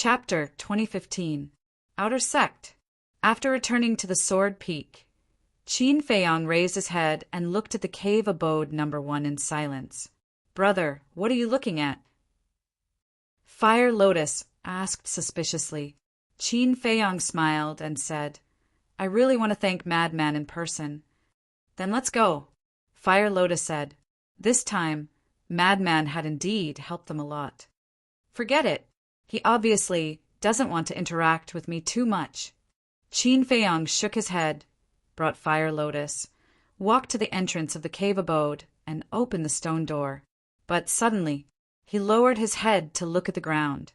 Chapter 2015 Outer Sect. After returning to the Sword Peak, Qin Feiyang raised his head and looked at the cave abode number 1 in silence. "Brother, what are you looking at?" Fire Lotus asked suspiciously. Qin Feiyang smiled and said, "I really want to thank Madman in person." "Then let's go," Fire Lotus said. This time, Madman had indeed helped them a lot. "Forget it. He obviously doesn't want to interact with me too much." Qin Feiyang shook his head, brought Fire Lotus, walked to the entrance of the cave abode, and opened the stone door. But suddenly, he lowered his head to look at the ground,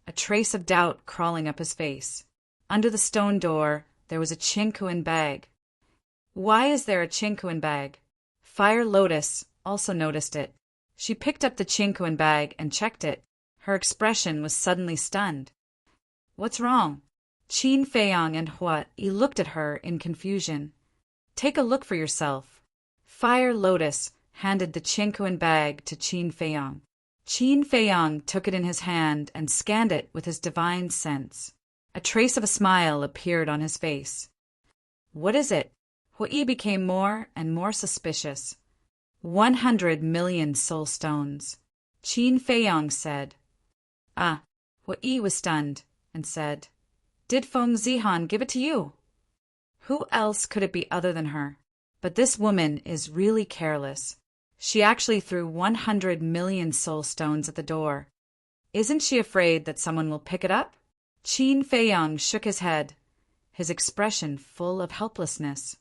a trace of doubt crawling up his face. Under the stone door, there was a chinkuan bag. "Why is there a chinkuan bag?" Fire Lotus also noticed it. She picked up the chinkuan bag and checked it. Her expression was suddenly stunned. "What's wrong?" Qin Feiyang and Hua Yi looked at her in confusion. "Take a look for yourself." Fire Lotus handed the chinkuan bag to Qin Feiyang. Qin Feiyang took it in his hand and scanned it with his divine sense. A trace of a smile appeared on his face. "What is it?" Hua Yi became more and more suspicious. 100 million soul stones, Qin Feiyang said. "Ah," Hua Yi was stunned and said, "Did Feng Zihan give it to you?" Who else could it be other than her? But this woman is really careless. She actually threw 100 million soul stones at the door. Isn't she afraid that someone will pick it up? Qin Feiyang shook his head, his expression full of helplessness.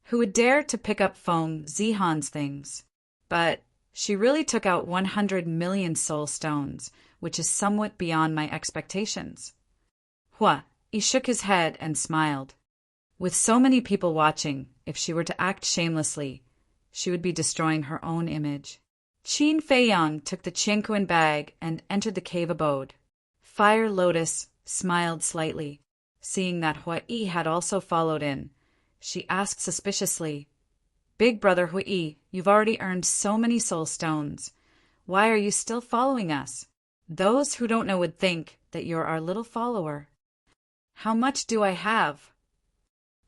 Who would dare to pick up Feng Zihan's things? But she really took out 100 million soul stones, which is somewhat beyond my expectations. Hua Yi shook his head and smiled. With so many people watching, if she were to act shamelessly, she would be destroying her own image. Qin Feiyang took the chinkuan bag and entered the cave abode. Fire Lotus smiled slightly, seeing that Hua Yi had also followed in. She asked suspiciously, "Big brother Hua Yi, you've already earned so many soul stones. Why are you still following us? Those who don't know would think that you're our little follower." "How much do I have?"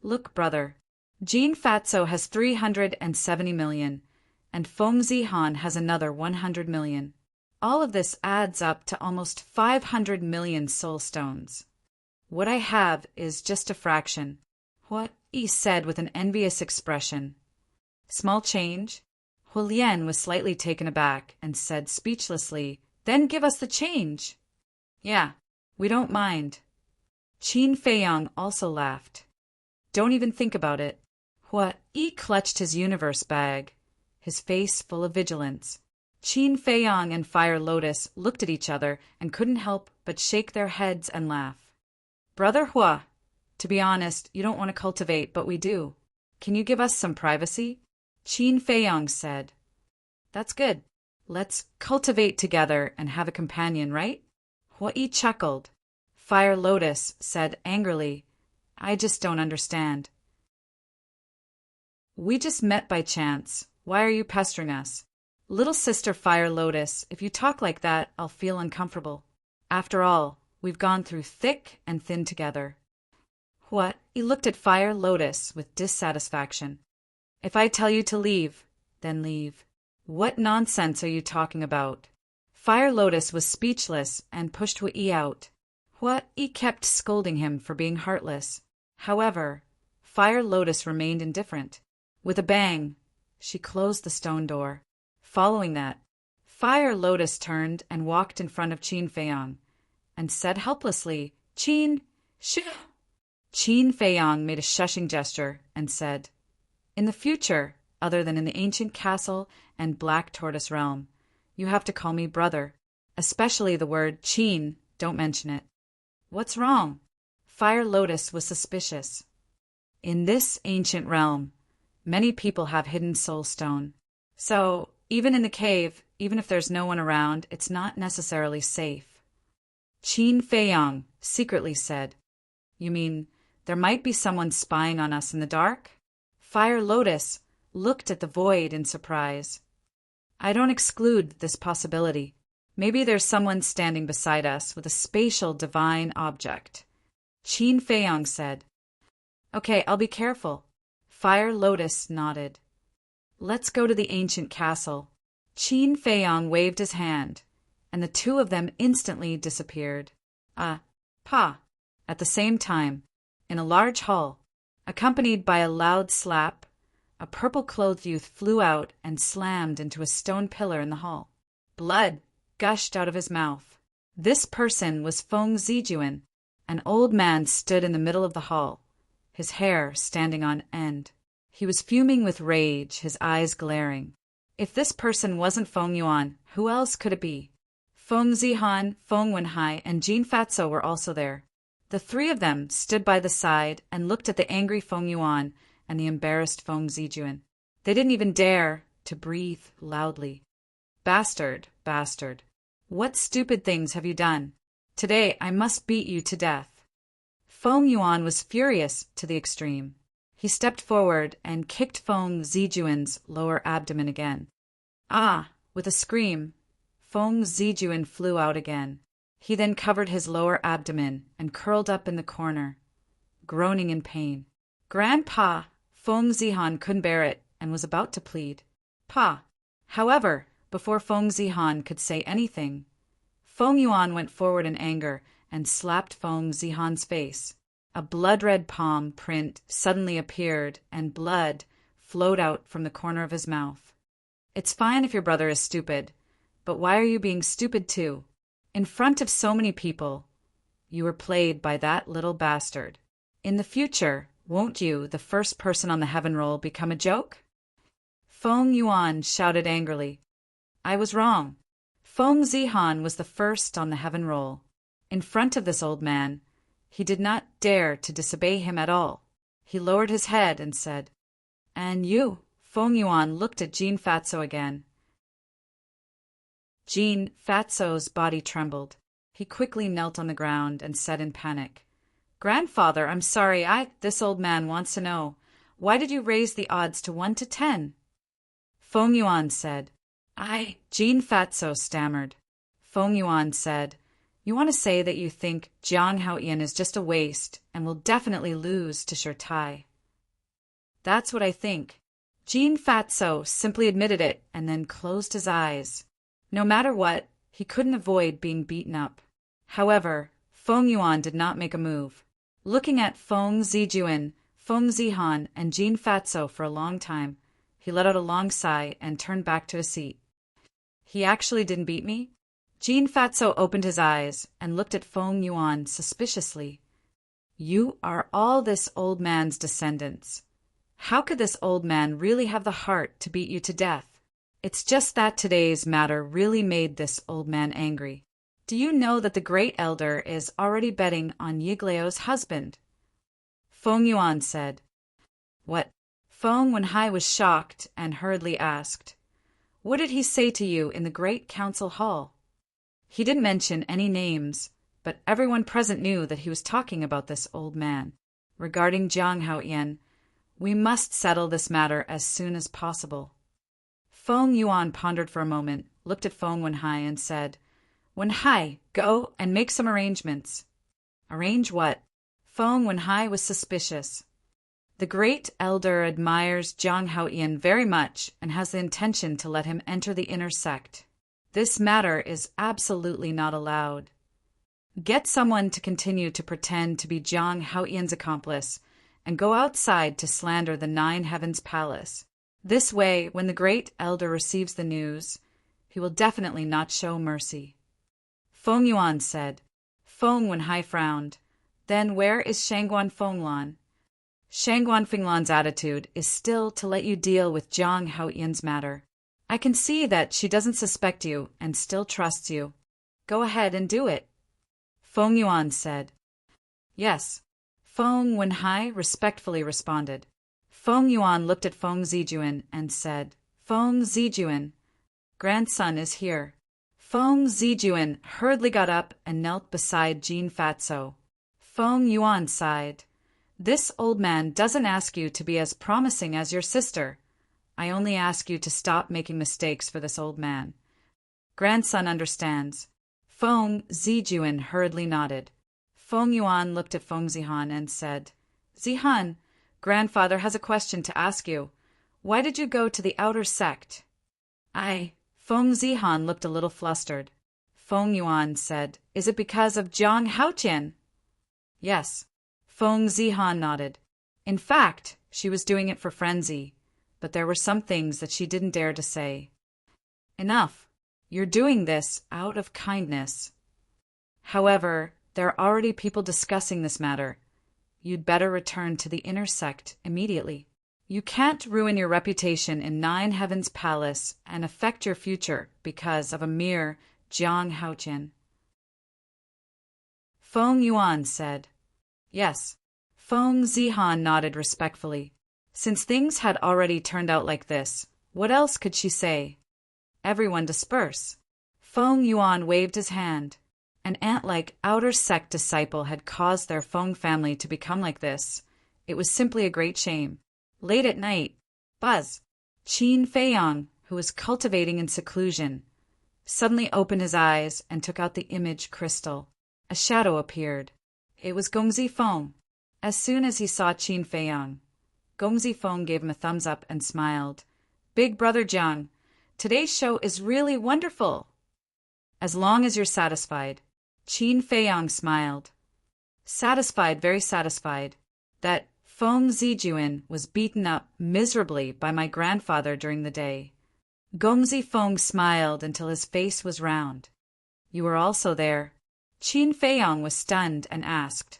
"Look, brother, Jean Fatso has 370 million, and Feng Zihan has another 100 million. All of this adds up to almost 500 million soul stones. What I have is just a fraction," Hua Yi said with an envious expression. "Small change?" Hulian was slightly taken aback and said speechlessly, "Then give us the change." "Yeah, we don't mind." Qin Feiyang also laughed. "Don't even think about it." Hua Yi clutched his universe bag, his face full of vigilance. Qin Feiyang and Fire Lotus looked at each other and couldn't help but shake their heads and laugh. "Brother Hua, to be honest, you don't want to cultivate, but we do. Can you give us some privacy?" Qin Feiyang said. "That's good. Let's cultivate together and have a companion, right?" Hua Yi chuckled. Fire Lotus said angrily, "I just don't understand." "We just met by chance. Why are you pestering us?" "Little sister Fire Lotus, if you talk like that, I'll feel uncomfortable. After all, we've gone through thick and thin together." Hua Yi looked at Fire Lotus with dissatisfaction. "If I tell you to leave, then leave. What nonsense are you talking about?" Fire Lotus was speechless and pushed Hua Yi out. Hua Yi kept scolding him for being heartless. However, Fire Lotus remained indifferent. With a bang, she closed the stone door. Following that, Fire Lotus turned and walked in front of Qin Feiyang and said helplessly, "Qin, shh." Qin Feiyang made a shushing gesture and said, "In the future, other than in the ancient castle and Black Tortoise realm, you have to call me brother. Especially the word Qin, don't mention it." "What's wrong?" Fire Lotus was suspicious. "In this ancient realm, many people have hidden soul stone. So, even in the cave, even if there's no one around, it's not necessarily safe." Qin Feiyang secretly said, "You mean there might be someone spying on us in the dark?" Fire Lotus looked at the void in surprise. "I don't exclude this possibility. Maybe there's someone standing beside us with a spatial divine object. Qin Feiyong said. Okay, I'll be careful. Fire Lotus nodded. Let's go to the ancient castle. Qin Feiyong waved his hand, and the two of them instantly disappeared. Pa! At the same time, in a large hall, accompanied by a loud slap, a purple-clothed youth flew out and slammed into a stone pillar in the hall. Blood gushed out of his mouth. This person was Feng Zijuan. An old man stood in the middle of the hall, his hair standing on end. He was fuming with rage, his eyes glaring. If this person wasn't Feng Yuan, who else could it be? Feng Zihan, Feng Wenhai, and Jin Fatso were also there. The three of them stood by the side and looked at the angry Feng Yuan and the embarrassed Feng Zijuan. They didn't even dare to breathe loudly. Bastard, bastard. What stupid things have you done? Today I must beat you to death. Feng Yuan was furious to the extreme. He stepped forward and kicked Feng Zijuan's lower abdomen again. With a scream, Feng Zijuan flew out again. He then covered his lower abdomen and curled up in the corner, groaning in pain. Grandpa, Feng Zihan couldn't bear it and was about to plead. Pa! However, before Feng Zihan could say anything, Feng Yuan went forward in anger and slapped Feng Zihan's face. A blood-red palm print suddenly appeared and blood flowed out from the corner of his mouth. It's fine if your brother is stupid, but why are you being stupid too? In front of so many people, you were played by that little bastard. In the future, won't you, the first person on the heaven roll, become a joke? Feng Yuan shouted angrily. I was wrong. Feng Zihan was the first on the heaven roll. In front of this old man, he did not dare to disobey him at all. He lowered his head and said, And you? Feng Yuan looked at Jin Fatso again. Jin Fatso's body trembled. He quickly knelt on the ground and said in panic, Grandfather, I'm sorry, this old man wants to know, why did you raise the odds to 1 to 10? Feng Yuan said, Jin Fatso stammered. Feng Yuan said, You want to say that you think Jiang Haoyan is just a waste and will definitely lose to Shirtai. That's what I think. Jin Fatso simply admitted it and then closed his eyes. No matter what, he couldn't avoid being beaten up. However, Feng Yuan did not make a move. Looking at Feng Zijuan, Feng Zihan, and Jin Fatso for a long time, he let out a long sigh and turned back to his seat. He actually didn't beat me? Jin Fatso opened his eyes and looked at Feng Yuan suspiciously. You are all this old man's descendants. How could this old man really have the heart to beat you to death? It's just that today's matter really made this old man angry. Do you know that the great elder is already betting on Yigleo's husband? Feng Yuan said. What? Feng Wenhai was shocked and hurriedly asked, What did he say to you in the great council hall? He didn't mention any names, but everyone present knew that he was talking about this old man. Regarding Jiang Haoyan, we must settle this matter as soon as possible. Feng Yuan pondered for a moment, looked at Feng Wenhai and said, Wenhai, go and make some arrangements. Arrange what? Feng Wenhai was suspicious. The great elder admires Jiang Haoyan very much and has the intention to let him enter the inner sect. This matter is absolutely not allowed. Get someone to continue to pretend to be Jiang Haoyan's accomplice and go outside to slander the Nine Heavens Palace. This way, when the great elder receives the news, he will definitely not show mercy. Feng Yuan said. Feng Wenhai frowned. Then where is Shangguan Fenglan? Shangguan Fenglan's attitude is still to let you deal with Jiang Haoyan's matter. I can see that she doesn't suspect you and still trusts you. Go ahead and do it. Feng Yuan said. Yes. Feng Wenhai respectfully responded. Feng Yuan looked at Feng Zijuan and said, Feng Zijuan, grandson is here. Feng Zijuan hurriedly got up and knelt beside Jin Fatso. Feng Yuan sighed. This old man doesn't ask you to be as promising as your sister. I only ask you to stop making mistakes for this old man. Grandson understands. Feng Zijuan hurriedly nodded. Feng Yuan looked at Feng Zihan and said, Zihan, grandfather has a question to ask you. Why did you go to the outer sect? Feng Zihan looked a little flustered. Feng Yuan said, Is it because of Jiang Haoqian? Yes. Feng Zihan nodded. In fact, she was doing it for frenzy, but there were some things that she didn't dare to say. Enough. You're doing this out of kindness. However, there are already people discussing this matter. You'd better return to the inner sect immediately. You can't ruin your reputation in Nine Heavens Palace and affect your future because of a mere Jiang Haoqian. Feng Yuan said. Yes. Feng Zihan nodded respectfully. Since things had already turned out like this, what else could she say? Everyone disperse. Feng Yuan waved his hand. An ant-like outer sect disciple had caused their Feng family to become like this. It was simply a great shame. Late at night, Buzz, Qin Feiyang, who was cultivating in seclusion, suddenly opened his eyes and took out the image crystal. A shadow appeared. It was Gongzi Feng. As soon as he saw Qin Feiyang, Gongzi Feng gave him a thumbs up and smiled. Big brother Jiang, today's show is really wonderful. As long as you're satisfied. Qin Feiyang smiled. Satisfied, very satisfied. That Feng Zijuan was beaten up miserably by my grandfather during the day. Gongzi Feng smiled until his face was round. You were also there. Qin Feiyang was stunned and asked,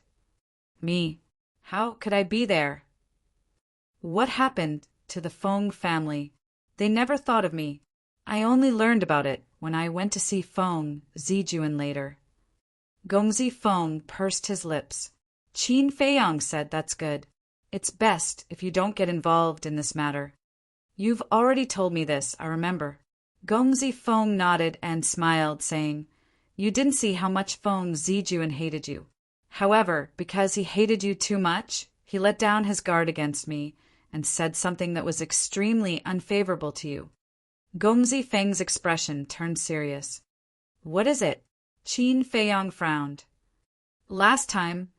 Me? How could I be there? What happened to the Feng family? They never thought of me. I only learned about it when I went to see Feng Zijuan later. Gongzi Feng pursed his lips. Qin Feiyang said, That's good. It's best if you don't get involved in this matter. You've already told me this, I remember. Gongzi Feng nodded and smiled, saying, You didn't see how much Feng Zijuan hated you. However, because he hated you too much, he let down his guard against me and said something that was extremely unfavorable to you. Gongzi Feng's expression turned serious. What is it? Qin Feiyang frowned. Last time,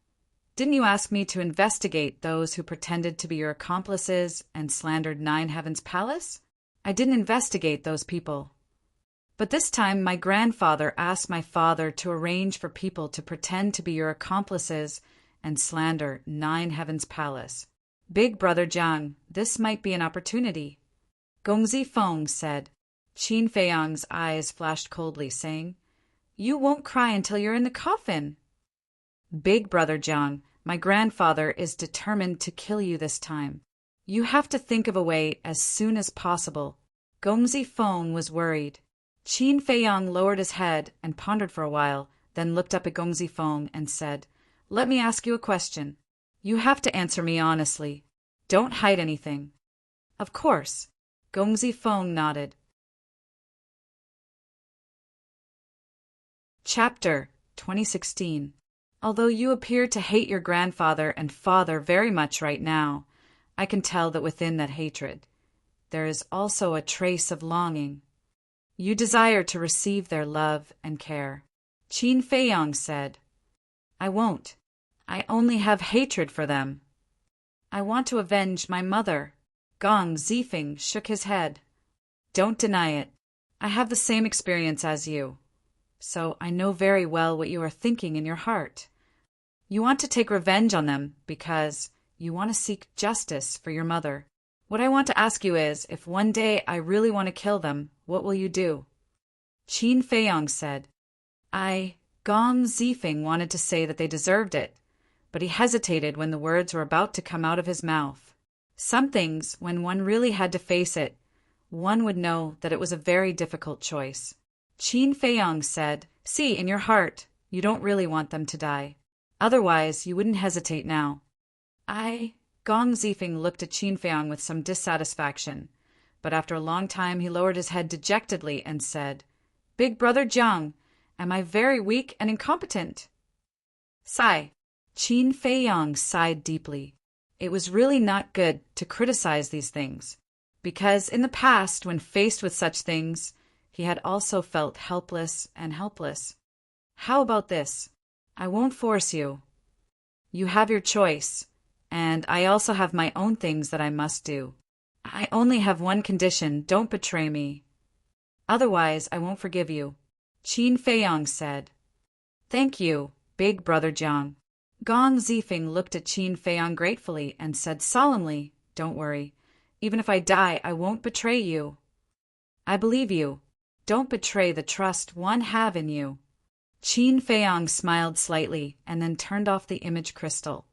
didn't you ask me to investigate those who pretended to be your accomplices and slandered Nine Heavens Palace? I didn't investigate those people. But this time my grandfather asked my father to arrange for people to pretend to be your accomplices and slander Nine Heavens Palace. Big brother Jiang, this might be an opportunity. Gongzi Feng said. Qin Feiyang's eyes flashed coldly, saying, You won't cry until you're in the coffin. Big brother Jiang, my grandfather is determined to kill you this time. You have to think of a way as soon as possible. Gongzi Feng was worried. Qin Feiyang lowered his head and pondered for a while, then looked up at Gongzi Feng and said, Let me ask you a question. You have to answer me honestly. Don't hide anything. Of course. Gongzi Feng nodded. Chapter 2016. Although you appear to hate your grandfather and father very much right now, I can tell that within that hatred, there is also a trace of longing. You desire to receive their love and care. Qin Feiyang said, I won't. I only have hatred for them. I want to avenge my mother. Gong Zifeng shook his head. Don't deny it. I have the same experience as you. So I know very well what you are thinking in your heart. You want to take revenge on them because you want to seek justice for your mother. What I want to ask you is, if one day I really want to kill them, what will you do? Qin Feiyang said. Gong Zifeng wanted to say that they deserved it, but he hesitated when the words were about to come out of his mouth. Some things, when one really had to face it, one would know that it was a very difficult choice. Qin Feiyang said, See, in your heart, you don't really want them to die. Otherwise, you wouldn't hesitate now. Gong Zifeng looked at Qin Feiyang with some dissatisfaction, but after a long time he lowered his head dejectedly and said, Big brother Jiang, am I very weak and incompetent? Sigh. Qin Feiyang sighed deeply. It was really not good to criticize these things, because in the past, when faced with such things, he had also felt helpless and helpless. How about this? I won't force you. You have your choice, and I also have my own things that I must do. I only have one condition: don't betray me. Otherwise, I won't forgive you, Qin Feiyong said. Thank you, big brother Jiang. Gong Zifeng looked at Qin Feiyong gratefully and said solemnly, Don't worry. Even if I die, I won't betray you. I believe you. Don't betray the trust one have in you. Qin Feiyong smiled slightly and then turned off the image crystal.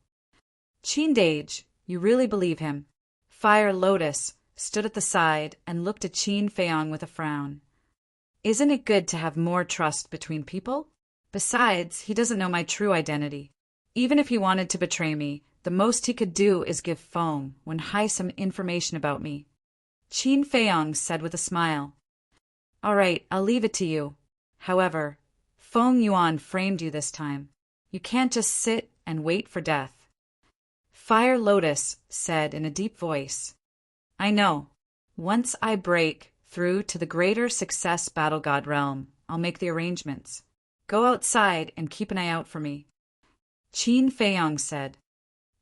Qin Dage, you really believe him? Fire Lotus stood at the side and looked at Qin Feiyong with a frown. Isn't it good to have more trust between people? Besides, he doesn't know my true identity. Even if he wanted to betray me, the most he could do is give Feng Wenhai some information about me. Qin Feiyong said with a smile. All right, I'll leave it to you. However, Feng Yuan framed you this time. You can't just sit and wait for death. Fire Lotus said in a deep voice. I know. Once I break through to the greater success Battle God realm, I'll make the arrangements. Go outside and keep an eye out for me. Qin Feiyong said.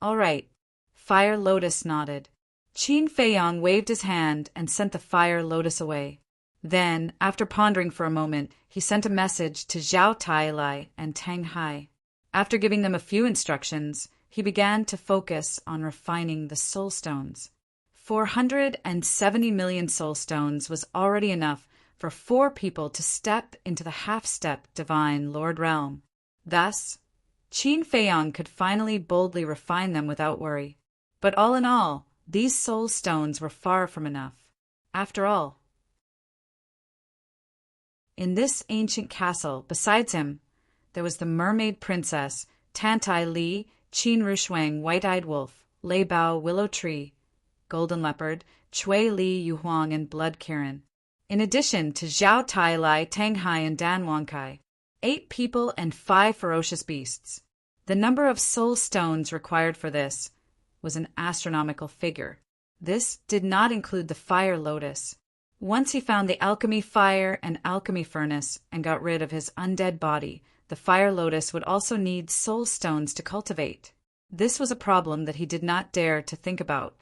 All right. Fire Lotus nodded. Qin Feiyong waved his hand and sent the Fire Lotus away. Then, after pondering for a moment, he sent a message to Zhao Tailai and Tang Hai. After giving them a few instructions, he began to focus on refining the soul stones. 470 million soul stones was already enough for 4 people to step into the half-step divine Lord Realm. Thus, Qin Feiyong could finally boldly refine them without worry. But all in all, these soul stones were far from enough. After all, in this ancient castle, besides him, there was the mermaid princess, Tantai Li, Qin Rushuang, White-Eyed Wolf, Lei Bao, Willow Tree, Golden Leopard, Chui Li, Yu Huang, and Blood Kirin. In addition to Zhao Tailai, Tang Hai, and Dan Wangkai, 8 people and 5 ferocious beasts. The number of soul stones required for this was an astronomical figure. This did not include the Fire Lotus. Once he found the alchemy fire and alchemy furnace and got rid of his undead body, the Fire Lotus would also need soul stones to cultivate. This was a problem that he did not dare to think about,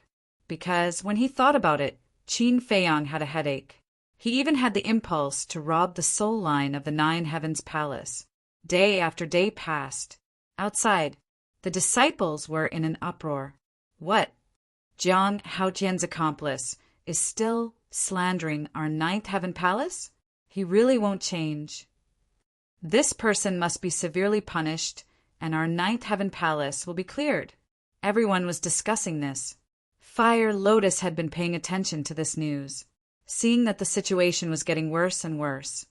because when he thought about it, Qin Feiyong had a headache. He even had the impulse to rob the soul line of the 9 Heavens Palace. Day after day passed. Outside, the disciples were in an uproar. What? Jiang Haotian's accomplice is still slandering our 9th Heaven Palace? He really won't change. This person must be severely punished, and our 9th Heaven Palace will be cleared. Everyone was discussing this. Fire Lotus had been paying attention to this news, seeing that the situation was getting worse and worse.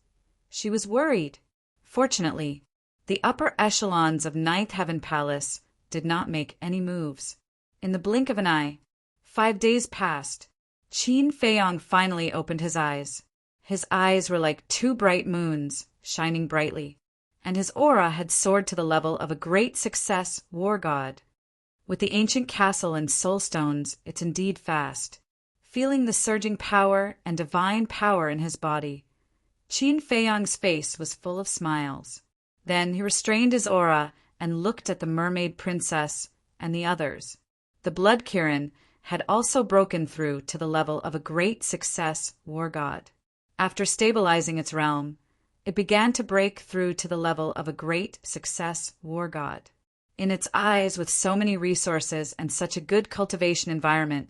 She was worried. Fortunately, the upper echelons of 9th Heaven Palace did not make any moves. In the blink of an eye, 5 days passed. Qin Feiyong finally opened his eyes. His eyes were like 2 bright moons, shining brightly, and his aura had soared to the level of a great success war god. With the ancient castle and soul stones, it's indeed fast. Feeling the surging power and divine power in his body, Qin Feiyong's face was full of smiles. Then he restrained his aura and looked at the mermaid princess and the others. The Blood Kirin had also broken through to the level of a great success war god. After stabilizing its realm, it began to break through to the level of a great success war god. In its eyes, with so many resources and such a good cultivation environment,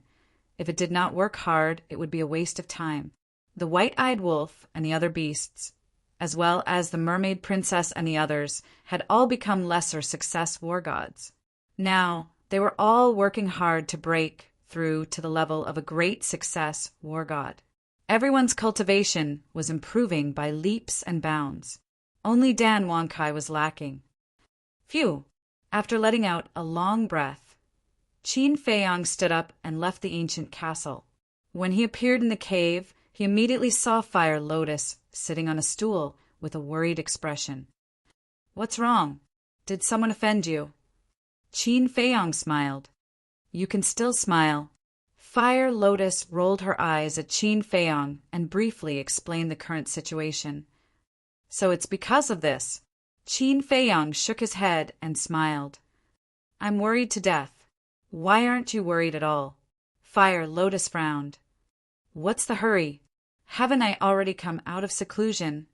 if it did not work hard, it would be a waste of time. The White-Eyed Wolf and the other beasts, as well as the Mermaid Princess and the others, had all become lesser success war gods. Now, they were all working hard to break through to the level of a great success war god. Everyone's cultivation was improving by leaps and bounds. Only Dan Wangkai was lacking. Phew! After letting out a long breath, Qin Feiyong stood up and left the ancient castle. When he appeared in the cave, he immediately saw Fire Lotus sitting on a stool with a worried expression. What's wrong? Did someone offend you? Qin Feiyong smiled. You can still smile. Fire Lotus rolled her eyes at Qin Feiyong and briefly explained the current situation. So it's because of this. Qin Feiyong shook his head and smiled. I'm worried to death. Why aren't you worried at all? Fire Lotus frowned. What's the hurry? Haven't I already come out of seclusion?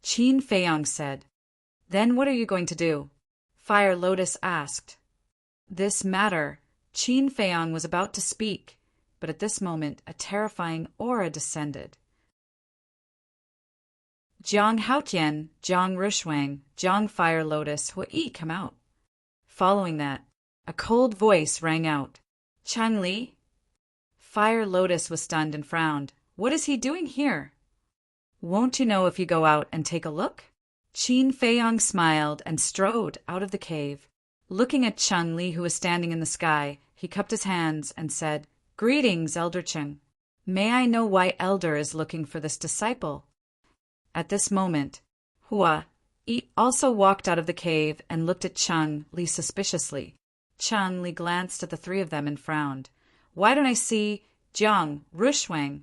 Qin Feiyong said. Then what are you going to do? Fire Lotus asked. This matter. Qin Feiyong was about to speak, but at this moment a terrifying aura descended. Jiang Haotian, Jiang Rushwang, Jiang Fire Lotus, Hui come out. Following that, a cold voice rang out. Chang Li? Fire Lotus was stunned and frowned. What is he doing here? Won't you know if you go out and take a look? Qin Feiyong smiled and strode out of the cave. Looking at Chang Li, who was standing in the sky, he cupped his hands and said, Greetings, Elder Cheng. May I know why Elder is looking for this disciple? At this moment, Hua Yi also walked out of the cave and looked at Chang Li suspiciously. Chang Li glanced at the three of them and frowned. Why don't I see Jiang Rushwang?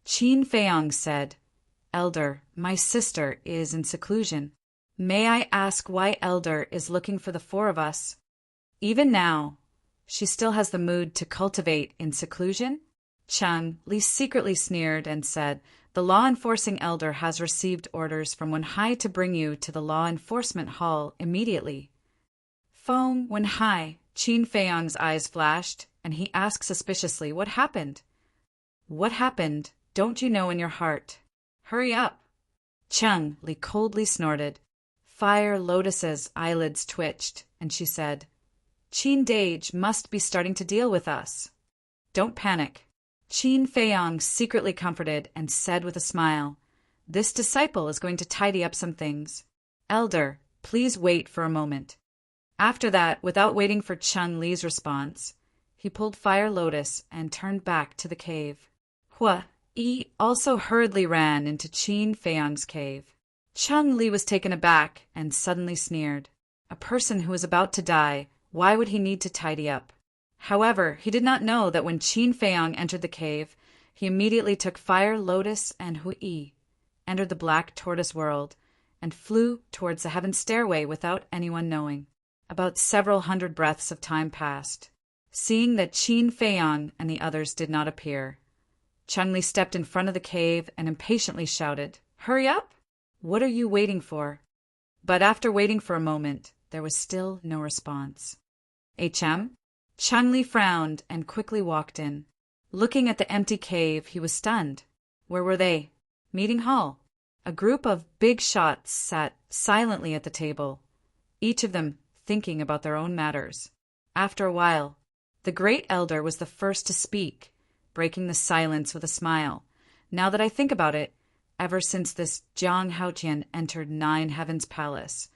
Qin Feiyong said, Elder, my sister is in seclusion. May I ask why Elder is looking for the four of us? Even now, she still has the mood to cultivate in seclusion? Chang Li secretly sneered and said, The law-enforcing elder has received orders from Wenhai to bring you to the law enforcement hall immediately. Feng Wenhai, Qin Feiyong's eyes flashed, and he asked suspiciously, What happened? What happened? Don't you know in your heart? Hurry up. Chang Li coldly snorted. Fire Lotus's eyelids twitched, and she said, Qin Dage must be starting to deal with us. Don't panic. Qin Feiyong secretly comforted and said with a smile, This disciple is going to tidy up some things. Elder, please wait for a moment. After that, without waiting for Chang Li's response, he pulled Fire Lotus and turned back to the cave. Hua Yi also hurriedly ran into Qin Feiyong's cave. Chang Li was taken aback and suddenly sneered. A person who was about to die, why would he need to tidy up? However, he did not know that when Qin Feiyong entered the cave, he immediately took Fire Lotus and Hui, entered the Black Tortoise world, and flew towards the heaven stairway without anyone knowing. About several hundred breaths of time passed. Seeing that Qin Feiyong and the others did not appear, Chang Li stepped in front of the cave and impatiently shouted, Hurry up! What are you waiting for? But after waiting for a moment, there was still no response. HM? Chang Li frowned and quickly walked in. Looking at the empty cave, he was stunned. Where were they? Meeting hall. A group of big shots sat silently at the table, each of them thinking about their own matters. After a while, the great elder was the first to speak, breaking the silence with a smile. Now that I think about it, ever since this Jiang Haotian entered Nine Heavens Palace,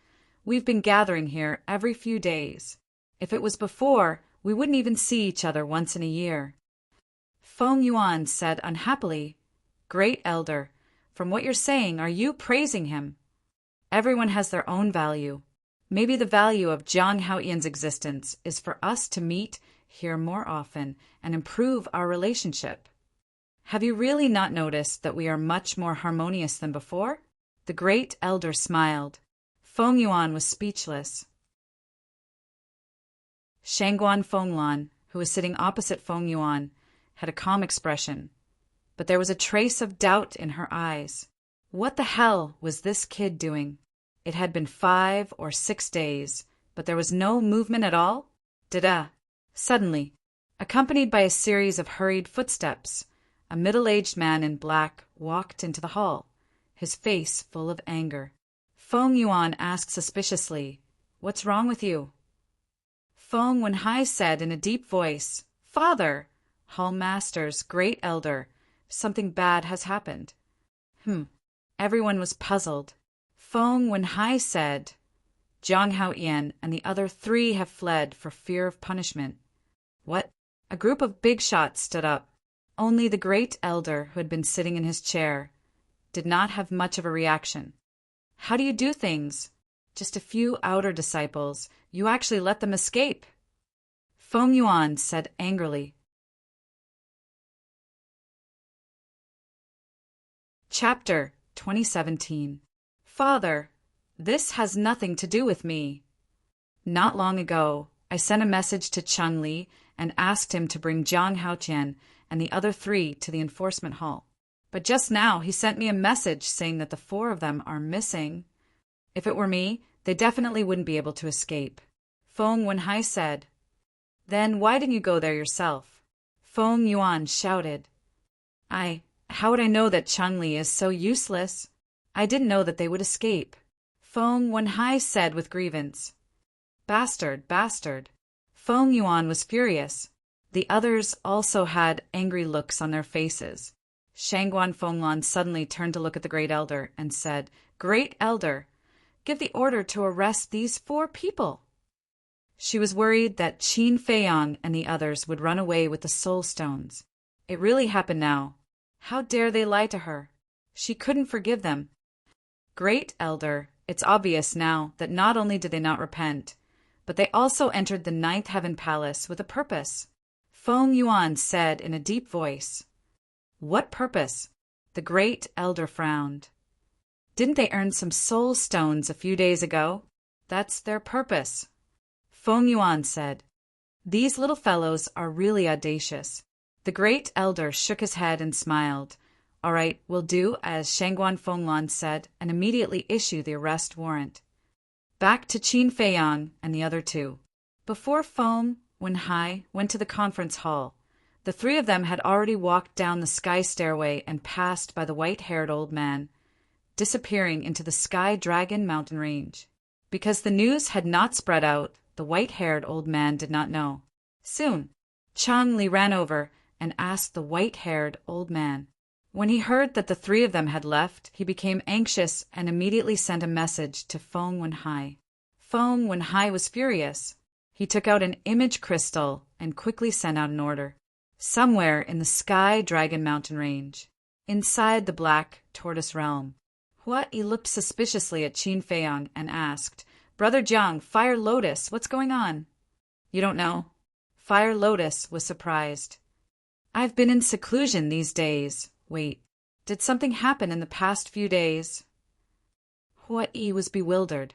we've been gathering here every few days. If it was before, we wouldn't even see each other once in a year. Feng Yuan said unhappily, Great elder, from what you're saying, are you praising him? Everyone has their own value. Maybe the value of Jiang Haotian's existence is for us to meet here more often and improve our relationship. Have you really not noticed that we are much more harmonious than before? The great elder smiled. Feng Yuan was speechless. Shangguan Fenglan, who was sitting opposite Feng Yuan, had a calm expression, but there was a trace of doubt in her eyes. What the hell was this kid doing? It had been 5 or 6 days, but there was no movement at all? Da-da! Suddenly, accompanied by a series of hurried footsteps, a middle-aged man in black walked into the hall, his face full of anger. Feng Yuan asked suspiciously, What's wrong with you? Feng Wenhai said in a deep voice, Father, Hall Master's great elder, something bad has happened. Everyone was puzzled. Feng Wenhai said, Jiang Haotian and the other 3 have fled for fear of punishment. What? A group of big shots stood up. Only the great elder, who had been sitting in his chair, did not have much of a reaction. How do you do things? Just a few outer disciples. You actually let them escape. Feng Yuan said angrily, Chapter 2017. Father, this has nothing to do with me. Not long ago, I sent a message to Chung Li and asked him to bring Jiang Haotian and the other 3 to the enforcement hall. But just now he sent me a message saying that the 4 of them are missing. If it were me, they definitely wouldn't be able to escape. Feng Wenhai said. Then why didn't you go there yourself? Feng Yuan shouted. How would I know that Chung Li is so useless? I didn't know that they would escape. Feng Wenhai said with grievance. Bastard, bastard. Feng Yuan was furious. The others also had angry looks on their faces. Shangguan Fenglan suddenly turned to look at the Great Elder and said, Great Elder, give the order to arrest these 4 people. She was worried that Qin Feiyang and the others would run away with the soul stones. It really happened now. How dare they lie to her? She couldn't forgive them. Great Elder, it's obvious now that not only did they not repent, but they also entered the 9th Heaven Palace with a purpose. Feng Yuan said in a deep voice. What purpose? The Great Elder frowned. Didn't they earn some soul stones a few days ago? That's their purpose. Feng Yuan said. These little fellows are really audacious. The Great Elder shook his head and smiled. All right, we'll do as Shangguan Fenglan said and immediately issue the arrest warrant. Back to Qin Feiyang and the other 2. Before Feng Wenhai went to the conference hall, the 3 of them had already walked down the sky stairway and passed by the white-haired old man, disappearing into the Sky Dragon mountain range. Because the news had not spread out, the white-haired old man did not know. Soon, Chung Li ran over and asked the white-haired old man. When he heard that the 3 of them had left, he became anxious and immediately sent a message to Feng Wenhai. Feng Wenhai was furious. He took out an image crystal and quickly sent out an order. Somewhere in the Sky Dragon mountain range, inside the Black Tortoise realm, Hua Yi looked suspiciously at Qin Feiyang and asked, Brother Jiang, Fire Lotus, what's going on? You don't know? Fire Lotus was surprised. I've been in seclusion these days. Wait, did something happen in the past few days? Hua Yi was bewildered.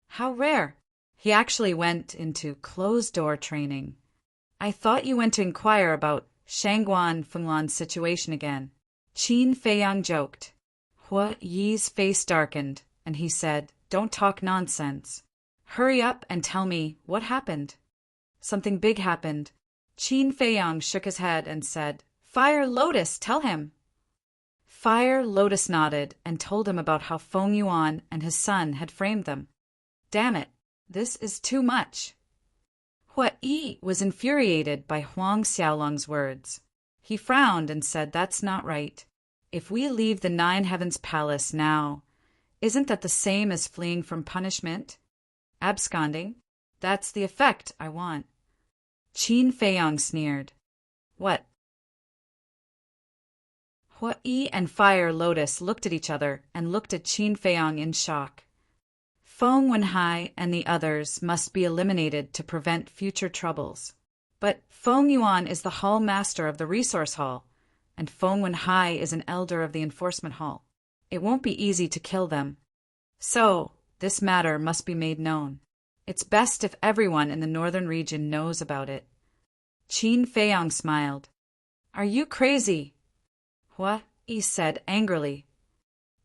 How rare. He actually went into closed-door training. I thought you went to inquire about Shangguan Fenglan's situation again. Qin Feiyang joked. Hua Yi's face darkened, and he said, Don't talk nonsense. Hurry up and tell me what happened. Something big happened. Qin Feiyang shook his head and said, Fire Lotus, tell him. Fire Lotus nodded and told him about how Feng Yuan and his son had framed them. Damn it, this is too much. Hua Yi was infuriated by Huang Xiaolong's words. He frowned and said, That's not right. If we leave the 9 Heavens Palace now, isn't that the same as fleeing from punishment? Absconding? That's the effect I want. Qin Feiyang sneered. What? Hua Yi and Fire Lotus looked at each other and looked at Qin Feiyang in shock. Feng Wenhai and the others must be eliminated to prevent future troubles. But Feng Yuan is the hall master of the resource hall, and Feng Wenhai is an elder of the enforcement hall. It won't be easy to kill them. So, this matter must be made known. It's best if everyone in the northern region knows about it. Qin Feiyang smiled. Are you crazy? Hua Yi said angrily.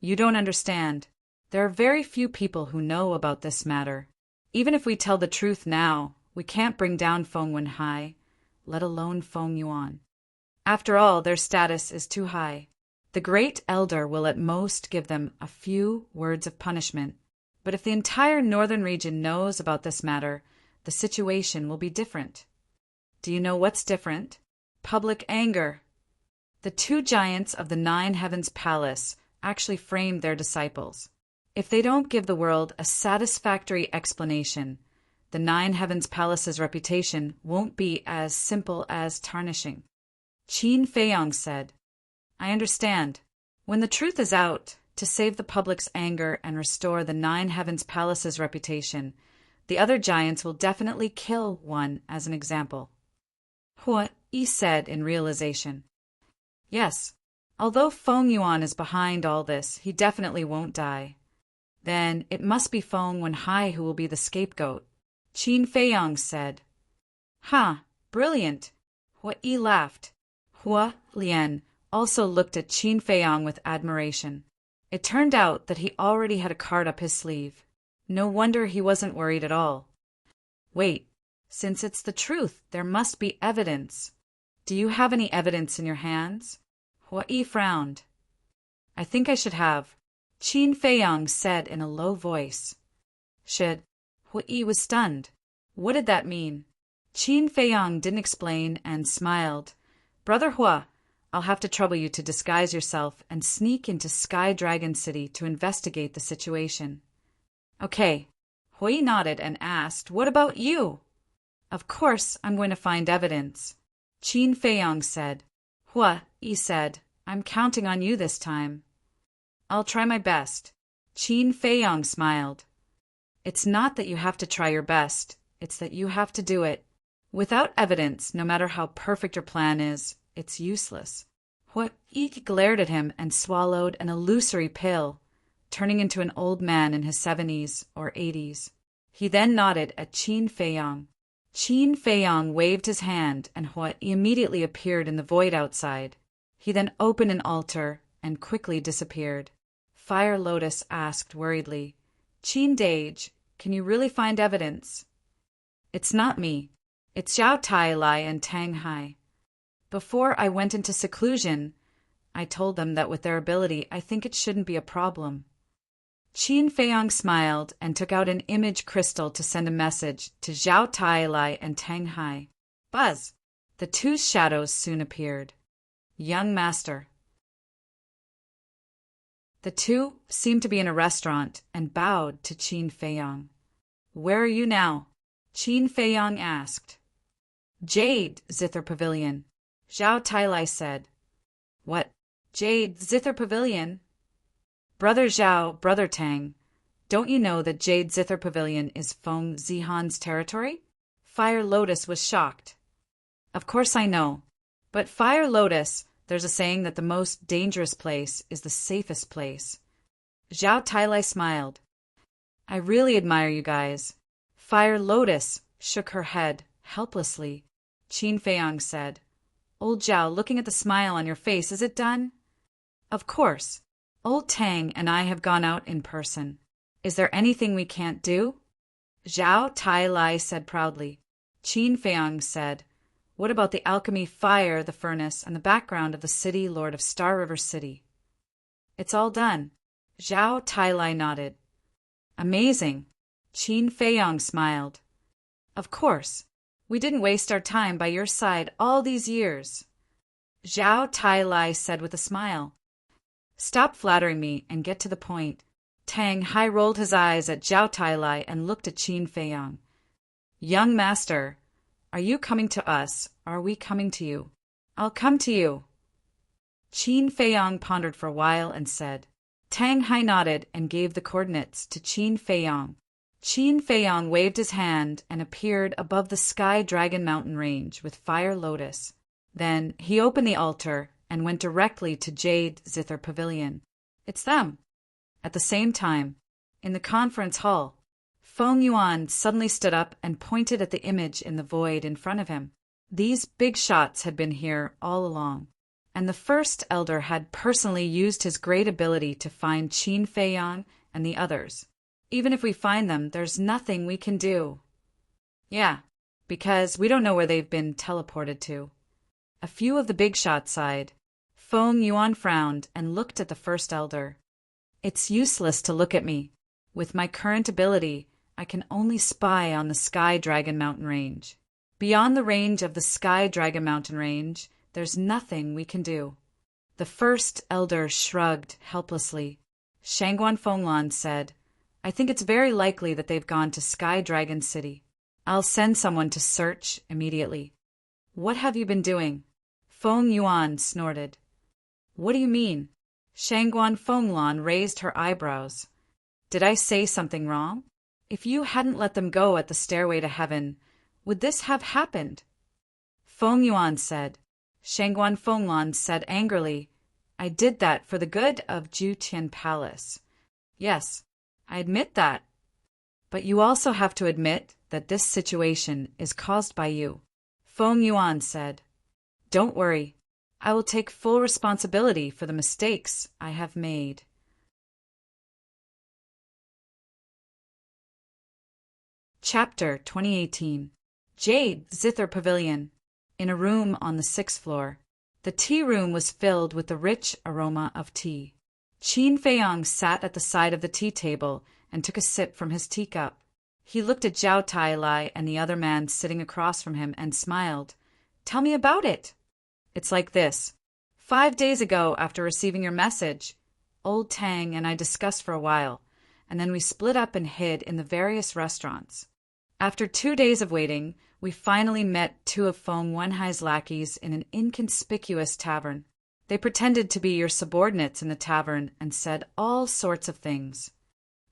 You don't understand. There are very few people who know about this matter. Even if we tell the truth now, we can't bring down Feng Wenhai, let alone Feng Yuan. After all, their status is too high. The Great Elder will at most give them a few words of punishment. But if the entire northern region knows about this matter, the situation will be different. Do you know what's different? Public anger. The 2 giants of the 9 Heavens Palace actually framed their disciples. If they don't give the world a satisfactory explanation, the 9 Heavens Palace's reputation won't be as simple as tarnishing. Qin Feiyang said, I understand. When the truth is out, to save the public's anger and restore the 9 Heavens Palace's reputation, the other giants will definitely kill one as an example. Hua Yi said in realization. Yes, Although Feng Yuan is behind all this, he definitely won't die. Then it must be Feng Wenhai who will be the scapegoat, Qin Feiyang said. Ha, brilliant! Hua Yi laughed. Hua Lian also looked at Qin Feiyang with admiration. It turned out that he already had a card up his sleeve. No wonder he wasn't worried at all. Wait, since it's the truth, there must be evidence. Do you have any evidence in your hands? Hua Yi frowned. I think I should have, Qin Feiyang said in a low voice. Should? Hua Yi was stunned. What did that mean? Qin Feiyang didn't explain and smiled. Brother Hua, I'll have to trouble you to disguise yourself and sneak into Sky Dragon City to investigate the situation. Okay. Hua Yi nodded and asked, What about you? Of course I'm going to find evidence, Qin Feiyang said. Hua Yi said, I'm counting on you this time. I'll try my best. Qin Feiyang smiled. It's not that you have to try your best, it's that you have to do it. Without evidence, no matter how perfect your plan is, it's useless. Hua Yi glared at him and swallowed an illusory pill, turning into an old man in his 70s or 80s. He then nodded at Qin Feiyang. Qin Feiyang waved his hand and Hua Yi immediately appeared in the void outside. He then opened an altar and quickly disappeared. Fire Lotus asked worriedly, Qin Dage, can you really find evidence? It's not me. It's Xiao Tai Lai and Tang Hai. Before I went into seclusion, I told them that with their ability, I think it shouldn't be a problem. Qin Feiyang smiled and took out an image crystal to send a message to Xiao Tai Lai and Tang Hai. Buzz! The two shadows soon appeared. Young master. The two seemed to be in a restaurant and bowed to Qin Feiyang. Where are you now? Qin Feiyang asked. Jade Zither Pavilion, Xiao Tai Lai said. What? Jade Zither Pavilion? Brother Zhao, Brother Tang, don't you know that Jade Zither Pavilion is Feng Zihan's territory? Fire Lotus was shocked. Of course I know. But Fire Lotus, there's a saying that the most dangerous place is the safest place. Xiao Tai Lai smiled. I really admire you guys. Fire Lotus shook her head helplessly. Qin Feiyang said, Old Zhao, looking at the smile on your face, is it done? Of course. Old Tang and I have gone out in person. Is there anything we can't do? Xiao Tai Lai said proudly. Qin Feiyang said, What about the alchemy, fire, the furnace, and the background of the city lord of Star River City? It's all done. Xiao Tai Lai nodded. Amazing. Qin Feiyang smiled. Of course. We didn't waste our time by your side all these years. Xiao Tai Lai said with a smile. Stop flattering me and get to the point. Tang Hai rolled his eyes at Xiao Tai Lai and looked at Qin Feiyang. Young master, are you coming to us, or are we coming to you? I'll come to you. Qin Feiyang pondered for a while and said. Tang Hai nodded and gave the coordinates to Qin Feiyang. Qin Feiyang waved his hand and appeared above the Sky Dragon Mountain range with Fire Lotus. Then he opened the altar and went directly to Jade Zither Pavilion. It's them. At the same time, in the conference hall, Feng Yuan suddenly stood up and pointed at the image in the void in front of him. These big shots had been here all along, and the first elder had personally used his great ability to find Qin Feiyang and the others. Even if we find them, there's nothing we can do. Yeah, because we don't know where they've been teleported to. A few of the big shots sighed. Feng Yuan frowned and looked at the first elder. It's useless to look at me. With my current ability, I can only spy on the Sky Dragon Mountain Range. Beyond the range of the Sky Dragon Mountain Range, there's nothing we can do. The first elder shrugged helplessly. Shangguan Fenglan said, I think it's very likely that they've gone to Sky Dragon City. I'll send someone to search immediately. What have you been doing? Feng Yuan snorted. What do you mean? Shangguan Fenglan raised her eyebrows. Did I say something wrong? If you hadn't let them go at the stairway to heaven, would this have happened? Feng Yuan said. Shangguan Fenglan said angrily, I did that for the good of Jutian Palace. Yes, I admit that. But you also have to admit that this situation is caused by you. Feng Yuan said. Don't worry. I will take full responsibility for the mistakes I have made. Chapter 2018. Jade Zither Pavilion. In a room on the 6th floor. The tea room was filled with the rich aroma of tea. Qin Feiyong sat at the side of the tea table and took a sip from his teacup. He looked at Zhao Tailai and the other man sitting across from him and smiled. Tell me about it. It's like this. 5 days ago, after receiving your message, old Tang and I discussed for a while, and then we split up and hid in the various restaurants. After 2 days of waiting, we finally met 2 of Feng Wenhai's lackeys in an inconspicuous tavern. They pretended to be your subordinates in the tavern and said all sorts of things.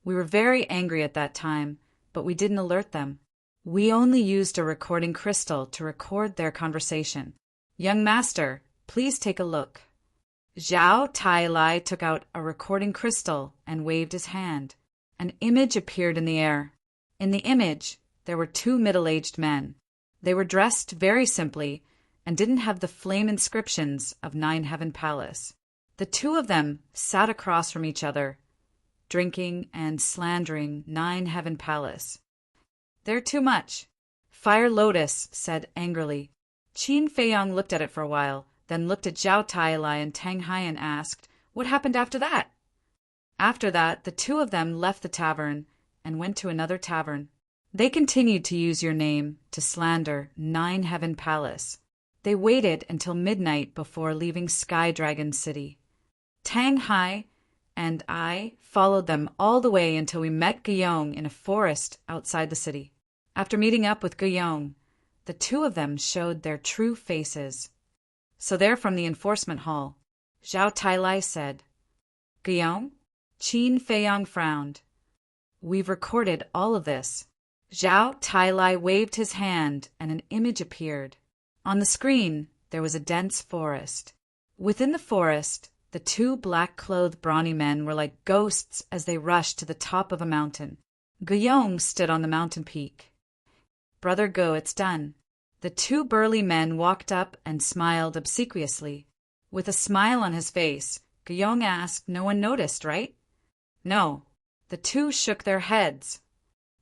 We were very angry at that time, but we didn't alert them. We only used a recording crystal to record their conversation. Young master, please take a look. Zhao Tailai took out a recording crystal and waved his hand. An image appeared in the air. In the image, there were 2 middle-aged men. They were dressed very simply and didn't have the flame inscriptions of Nine Heaven Palace. The 2 of them sat across from each other, drinking and slandering Nine Heaven Palace. They're too much, Fire Lotus said angrily. Qin Feiyong looked at it for a while, then looked at Zhao Tailai and Tang Hai and asked, What happened after that? After that, the 2 of them left the tavern and went to another tavern. They continued to use your name to slander Nine Heaven Palace. They waited until midnight before leaving Sky Dragon City. Tang Hai and I followed them all the way until we met Guiyong in a forest outside the city. After meeting up with Guiyong, the 2 of them showed their true faces. So they're from the enforcement hall, Zhao Tailai said. Guiyong? Qin Feiyong frowned. We've recorded all of this. Zhao Tailai waved his hand and an image appeared. On the screen, there was a dense forest. Within the forest, the 2 black-clothed brawny men were like ghosts as they rushed to the top of a mountain. Guiyong stood on the mountain peak. Brother Go, it's done. The 2 burly men walked up and smiled obsequiously. With a smile on his face, Guiyong asked, No one noticed, right? No. The 2 shook their heads.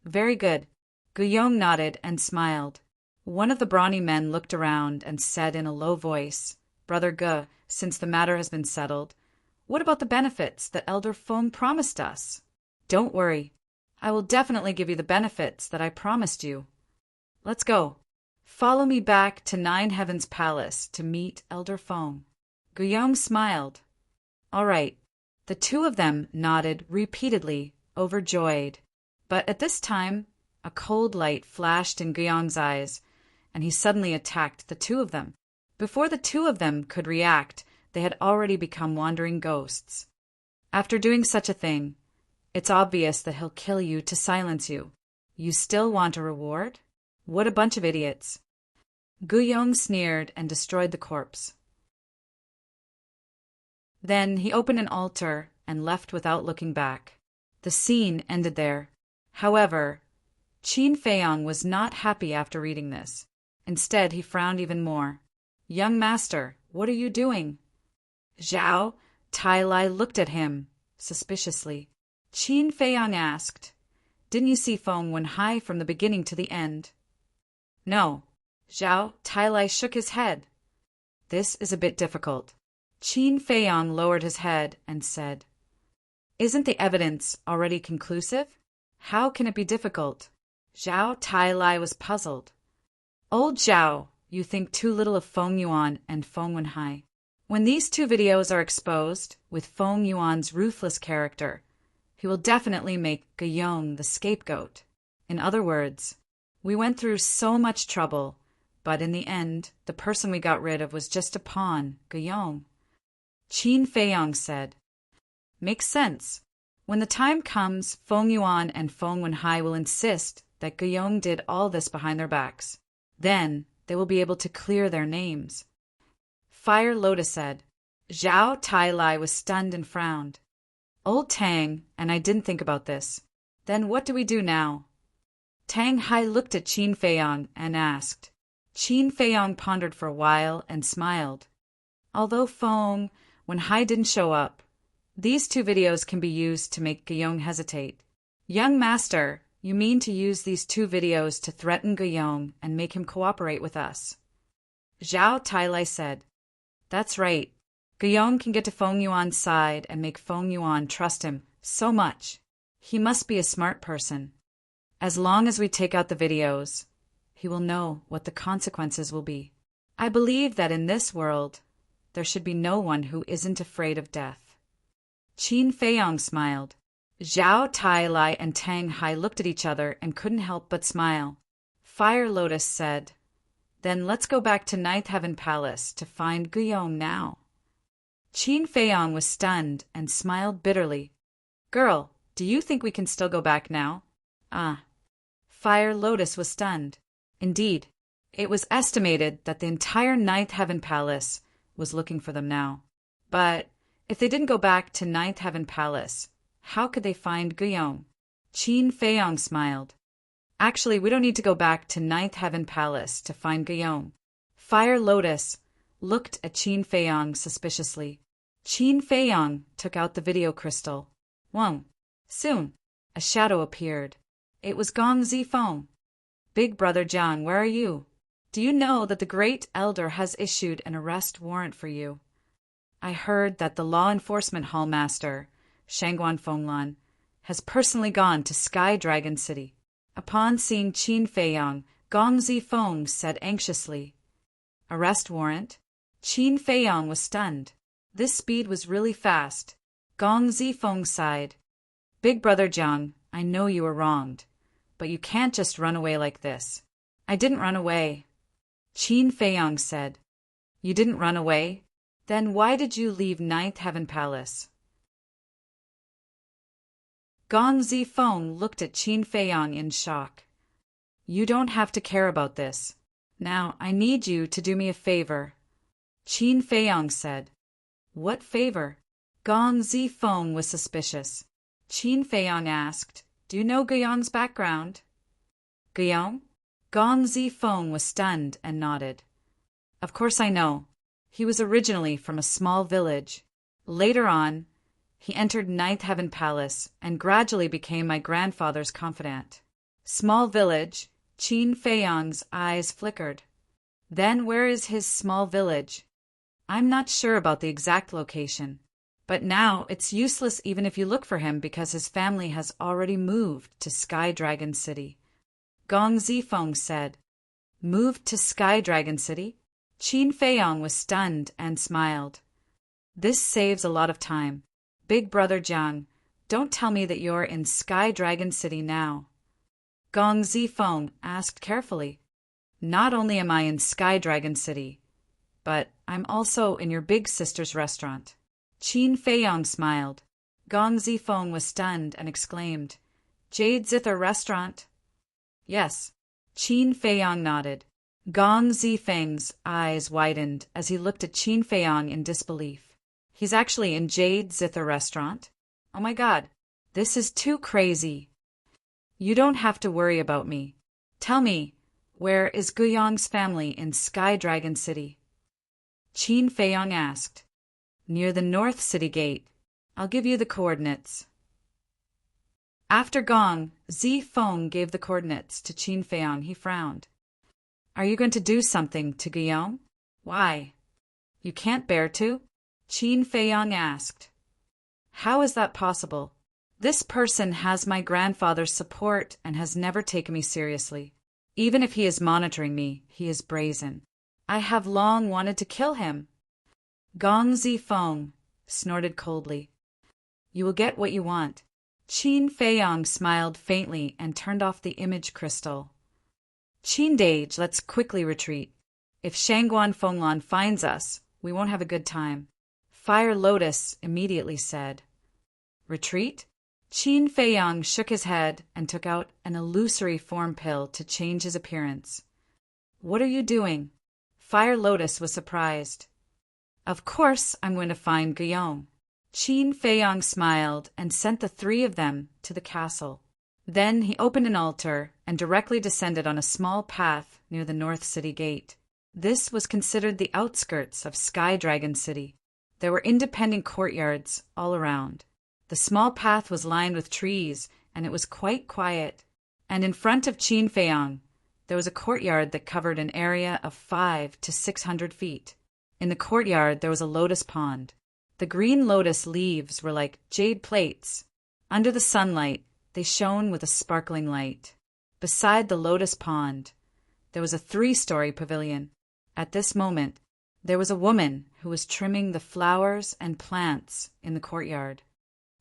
Very good. Guiyong nodded and smiled. One of the brawny men looked around and said in a low voice, Brother Ge, since the matter has been settled, what about the benefits that Elder Feng promised us? Don't worry. I will definitely give you the benefits that I promised you. Let's go. Follow me back to Nine Heavens Palace to meet Elder Feng. Guiyong smiled. All right. The 2 of them nodded repeatedly, overjoyed. But at this time, a cold light flashed in Guiyong's eyes, and he suddenly attacked the 2 of them. Before the 2 of them could react, they had already become wandering ghosts. After doing such a thing, it's obvious that he'll kill you to silence you. You still want a reward? What a bunch of idiots. Guiyong sneered and destroyed the corpse. Then he opened an altar and left without looking back. The scene ended there. However, Qin Feiyong was not happy after reading this. Instead, he frowned even more. Young master, what are you doing? Zhao Tailai looked at him suspiciously. Qin Feiyong asked, Didn't you see Feng Wenhai from the beginning to the end? No. Zhao Tailai shook his head. This is a bit difficult. Qin Feiyong lowered his head and said, Isn't the evidence already conclusive? How can it be difficult? Zhao Tailai was puzzled. Old Zhao, you think too little of Feng Yuan and Feng Wenhai. When these 2 videos are exposed, with Feng Yuan's ruthless character, he will definitely make Guiyong the scapegoat. In other words, we went through so much trouble, but in the end, the person we got rid of was just a pawn, Guiyong. Qin Feiyong said, Makes sense. When the time comes, Feng Yuan and Feng Wenhai will insist that Guiyong did all this behind their backs. Then they will be able to clear their names. Fire Lotus said, Zhao Tai was stunned and frowned. Old Tang, and I didn't think about this. Then what do we do now? Tang Hai looked at Qin Feiyong and asked. Qin Feiyong pondered for a while and smiled. Although Feng, when Hai didn't show up, these two videos can be used to make Guiyong hesitate. Young master, you mean to use these two videos to threaten Guiyong and make him cooperate with us? Zhao Tai said. That's right. Guiyong can get to Feng Yuan's side and make Feng Yuan trust him so much. He must be a smart person. As long as we take out the videos, he will know what the consequences will be. I believe that in this world, there should be no one who isn't afraid of death. Qin Feiyong smiled. Zhao Tai and Tang Hai looked at each other and couldn't help but smile. Fire Lotus said, Then let's go back to Ninth Heaven Palace to find Guiyong now. Qin Feiyong was stunned and smiled bitterly. Girl, do you think we can still go back now? Fire Lotus was stunned. Indeed, it was estimated that the entire Ninth Heaven Palace was looking for them now. But if they didn't go back to Ninth Heaven Palace, how could they find Guiyong? Qin Feiyong smiled. Actually, we don't need to go back to Ninth Heaven Palace to find Guiyong. Fire Lotus looked at Qin Feiyong suspiciously. Qin Feiyong took out the video crystal. Soon, a shadow appeared. It was Gong Zifeng. Big brother Jiang, where are you? Do you know that the Great Elder has issued an arrest warrant for you? I heard that the law enforcement hall master, Shangguan Fenglan, has personally gone to Sky Dragon City. Upon seeing Qin Feiyong, Gong Zifeng said anxiously. Arrest warrant? Qin Feiyong was stunned. This speed was really fast. Gong Zifeng sighed. Big brother Jiang, I know you were wronged, but you can't just run away like this. I didn't run away. Qin Feiyong said. You didn't run away? Then why did you leave Ninth Heaven Palace? Gong Zifeng looked at Qin Feiyong in shock. You don't have to care about this. Now, I need you to do me a favor. Qin Feiyong said. What favor? Gong Zifeng was suspicious. Qin Feiyong asked, Do you know Guiyong's background? Guiyong? Gong Zifeng was stunned and nodded. Of course I know. He was originally from a small village. Later on, he entered Ninth Heaven Palace and gradually became my grandfather's confidant. Small village? Qin Feiyong's eyes flickered. Then where is his small village? I'm not sure about the exact location. But now it's useless even if you look for him because his family has already moved to Sky Dragon City. Gong Zifeng said. Moved to Sky Dragon City? Qin Feiyong was stunned and smiled. This saves a lot of time. Big brother Jiang, don't tell me that you're in Sky Dragon City now. Gong Zifeng asked carefully. Not only am I in Sky Dragon City, but I'm also in your big sister's restaurant. Qin Feiyong smiled. Gong Zifeng was stunned and exclaimed, Jade Zither Restaurant? Yes. Qin Feiyong nodded. Gong Zifeng's eyes widened as he looked at Qin Feiyong in disbelief. He's actually in Jade Zither Restaurant? Oh my god, this is too crazy. You don't have to worry about me. Tell me, where is Guiyong's family in Sky Dragon City? Qin Feiyong asked. Near the North City Gate. I'll give you the coordinates. After Gong Zifeng gave the coordinates to Qin Feiyong, he frowned. Are you going to do something to Guiyong? Why? You can't bear to? Qin Feiyong asked. How is that possible? This person has my grandfather's support and has never taken me seriously. Even if he is monitoring me, he is brazen. I have long wanted to kill him. Gong Zifeng snorted coldly. You will get what you want. Qin Feiyong smiled faintly and turned off the image crystal. Qin Dage, let's quickly retreat. If Shangguan Fenglan finds us, we won't have a good time. Fire Lotus immediately said. Retreat? Qin Feiyong shook his head and took out an illusory form pill to change his appearance. What are you doing? Fire Lotus was surprised. Of course I'm going to find Guillaume. Qin Feiyang smiled and sent the three of them to the castle. Then he opened an altar and directly descended on a small path near the North City Gate. This was considered the outskirts of Sky Dragon City. There were independent courtyards all around. The small path was lined with trees, and it was quite quiet. And in front of Qin Feiyang, there was a courtyard that covered an area of 500 to 600 feet. In the courtyard, there was a lotus pond. The green lotus leaves were like jade plates. Under the sunlight, they shone with a sparkling light. Beside the lotus pond, there was a 3-story pavilion. At this moment, there was a woman who was trimming the flowers and plants in the courtyard.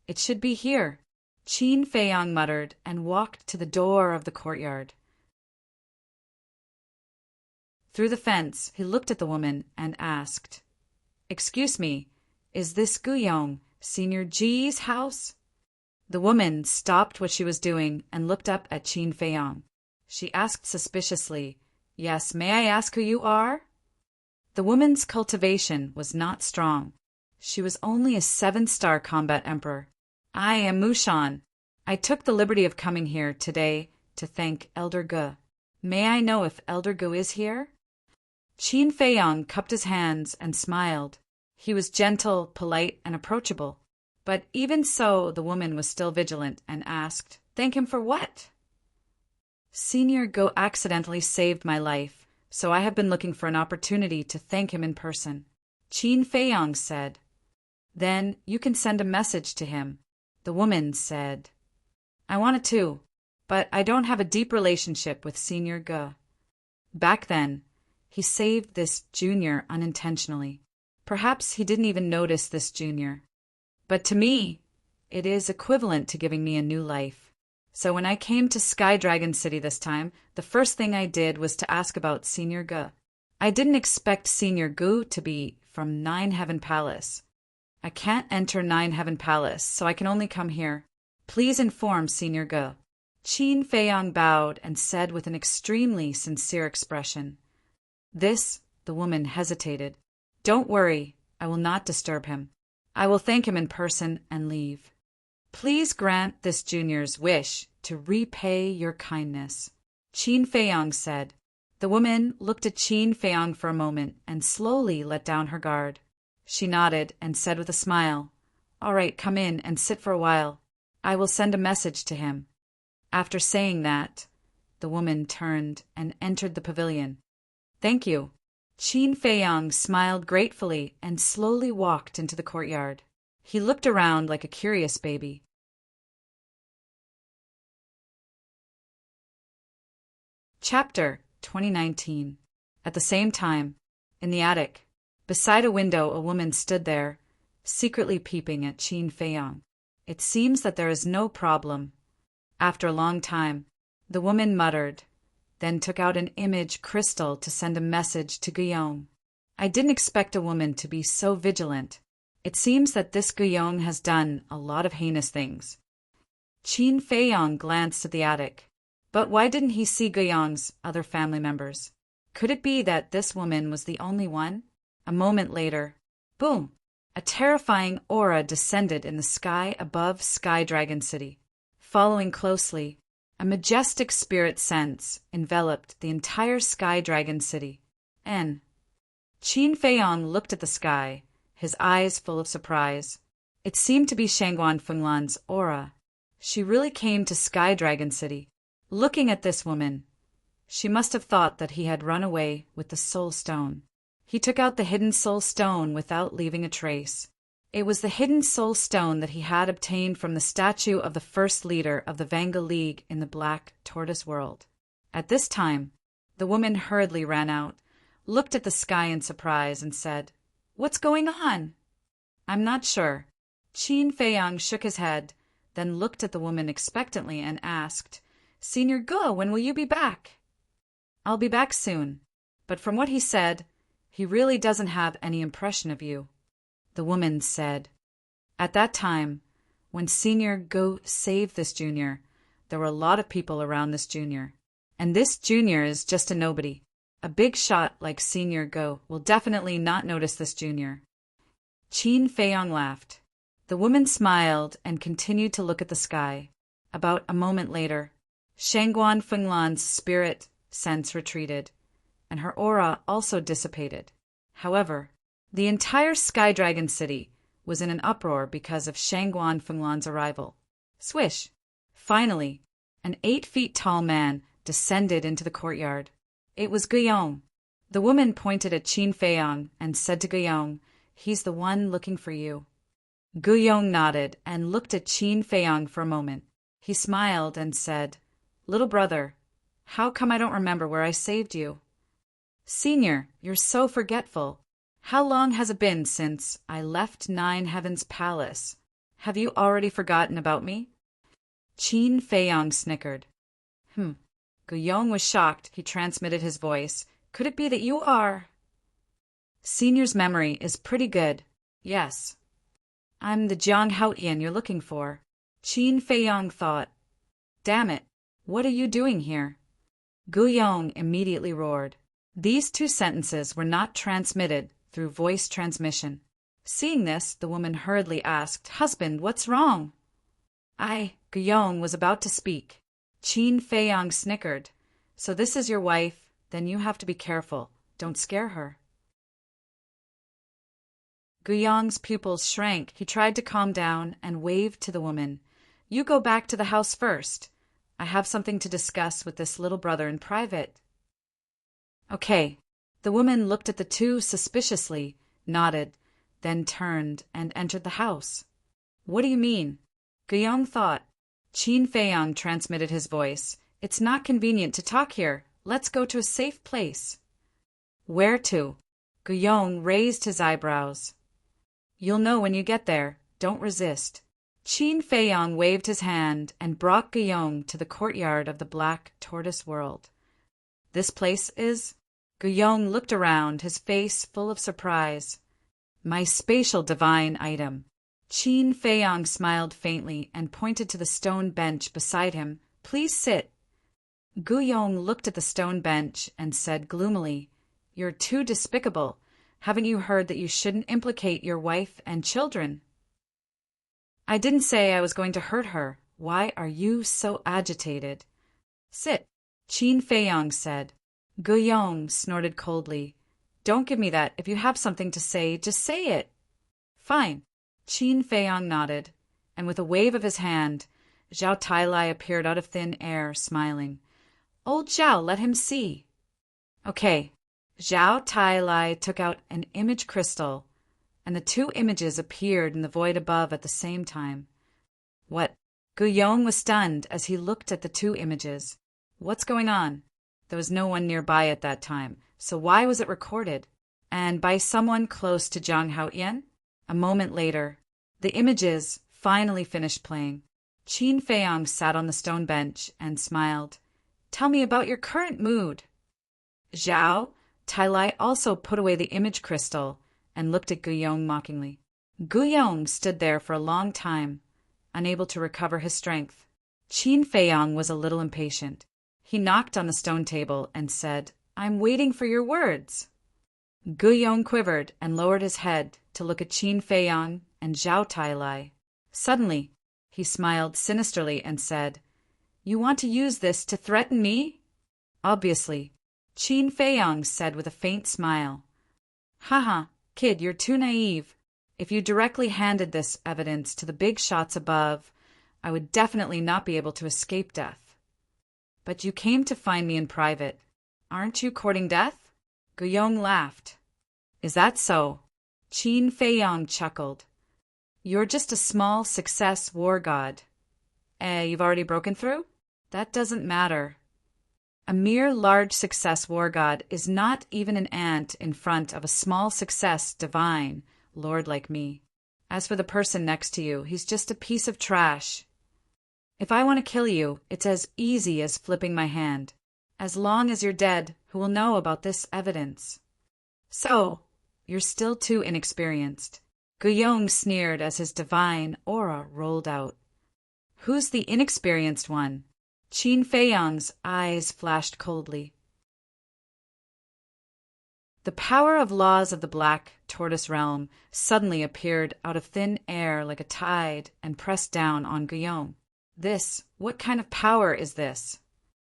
It should be here, Qin Feiyang muttered and walked to the door of the courtyard. Through the fence, he looked at the woman and asked, "Excuse me, is this Guillaume, Senior G's house?" The woman stopped what she was doing and looked up at Qin Feiyang. She asked suspiciously, "Yes, may I ask who you are?" The woman's cultivation was not strong. She was only a 7-star combat emperor. "I am Mushan. I took the liberty of coming here today to thank Elder Gu. May I know if Elder Gu is here?" Qin Feiyang cupped his hands and smiled. He was gentle, polite, and approachable. But even so, the woman was still vigilant and asked, "Thank him for what?" "Senior Go accidentally saved my life, so I have been looking for an opportunity to thank him in person," Qin Feiyang said. "Then you can send a message to him." The woman said, "I wanted to, but I don't have a deep relationship with Senior Ge. Back then, he saved this junior unintentionally. Perhaps he didn't even notice this junior. But to me, it is equivalent to giving me a new life. So when I came to Sky Dragon City this time, the first thing I did was to ask about Senior Ge. I didn't expect Senior Gu to be from Nine Heaven Palace. I can't enter Nine Heaven Palace, so I can only come here. Please inform Senior Ge." Qin Feiyang bowed and said with an extremely sincere expression. The woman hesitated. "Don't worry, I will not disturb him. I will thank him in person and leave. Please grant this junior's wish to repay your kindness," Qin Feiyang said. The woman looked at Qin Feiyang for a moment and slowly let down her guard. She nodded and said with a smile, "All right, come in and sit for a while. I will send a message to him." After saying that, the woman turned and entered the pavilion. "Thank you." Qin Feiyang smiled gratefully and slowly walked into the courtyard. He looked around like a curious baby. Chapter 2019. At the same time, in the attic, beside a window, a woman stood there, secretly peeping at Qin Feiyang. "It seems that there is no problem." After a long time, the woman muttered, then took out an image crystal to send a message to Guillaume. "I didn't expect a woman to be so vigilant. It seems that this Guillaume has done a lot of heinous things." Qin Feiyang glanced at the attic. But why didn't he see Guillaume's other family members? Could it be that this woman was the only one? A moment later, boom! A terrifying aura descended in the sky above Sky Dragon City. Following closely, a majestic spirit sense enveloped the entire Sky Dragon City. Qin Feiyang looked at the sky, his eyes full of surprise. It seemed to be Shangguan Fenglan's aura. She really came to Sky Dragon City. Looking at this woman, she must have thought that he had run away with the Soul Stone. He took out the hidden Soul Stone without leaving a trace. It was the hidden Soul Stone that he had obtained from the statue of the first leader of the Vanga League in the Black Tortoise World. At this time, the woman hurriedly ran out, looked at the sky in surprise, and said, "What's going on?" "I'm not sure." Qin Feiyang shook his head, then looked at the woman expectantly and asked, "Senior Ge, when will you be back?" "I'll be back soon, but from what he said, he really doesn't have any impression of you," the woman said. At that time, when Senior Ge saved this junior, there were a lot of people around this junior. And this junior is just a nobody. A big shot like Senior Ge will definitely not notice this junior. Qin Feiyong laughed. The woman smiled and continued to look at the sky. About a moment later, Shangguan Fenglan's spirit sense retreated, and her aura also dissipated. However, the entire Sky Dragon City was in an uproar because of Shangguan Fenglan's arrival. Swish! Finally, an 8-feet-tall man descended into the courtyard. It was Guiyong. The woman pointed at Qin Feiyong and said to Guiyong, "He's the one looking for you." Guiyong nodded and looked at Qin Feiyong for a moment. He smiled and said, "Little brother, how come I don't remember where I saved you?" "Senior, you're so forgetful. How long has it been since I left Nine Heavens Palace? Have you already forgotten about me?" Qin Feiyong snickered. Guiyong was shocked. He transmitted his voice. "Could it be that you are—" "Senior's memory is pretty good. Yes. I'm the Jiang Haotian you're looking for." Qin Feiyong thought. "Damn it, what are you doing here?" Guiyong immediately roared. These two sentences were not transmitted through voice transmission. Seeing this, the woman hurriedly asked, "Husband, what's wrong?" Guiyong was about to speak. Qin Feiyong snickered. "So this is your wife? Then you have to be careful. Don't scare her." Guiyong's pupils shrank. He tried to calm down and waved to the woman. "You go back to the house first. I have something to discuss with this little brother in private." "Okay." The woman looked at the two suspiciously, nodded, then turned and entered the house. "What do you mean?" Guiyong thought. Qin Feiyong transmitted his voice. "It's not convenient to talk here. Let's go to a safe place." "Where to?" Guiyong raised his eyebrows. "You'll know when you get there. Don't resist." Qin Feiyong waved his hand and brought Guiyong to the courtyard of the Black Tortoise World. "This place is—" Guiyong looked around, his face full of surprise. "My spatial divine item." Qin Feiyong smiled faintly and pointed to the stone bench beside him. "Please sit." Guiyong looked at the stone bench and said gloomily, "You're too despicable. Haven't you heard that you shouldn't implicate your wife and children?" "I didn't say I was going to hurt her. Why are you so agitated?" "Sit," Qin Feiyong said. Guiyong snorted coldly. "Don't give me that. If you have something to say, just say it." "Fine." Qin Feiyong nodded, and with a wave of his hand, Zhao Tailai appeared out of thin air, smiling. "Old Zhao, let him see." "Okay." Zhao Tailai took out an image crystal, and the two images appeared in the void above at the same time. "What?" Guiyong was stunned as he looked at the two images. "What's going on?" There was no one nearby at that time, so why was it recorded? And by someone close to Jiang Haotian? A moment later, the images finally finished playing. Qin Feiyong sat on the stone bench and smiled. "Tell me about your current mood." Zhao Tailai also put away the image crystal and looked at Guiyong mockingly. Guiyong stood there for a long time, unable to recover his strength. Qin Feiyong was a little impatient. He knocked on the stone table and said, "I'm waiting for your words." Guiyong quivered and lowered his head to look at Qin Feiyong and Zhao Tailai. Suddenly, he smiled sinisterly and said, "You want to use this to threaten me?" "Obviously," Qin Feiyong said with a faint smile. "Haha, kid, you're too naive. If you directly handed this evidence to the big shots above, I would definitely not be able to escape death. But you came to find me in private. Aren't you courting death?" Guiyong laughed. "Is that so?" Qin Feiyong chuckled. "You're just a small success war god. You've already broken through? That doesn't matter. A mere large success war god is not even an ant in front of a small success divine lord like me. As for the person next to you, he's just a piece of trash. If I want to kill you, it's as easy as flipping my hand. As long as you're dead, who will know about this evidence?" "So, you're still too inexperienced." Guiyong sneered as his divine aura rolled out. "Who's the inexperienced one?" Qin Feiyong's eyes flashed coldly. The power of laws of the Black Tortoise realm suddenly appeared out of thin air like a tide and pressed down on Guillaume. What kind of power is this?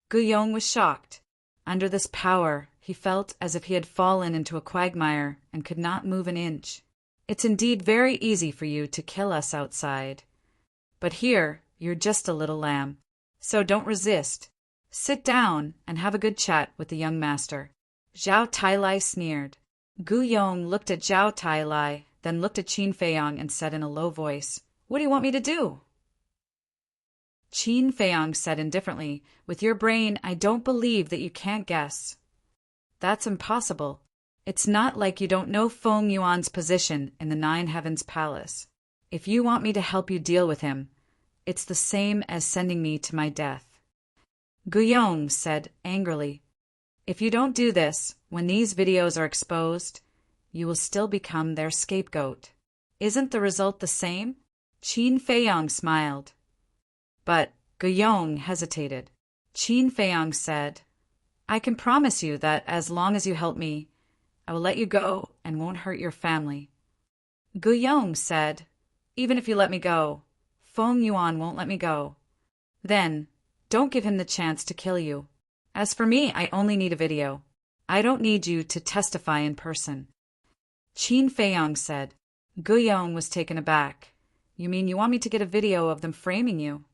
Guillaume was shocked. Under this power, he felt as if he had fallen into a quagmire and could not move an inch. It's indeed very easy for you to kill us outside. But here, you're just a little lamb. So don't resist. Sit down and have a good chat with the young master. Zhao Tailai sneered. Guillaume looked at Zhao Tailai, then looked at Qin Feiyang and said in a low voice, "What do you want me to do?" Qin Feiyang said indifferently, "With your brain, I don't believe that you can't guess." "That's impossible. It's not like you don't know Feng Yuan's position in the Nine Heavens Palace. If you want me to help you deal with him, it's the same as sending me to my death." Guillaume said angrily, "If you don't do this, when these videos are exposed, you will still become their scapegoat. Isn't the result the same?" Qin Feiyang smiled. But Guillaume hesitated. Qin Feiyang said, "I can promise you that as long as you help me, I will let you go and won't hurt your family." Guillaume said, "Even if you let me go, Feng Yuan won't let me go. Then, don't give him the chance to kill you. As for me, I only need a video. I don't need you to testify in person." Qin Feiyang said. Guillaume was taken aback. "You mean you want me to get a video of them framing you?"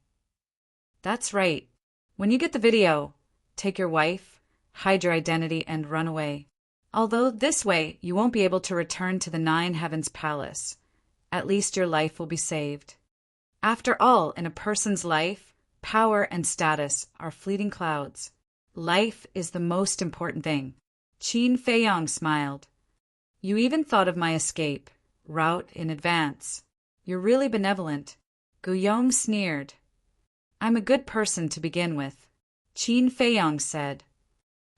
"That's right. When you get the video, take your wife, hide your identity, and run away. Although this way you won't be able to return to the Nine Heavens Palace. At least your life will be saved. After all, in a person's life, power and status are fleeting clouds. Life is the most important thing." Qin Feiyang smiled. "You even thought of my escape route in advance. You're really benevolent." Guillaume sneered. "I'm a good person to begin with," Qin Feiyang said.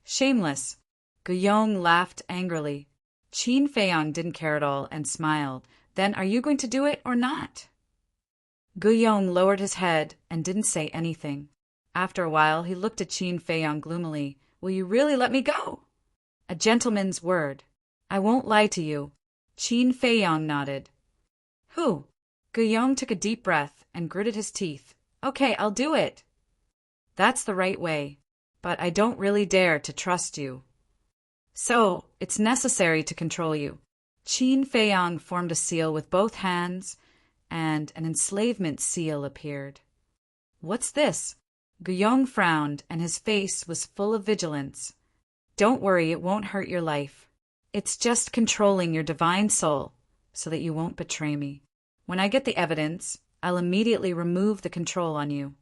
"Shameless." Guillaume laughed angrily. Qin Feiyang didn't care at all and smiled. "Then are you going to do it or not?" Guillaume lowered his head and didn't say anything. After a while, he looked at Qin Feiyang gloomily. "Will you really let me go?" "A gentleman's word." "I won't lie to you." Qin Feiyang nodded. "Who?" Guillaume took a deep breath and gritted his teeth. "Okay, I'll do it." "That's the right way. But I don't really dare to trust you. So, it's necessary to control you." Qin Feiyang formed a seal with both hands, and an enslavement seal appeared. "What's this?" Guillaume frowned, and his face was full of vigilance. "Don't worry, it won't hurt your life. It's just controlling your divine soul, so that you won't betray me. When I get the evidence, I'll immediately remove the control on you."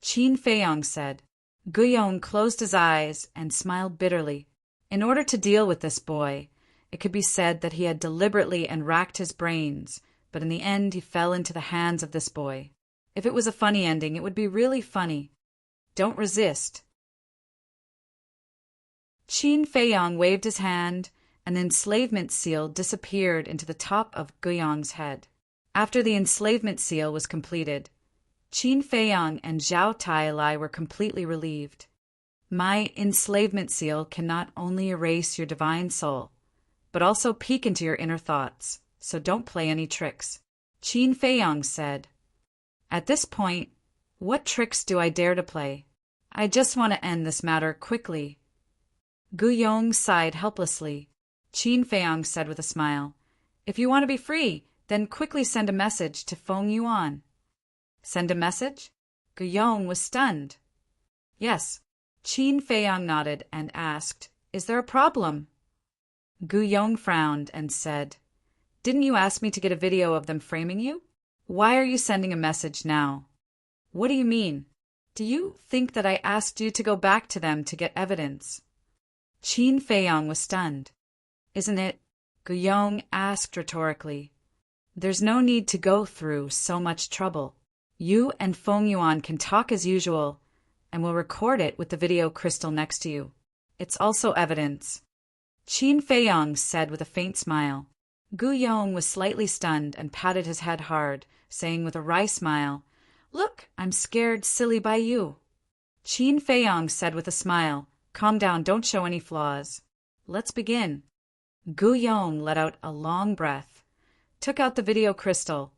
Qin Feiyang said. Guillaume closed his eyes and smiled bitterly. In order to deal with this boy, it could be said that he had deliberately and racked his brains, but in the end he fell into the hands of this boy. If it was a funny ending, it would be really funny. Don't resist. Qin Feiyang waved his hand, and the enslavement seal disappeared into the top of Guillaume's head. After the enslavement seal was completed, Qin Feiyang and Zhao Tailai were completely relieved. "My enslavement seal can not only erase your divine soul, but also peek into your inner thoughts, so don't play any tricks," Qin Feiyang said. "At this point, what tricks do I dare to play? I just want to end this matter quickly." Guillaume sighed helplessly. Qin Feiyang said with a smile, "If you want to be free, then quickly send a message to Feng Yuan." "Send a message?" Guillaume was stunned. "Yes." Qin Feiyang nodded and asked, "Is there a problem?" Guillaume frowned and said, "Didn't you ask me to get a video of them framing you? Why are you sending a message now?" "What do you mean? Do you think that I asked you to go back to them to get evidence?" Qin Feiyang was stunned. "Isn't it?" Guillaume asked rhetorically. "There's no need to go through so much trouble. You and Feng Yuan can talk as usual, and we'll record it with the video crystal next to you. It's also evidence." Qin Feiyang said with a faint smile. Guillaume was slightly stunned and patted his head hard, saying with a wry smile, "Look, I'm scared silly by you." Qin Feiyang said with a smile, "Calm down, don't show any flaws. Let's begin." Gu Yong let out a long breath, took out the video crystal,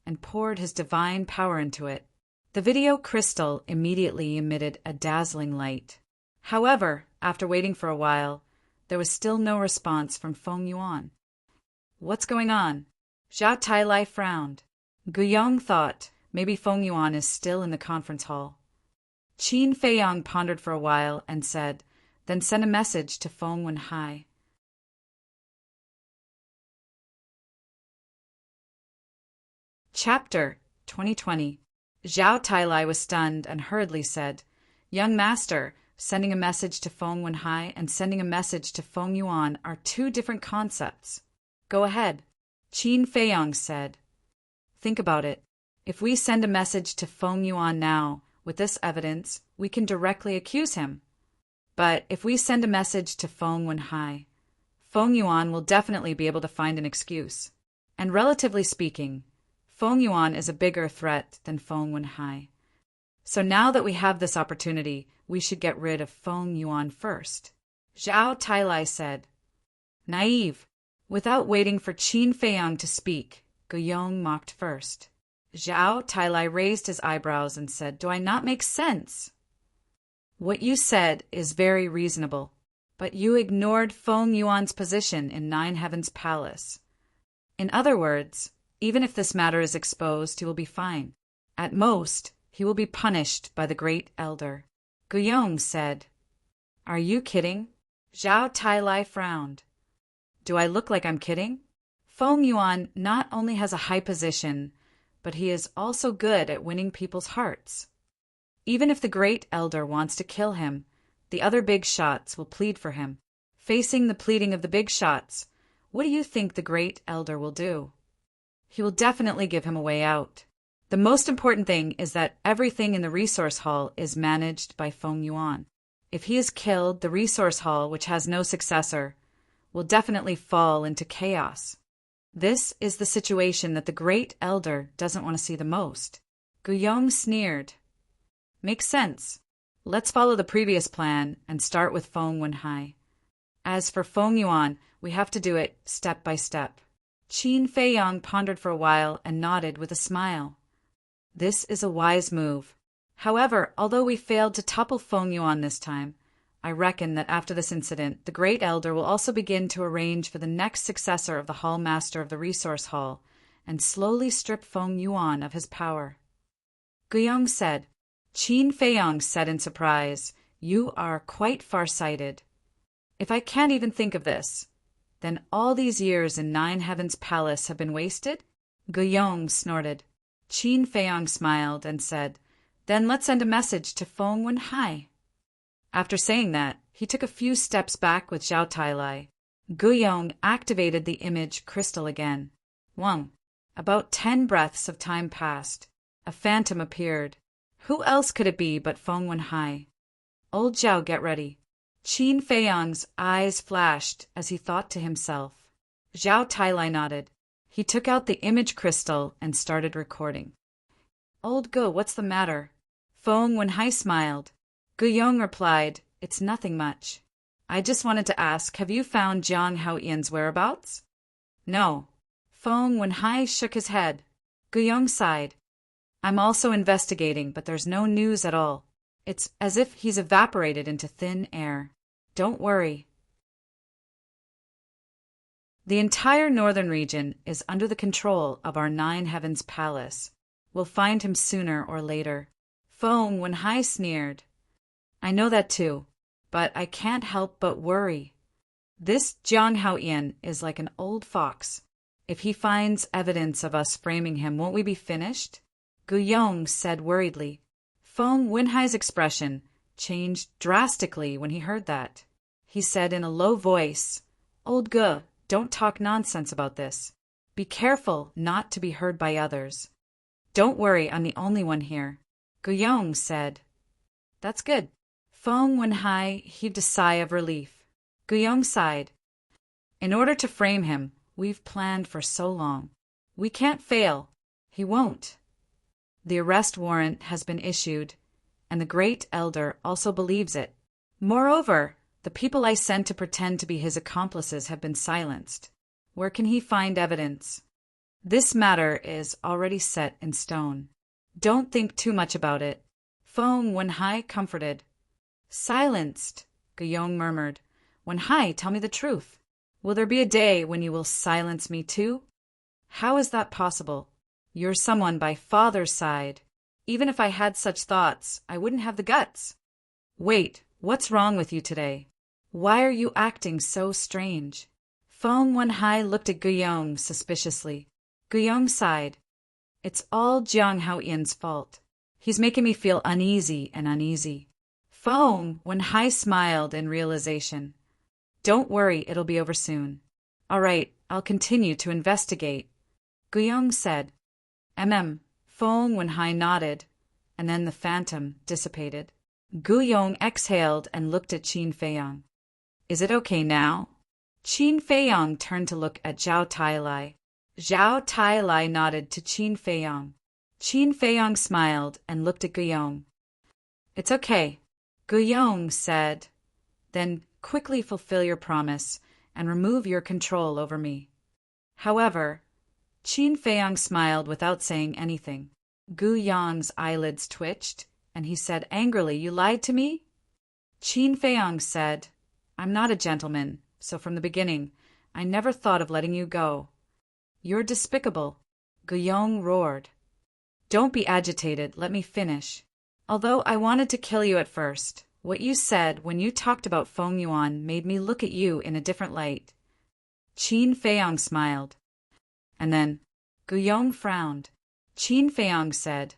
and poured his divine power into it. The video crystal immediately emitted a dazzling light. However, after waiting for a while, there was still no response from Feng Yuan. What's going on? Zhao Tailai frowned. Gu Yong thought maybe Feng Yuan is still in the conference hall. Qin Feiyang pondered for a while and said, then sent a message to Feng Wenhai. Chapter 2020. Zhao Tailai was stunned and hurriedly said, Young master, sending a message to Feng Wenhai and sending a message to Feng Yuan are two different concepts. Go ahead. Qin Feiyang said. Think about it. If we send a message to Feng Yuan now, with this evidence, we can directly accuse him. But if we send a message to Feng Wenhai, Feng Yuan will definitely be able to find an excuse. And relatively speaking, Feng Yuan is a bigger threat than Feng Wenhai. So now that we have this opportunity, we should get rid of Feng Yuan first. Zhao Tailai said. Naive. Without waiting for Qin Feiyang to speak, Gu Yong mocked first. Zhao Tailai raised his eyebrows and said, Do I not make sense? What you said is very reasonable, but you ignored Feng Yuan's position in Nine Heavens Palace. In other words, even if this matter is exposed, he will be fine. At most, he will be punished by the Great Elder. Gu Yong said. Are you kidding? Zhao Tailai frowned. Do I look like I'm kidding? Feng Yuan not only has a high position, but he is also good at winning people's hearts. Even if the Great Elder wants to kill him, the other big shots will plead for him. Facing the pleading of the big shots, what do you think the Great Elder will do? He will definitely give him a way out. The most important thing is that everything in the resource hall is managed by Feng Yuan. If he is killed, the resource hall, which has no successor, will definitely fall into chaos. This is the situation that the Great Elder doesn't want to see the most. Gu Yong sneered. Makes sense. Let's follow the previous plan and start with Feng Wenhai. As for Feng Yuan, we have to do it step by step. Qin Feiyang pondered for a while and nodded with a smile. This is a wise move. However, although we failed to topple Feng Yuan this time, I reckon that after this incident, the Great Elder will also begin to arrange for the next successor of the Hall Master of the Resource Hall and slowly strip Feng Yuan of his power. Gu Yong said. Qin Feiyang said in surprise, You are quite far-sighted. If I can't even think of this, then all these years in Nine Heavens Palace have been wasted? Gu Yong snorted. Qin Feiyang smiled and said, Then let's send a message to Feng Wenhai. After saying that, he took a few steps back with Zhao Tailai. Gu Yong activated the image crystal again. About 10 breaths of time passed. A phantom appeared. Who else could it be but Feng Wenhai? Old Zhao, get ready. Qin Feiyang's eyes flashed as he thought to himself. Zhao Tailai nodded. He took out the image crystal and started recording. Old Gu, what's the matter? Feng Wenhai smiled. Gu Yong replied, It's nothing much. I just wanted to ask, have you found Jiang Haoyan's whereabouts? No. Feng Wenhai shook his head. Gu Yong sighed. I'm also investigating, but there's no news at all. It's as if he's evaporated into thin air. Don't worry. The entire northern region is under the control of our Nine Heavens Palace. We'll find him sooner or later. Feng Wenhai sneered. I know that too, but I can't help but worry. This Jiang Haoyan is like an old fox. If he finds evidence of us framing him, won't we be finished? Gu Yong said worriedly. Feng Wenhai's expression changed drastically when he heard that. He said in a low voice, Old Gu, don't talk nonsense about this. Be careful not to be heard by others. Don't worry, I'm the only one here. Gu Yong said. That's good. Feng Wenhai heaved a sigh of relief. Gu Yong sighed. In order to frame him, we've planned for so long. We can't fail. He won't. The arrest warrant has been issued, and the Great Elder also believes it. Moreover, The people I sent to pretend to be his accomplices have been silenced. Where can he find evidence? This matter is already set in stone. Don't think too much about it. Feng Wenhai comforted. Silenced, Guyong murmured. Wenhai, tell me the truth. Will there be a day when you will silence me too? How is that possible? You're someone by father's side. Even if I had such thoughts, I wouldn't have the guts. Wait, what's wrong with you today? Why are you acting so strange? Feng Wenhai looked at Guyong suspiciously. Guyong sighed. It's all Jiang Haoyan's fault. He's making me feel uneasy and uneasy. Feng Wenhai smiled in realization. Don't worry, it'll be over soon. All right, I'll continue to investigate. Guyong said. Feng Wenhai nodded, and then the phantom dissipated. Guyong exhaled and looked at Qin Feiyang. Is it okay now? Qin Feiyang turned to look at Zhao Tailai. Zhao Tailai nodded to Qin Feiyang. Qin Feiyang smiled and looked at Guyong. It's okay, Guyong said. Then quickly fulfill your promise and remove your control over me. However, Qin Feiyang smiled without saying anything. Guyong's eyelids twitched, and he said angrily, You lied to me? Qin Feiyang said, I'm not a gentleman, so from the beginning, I never thought of letting you go. You're despicable, Guyong roared. Don't be agitated, let me finish. Although I wanted to kill you at first, what you said when you talked about Feng Yuan made me look at you in a different light. Qin Feiyang smiled. And then, Guyong frowned. Qin Feiyang said,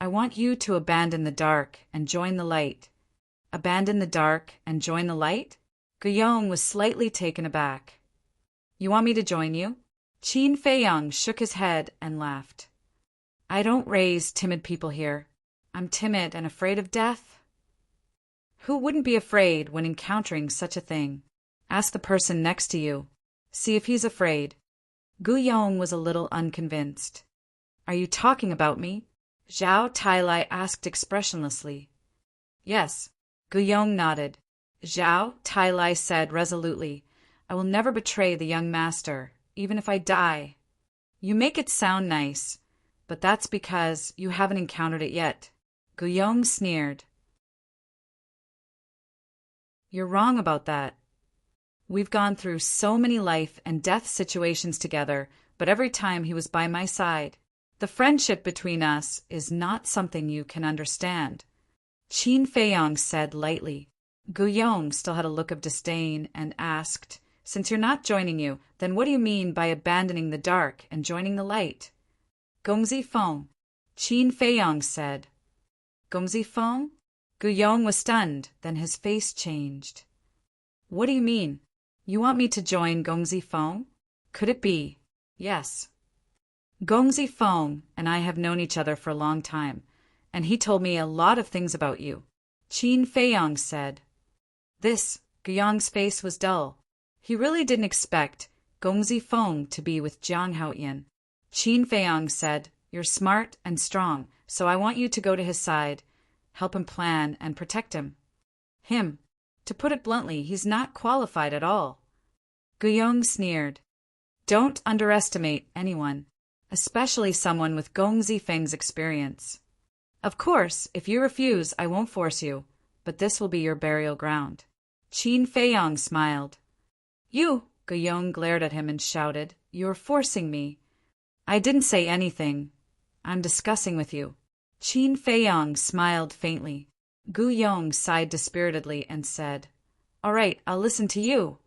I want you to abandon the dark and join the light. Abandon the dark and join the light? Guyong was slightly taken aback. You want me to join you? Qin Feiyang shook his head and laughed. I don't raise timid people here. I'm timid and afraid of death. Who wouldn't be afraid when encountering such a thing? Ask the person next to you. See if he's afraid. Guyong was a little unconvinced. Are you talking about me? Zhao Tailai asked expressionlessly. Yes. Guyong nodded. Zhao Tailai said resolutely, I will never betray the young master, even if I die. You make it sound nice, but that's because you haven't encountered it yet. Guyong sneered. You're wrong about that. We've gone through so many life and death situations together, but every time he was by my side. The friendship between us is not something you can understand. Qin Feiyang said lightly. Guyong still had a look of disdain and asked, Since you're not joining you, then what do you mean by abandoning the dark and joining the light? Gongzi Feng, Qin Feiyang said. Gongzi Feng? Guyong was stunned, then his face changed. What do you mean? You want me to join Gongzi Feng? Could it be? Yes. Gongzi Feng and I have known each other for a long time, and he told me a lot of things about you. Qin Feiyang said. Guyong's face was dull. He really didn't expect Gongzi Feng to be with Jiang Haoyan. Qin Feiyang said, You're smart and strong, so I want you to go to his side, help him plan and protect him. Him. To put it bluntly, he's not qualified at all. Guyong sneered. Don't underestimate anyone, especially someone with Gongzi Feng's experience. Of course, if you refuse, I won't force you, but this will be your burial ground. Qin Feiyang smiled. You, Guyong glared at him and shouted, You're forcing me. I didn't say anything. I'm discussing with you. Qin Feiyang smiled faintly. Guyong sighed dispiritedly and said, All right, I'll listen to you.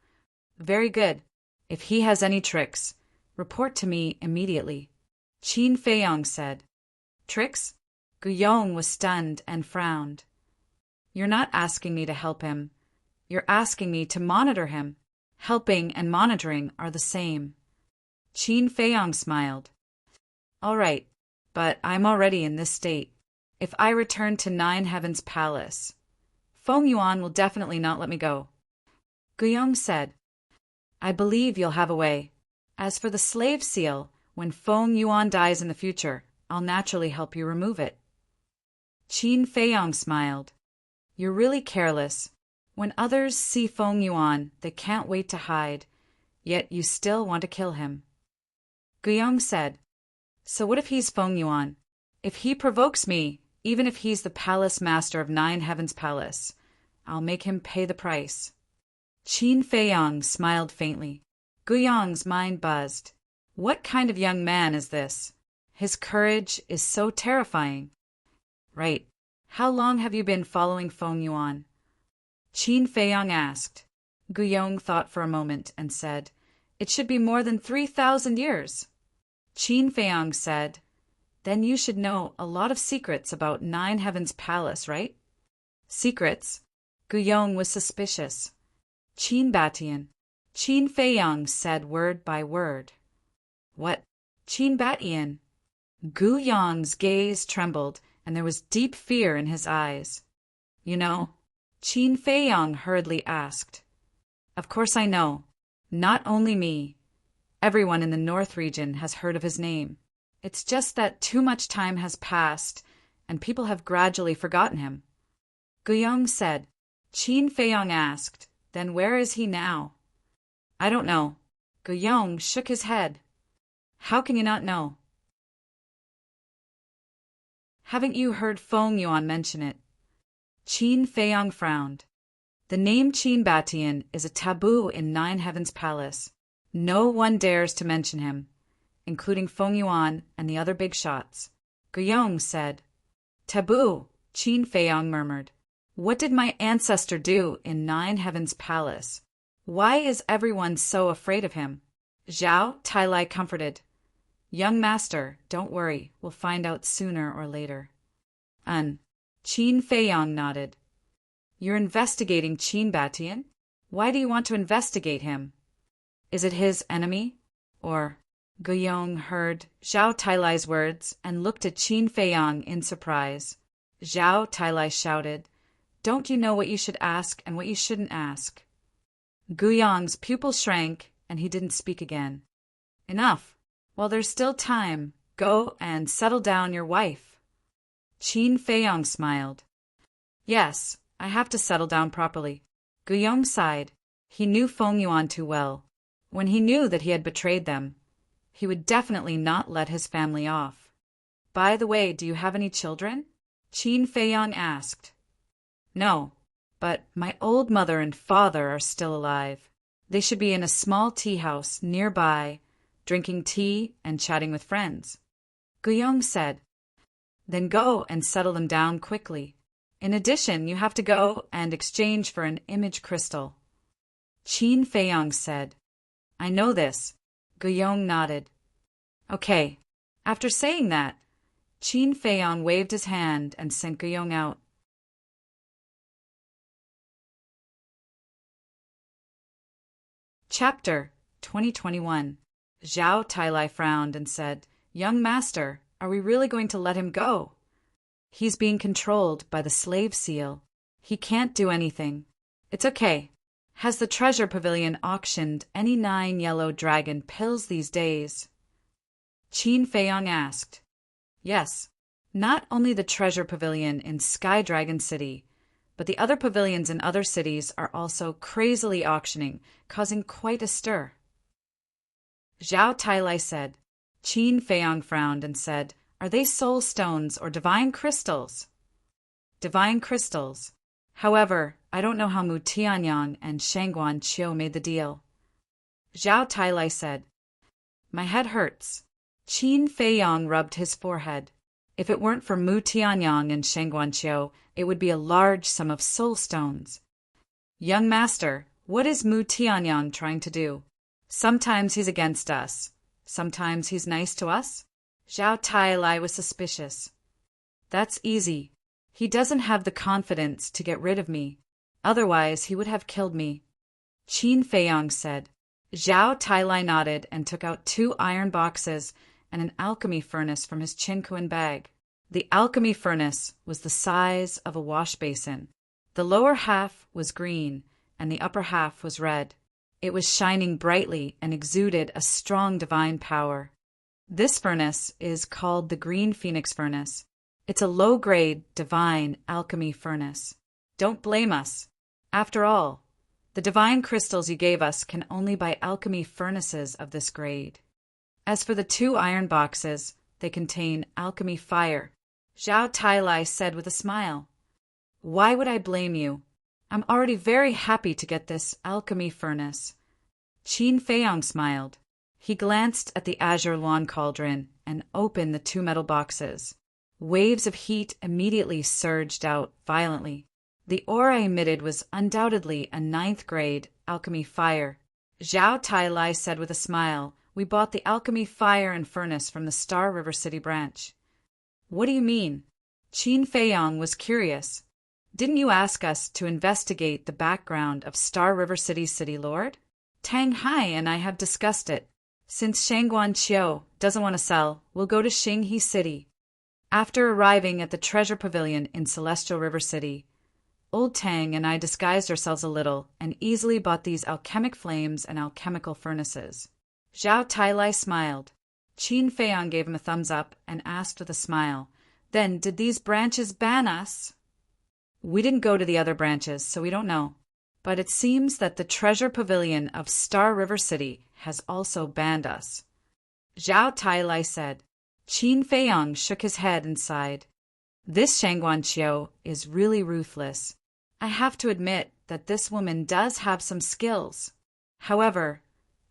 Very good. If he has any tricks, report to me immediately. Qin Feiyang said. Tricks? Guyong was stunned and frowned. You're not asking me to help him. You're asking me to monitor him. Helping and monitoring are the same. Qin Feiyang smiled. All right, but I'm already in this state. If I return to Nine Heavens Palace, Feng Yuan will definitely not let me go. Guyong said, I believe you'll have a way. As for the slave seal, when Feng Yuan dies in the future, I'll naturally help you remove it. Qin Feiyang smiled. You're really careless. When others see Feng Yuan, they can't wait to hide, yet you still want to kill him. Guyong said, So what if he's Feng Yuan? If he provokes me, even if he's the palace master of 9 Heavens Palace, I'll make him pay the price. Qin Feiyang smiled faintly. Guyong's mind buzzed. What kind of young man is this? His courage is so terrifying. Right. How long have you been following Feng Yuan? Qin Feiyang asked. Guyong thought for a moment and said, It should be more than 3,000 years. Qin Feiyang said, Then you should know a lot of secrets about 9 Heavens Palace, right? Secrets? Guyong was suspicious. Qin Batian. Qin Feiyang said word by word. What? Qin Batian. Guyong's gaze trembled, and there was deep fear in his eyes. You know? Qin Feiyang hurriedly asked. Of course I know. Not only me. Everyone in the North region has heard of his name. It's just that too much time has passed, and people have gradually forgotten him. Guyong said. Qin Feiyang asked, Then where is he now? I don't know. Guyong shook his head. How can you not know? Haven't you heard Feng Yuan mention it? Qin Feiyang frowned. The name Qin Batian is a taboo in 9 Heavens Palace. No one dares to mention him, including Feng Yuan and the other big shots. Guyong said. Taboo, Qin Feiyang murmured. What did my ancestor do in 9 Heavens Palace? Why is everyone so afraid of him? Zhao Tailai comforted. Young master, don't worry, we'll find out sooner or later. Qin Feiyang nodded. You're investigating Qin Batian? Why do you want to investigate him? Is it his enemy? Or... Guyong heard Zhao Tailai's words and looked at Qin Feiyang in surprise. Zhao Tailai shouted, Don't you know what you should ask and what you shouldn't ask? Guyong's pupil shrank, and he didn't speak again. Enough. While there's still time, go and settle down your wife. Qin Feiyang smiled. Yes, I have to settle down properly. Guyong sighed. He knew Feng Yuan too well. When he knew that he had betrayed them, he would definitely not let his family off. By the way, do you have any children? Qin Feiyang asked. No, but my old mother and father are still alive. They should be in a small tea house nearby, drinking tea and chatting with friends. Guyong said. Then go and settle them down quickly. In addition, you have to go and exchange for an image crystal. Qin Feiyang said. I know this. Guyong nodded. Okay. After saying that, Qin Feiyang waved his hand and sent Guyong out. Chapter 2021. Zhao Tailai frowned and said, Young master, are we really going to let him go? He's being controlled by the slave seal. He can't do anything. It's okay. Has the treasure pavilion auctioned any 9 yellow dragon pills these days? Qin Feiyang asked. Yes. Not only the treasure pavilion in Sky Dragon City, but the other pavilions in other cities are also crazily auctioning, causing quite a stir. Zhao Tailai said. Qin Feiyang frowned and said, Are they soul stones or divine crystals? Divine crystals. However, I don't know how Mu Tianyang and Shangguan Qiu made the deal. Zhao Tailai said. My head hurts. Qin Feiyang rubbed his forehead. If it weren't for Mu Tianyang and Shangguan Qiu, it would be a large sum of soul stones. Young master, what is Mu Tianyang trying to do? Sometimes he's against us. Sometimes he's nice to us. Zhao Tailai was suspicious. That's easy. He doesn't have the confidence to get rid of me. Otherwise, he would have killed me. Qin Feiyang said. Zhao Tailai nodded and took out 2 iron boxes and an alchemy furnace from his Qinkuan bag. The alchemy furnace was the size of a wash basin. The lower half was green, and the upper half was red. It was shining brightly and exuded a strong divine power. This furnace is called the Green Phoenix Furnace. It's a low-grade, divine alchemy furnace. Don't blame us. After all, the divine crystals you gave us can only buy alchemy furnaces of this grade. As for the 2 iron boxes, they contain alchemy fire, Zhao Tailai said with a smile. Why would I blame you? I'm already very happy to get this alchemy furnace. Qin Feiyong smiled. He glanced at the azure lawn cauldron and opened the 2 metal boxes. Waves of heat immediately surged out violently. The aura emitted was undoubtedly a 9th grade alchemy fire. Zhao Tailai said with a smile, We bought the alchemy fire and furnace from the Star River City branch. What do you mean? Qin Feiyong was curious. Didn't you ask us to investigate the background of Star River City's city lord? Tang Hai and I have discussed it. Since Shangguan Qiu doesn't want to sell, we'll go to Xinghe City. After arriving at the treasure pavilion in Celestial River City, Old Tang and I disguised ourselves a little and easily bought these alchemic flames and alchemical furnaces. Zhao Tailai smiled. Qin Feiyong gave him a thumbs up and asked with a smile, Then did these branches ban us? We didn't go to the other branches, so we don't know. But it seems that the treasure pavilion of Star River City has also banned us. Zhao Tailai said. Qin Feiyong shook his head and sighed. This Shangguan Qiu is really ruthless. I have to admit that this woman does have some skills. However,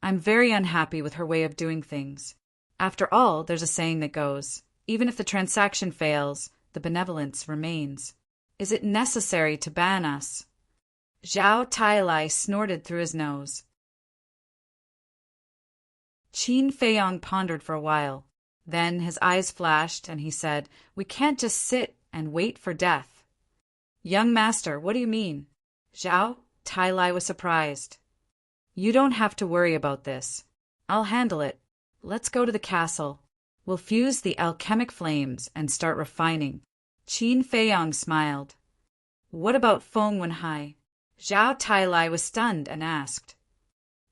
I'm very unhappy with her way of doing things. After all, there's a saying that goes, even if the transaction fails, the benevolence remains. Is it necessary to ban us? Zhao Tailai snorted through his nose. Qin Feiyong pondered for a while. Then his eyes flashed and he said, We can't just sit and wait for death. Young master, what do you mean? Zhao Tailai was surprised. You don't have to worry about this. I'll handle it. Let's go to the castle. We'll fuse the alchemic flames and start refining. Qin Feiyong smiled. What about Feng Wenhai? Zhao Tailai was stunned and asked.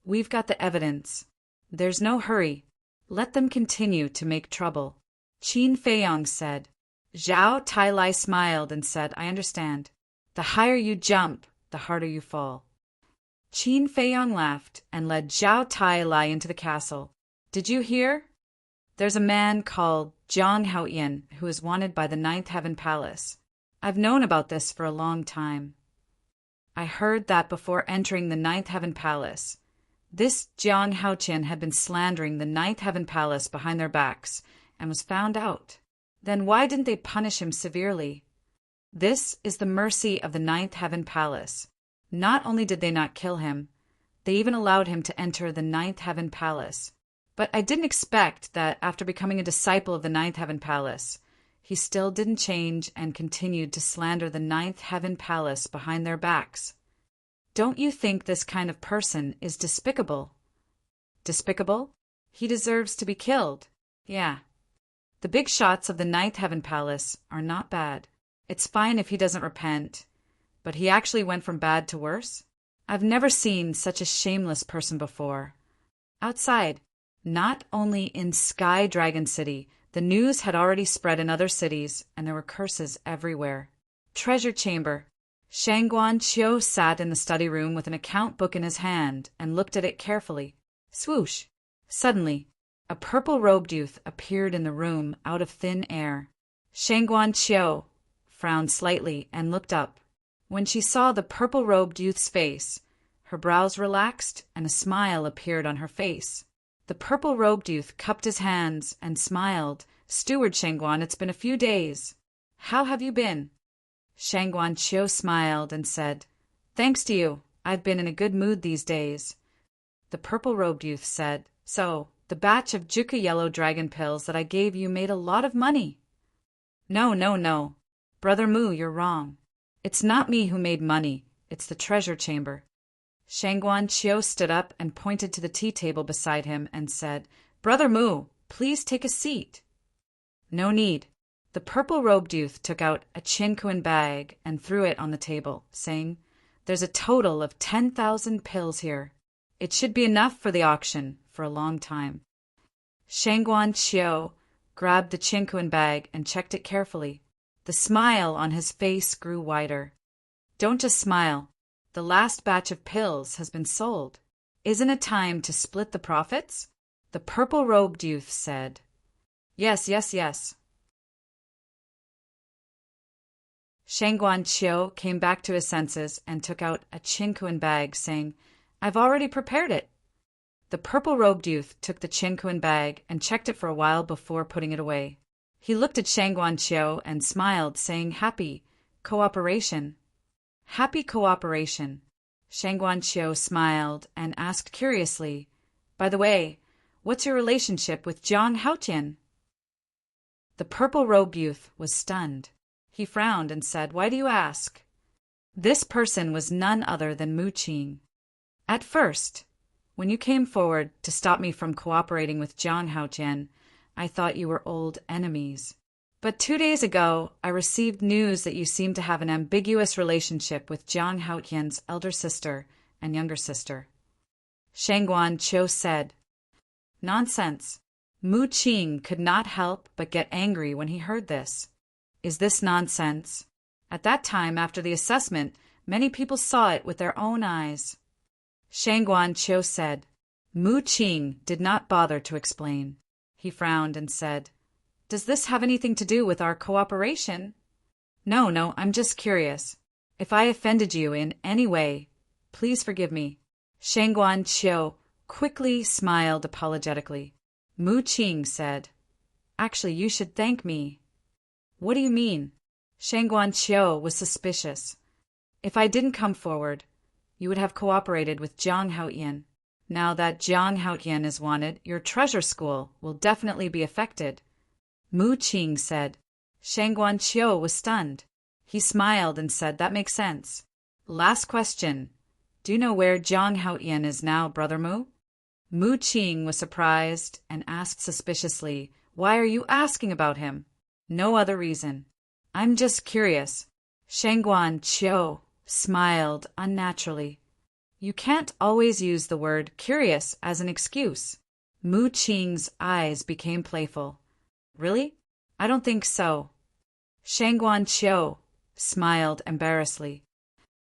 We've got the evidence. There's no hurry. Let them continue to make trouble. Qin Feiyong said. Zhao Tailai smiled and said, I understand. The higher you jump, the harder you fall. Qin Feiyong laughed and led Zhao Tailai into the castle. Did you hear? There's a man called Zhang Haoyan who is wanted by the Ninth Heaven Palace. I've known about this for a long time. I heard that before entering the Ninth Heaven Palace. This Jiang Haoqian had been slandering the Ninth Heaven Palace behind their backs and was found out. Then why didn't they punish him severely? This is the mercy of the Ninth Heaven Palace. Not only did they not kill him, they even allowed him to enter the Ninth Heaven Palace. But I didn't expect that after becoming a disciple of the Ninth Heaven Palace, he still didn't change and continued to slander the Ninth Heaven Palace behind their backs. Don't you think this kind of person is despicable? Despicable? He deserves to be killed. Yeah. The big shots of the Ninth Heaven Palace are not bad. It's fine if he doesn't repent, but he actually went from bad to worse? I've never seen such a shameless person before. Outside, not only in Sky Dragon City, the news had already spread in other cities, and there were curses everywhere. Treasure chamber. Shangguan Qiu sat in the study room with an account book in his hand and looked at it carefully. Swoosh! Suddenly, a purple-robed youth appeared in the room out of thin air. Shangguan Qiu frowned slightly and looked up. When she saw the purple-robed youth's face, her brows relaxed and a smile appeared on her face. The purple-robed youth cupped his hands and smiled. Steward Shangguan, it's been a few days. How have you been? Shangguan Qiu smiled and said, Thanks to you, I've been in a good mood these days. The purple-robed youth said, So, the batch of Juka yellow dragon pills that I gave you made a lot of money. No. Brother Mu, you're wrong. It's not me who made money, it's the treasure chamber. Shangguan Qiu stood up and pointed to the tea table beside him and said, Brother Mu, please take a seat. No need. The purple-robed youth took out a chinquan bag and threw it on the table, saying, There's a total of 10,000 pills here. It should be enough for the auction for a long time. Shangguan Qiu grabbed the chinquan bag and checked it carefully. The smile on his face grew wider. Don't just smile. The last batch of pills has been sold. Isn't it time to split the profits? The purple-robed youth said. Yes, yes, yes. Shangguan Qiu came back to his senses and took out a Qinkuan bag, saying, I've already prepared it. The purple-robed youth took the Qinkuan bag and checked it for a while before putting it away. He looked at Shangguan Qiu and smiled, saying, Happy cooperation. Happy cooperation. Shangguan Qiu smiled and asked curiously, By the way, what's your relationship with Zhang Haotian? The purple-robed youth was stunned. He frowned and said, Why do you ask? This person was none other than Mu Qing. At first, when you came forward to stop me from cooperating with Zhang Haotian, I thought you were old enemies. But 2 days ago, I received news that you seem to have an ambiguous relationship with Zhang Haotian's elder sister and younger sister. Shangguan Qiu said, Nonsense. Mu Qing could not help but get angry when he heard this. Is this nonsense? At that time, after the assessment, many people saw it with their own eyes. Shangguan Qiu said. Mu Qing did not bother to explain. He frowned and said, Does this have anything to do with our cooperation? No, I'm just curious. If I offended you in any way, please forgive me. Shangguan Qiu quickly smiled apologetically. Mu Qing said, Actually, you should thank me. What do you mean? Shangguan Qiu was suspicious. If I didn't come forward, you would have cooperated with Zhang Haotian. Now that Zhang Haotian is wanted, your treasure school will definitely be affected. Mu Qing said. Shangguan Qiu was stunned. He smiled and said, That makes sense. Last question. Do you know where Zhang Haotian is now, Brother Mu? Mu Qing was surprised and asked suspiciously, Why are you asking about him? No other reason. I'm just curious. Shangguan Qiu smiled unnaturally. You can't always use the word curious as an excuse. Mu Qing's eyes became playful. Really? I don't think so. Shangguan Qiu smiled embarrassedly.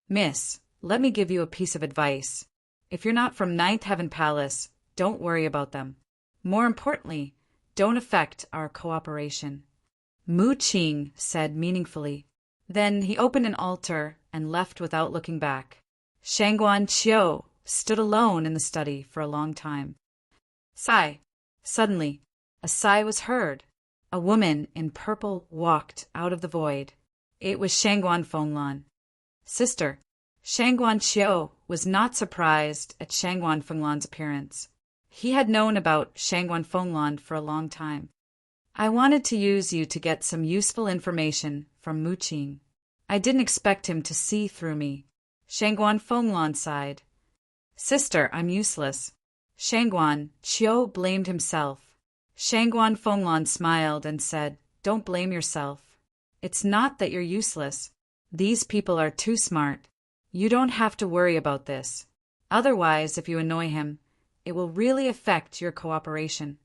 Miss, let me give you a piece of advice. If you're not from Ninth Heaven Palace, don't worry about them. More importantly, don't affect our cooperation. Mu Qing said meaningfully. Then he opened an altar and left without looking back. Shangguan Qiu stood alone in the study for a long time. Sigh. Suddenly, a sigh was heard. A woman in purple walked out of the void. It was Shangguan Fenglan. Sister. Shangguan Qiu was not surprised at Shangguan Fenglan's appearance. He had known about Shangguan Fenglan for a long time. I wanted to use you to get some useful information from Mu Qing. I didn't expect him to see through me. Shangguan Fenglan sighed. Sister, I'm useless. Shangguan Qiu blamed himself. Shangguan Fenglan smiled and said, Don't blame yourself. It's not that you're useless. These people are too smart. You don't have to worry about this. Otherwise, if you annoy him, it will really affect your cooperation.